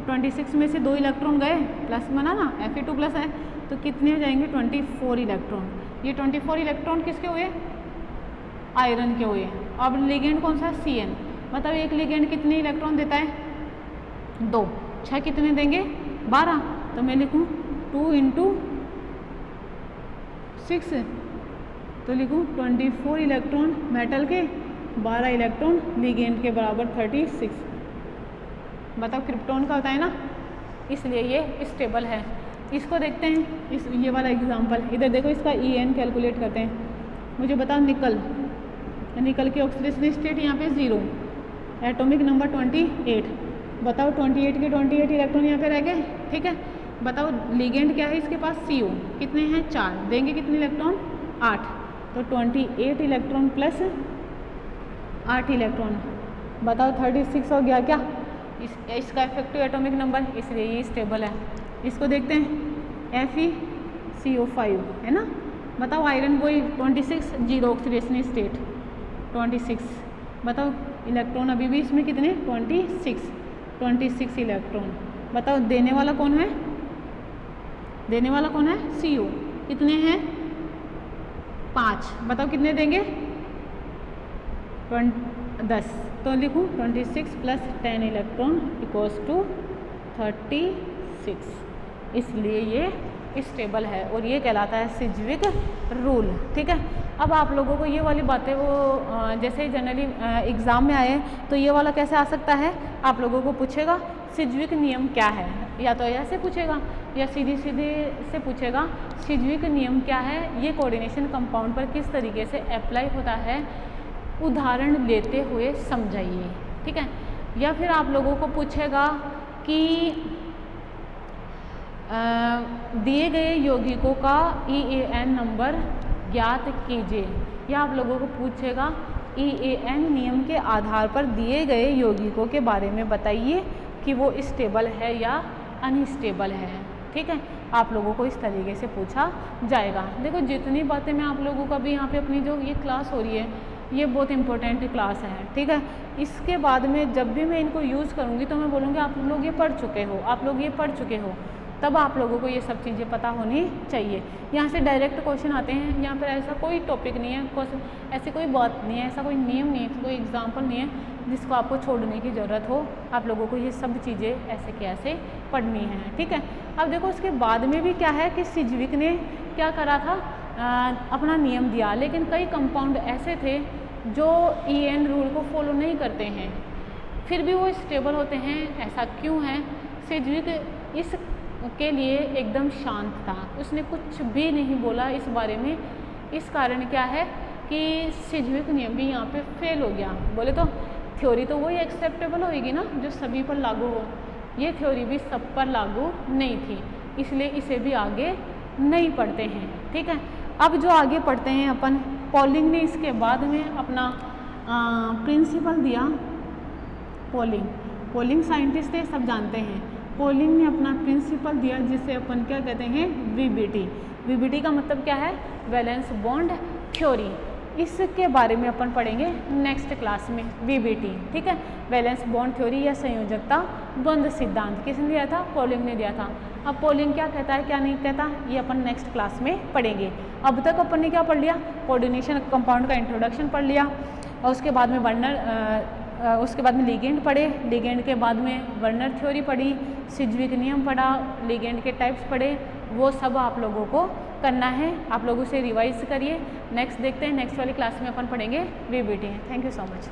26 में से 2 इलेक्ट्रॉन गए, प्लस बना ना, Fe2 प्लस है, तो कितने हो जाएंगे? 24 इलेक्ट्रॉन। ये 24 इलेक्ट्रॉन किसके हुए? आयरन के हुए। अब लिगेंड कौन सा? CN। बताओ एक लिगेंड कितने इलेक्ट्रॉन देता है? 2। 6 कितने देंगे? 12। तो मैं लिखूँ 2 × 6, तो लिखूँ 24 इलेक्ट्रॉन मेटल के, 12 इलेक्ट्रॉन लिगेंड के, बराबर 36। बताओ क्रिप्टॉन का होता है ना, इसलिए ये स्टेबल है। इसको देखते हैं, ये वाला एग्जांपल। इधर देखो इसका EN कैलकुलेट करते हैं। मुझे बताओ निकल की ऑक्सीडेशन स्टेट यहाँ पे 0, एटॉमिक नंबर 28। बताओ 28 के 28 इलेक्ट्रॉन यहाँ पे रह गए, ठीक है। बताओ लिगेंड क्या है इसके पास? CO। कितने हैं? 4। देंगे कितने इलेक्ट्रॉन? 8। तो 28 इलेक्ट्रॉन प्लस 8 इलेक्ट्रॉन, बताओ 36 हो गया क्या? इसका इफेक्टिव एटॉमिक नंबर, इसलिए ये स्टेबल है। इसको देखते हैं FeCO5, है ना। बताओ आयरन वही 26, 0 ऑक्सीडेशन स्टेट 26। बताओ इलेक्ट्रॉन अभी भी इसमें कितने? 26 इलेक्ट्रॉन। बताओ देने वाला कौन है? CO। कितने हैं? 5। बताओ कितने देंगे? 10। तो लिखूँ 26 प्लस 10 इलेक्ट्रॉन इक्वल्स टू 36। इसलिए ये स्टेबल है और ये कहलाता है सिज्विक रूल, ठीक है। अब आप लोगों को ये वाली बातें वो जैसे जनरली एग्ज़ाम में आए तो ये वाला कैसे आ सकता है, आप लोगों को पूछेगा सिज्विक नियम क्या है, या तो ऐसे पूछेगा या सीधे से पूछेगा सिज्विक नियम क्या है, ये कोऑर्डिनेशन कंपाउंड पर किस तरीके से अप्लाई होता है, उदाहरण लेते हुए समझाइए, ठीक है। या फिर आप लोगों को पूछेगा कि दिए गए यौगिकों का EAN नंबर ज्ञात कीजिए, या आप लोगों को पूछेगा EAN नियम के आधार पर दिए गए यौगिकों के बारे में बताइए कि वो स्टेबल है या अनस्टेबल है, ठीक है। आप लोगों को इस तरीके से पूछा जाएगा। देखो जितनी बातें मैं आप लोगों का भी यहाँ पे अपनी जो ये क्लास हो रही है ये बहुत इंपॉर्टेंट क्लास है, ठीक है। इसके बाद में जब भी मैं इनको यूज़ करूँगी तो मैं बोलूँगी आप लोग ये पढ़ चुके हो, आप लोग ये पढ़ चुके हो, तब आप लोगों को ये सब चीज़ें पता होनी चाहिए। यहाँ से डायरेक्ट क्वेश्चन आते हैं, यहाँ पर ऐसा कोई टॉपिक नहीं है, क्वेश्चन ऐसी कोई बात नहीं है, ऐसा कोई नियम नहीं है, कोई एग्जाम्पल नहीं है जिसको आपको छोड़ने की ज़रूरत हो। आप लोगों को ये सब चीज़ें ऐसे कैसे पढ़नी है, ठीक है। अब देखो उसके बाद में भी क्या है कि सिज्विक ने क्या करा था, अपना नियम दिया, लेकिन कई कंपाउंड ऐसे थे जो EN रूल को फॉलो नहीं करते हैं फिर भी वो स्टेबल होते हैं। ऐसा क्यों है? सिज्विक इस के लिए एकदम शांत था, उसने कुछ भी नहीं बोला इस बारे में। इस कारण क्या है कि सिज्विक नियम भी यहाँ पे फेल हो गया। बोले तो थ्योरी तो वही एक्सेप्टेबल होगी ना जो सभी पर लागू हो, ये थ्योरी भी सब पर लागू नहीं थी, इसलिए इसे भी आगे नहीं पढ़ते हैं। ठीक है, अब जो आगे पढ़ते हैं अपन, पॉलिंग ने इसके बाद में अपना प्रिंसिपल दिया। पॉलिंग साइंटिस्ट है, सब जानते हैं। पॉलिंग ने अपना प्रिंसिपल दिया जिसे अपन क्या कहते हैं, VBT। VBT का मतलब क्या है? Valence bond theory. इसके बारे में अपन पढ़ेंगे नेक्स्ट क्लास में, VBT। ठीक है, वैलेंस बॉन्ड थ्योरी या संयोजकता द्वंद्व सिद्धांत किसने दिया था? पॉलिंग ने दिया था। अब पॉलिंग क्या कहता है क्या नहीं कहता, ये अपन नेक्स्ट क्लास में पढ़ेंगे। अब तक अपन ने क्या पढ़ लिया? कोऑर्डिनेशन कंपाउंड का इंट्रोडक्शन पढ़ लिया, और उसके बाद में उसके बाद में लिगेंड पढ़े, लिगेंड के बाद में वर्नर थ्योरी पढ़ी, सिज्विक नियम पढ़ा, लिगेंड के टाइप्स पढ़े। वो सब आप लोगों को करना है, आप लोग उसे रिवाइज करिए। नेक्स्ट देखते हैं, नेक्स्ट वाली क्लास में अपन पढ़ेंगे VBT। Thank you so much.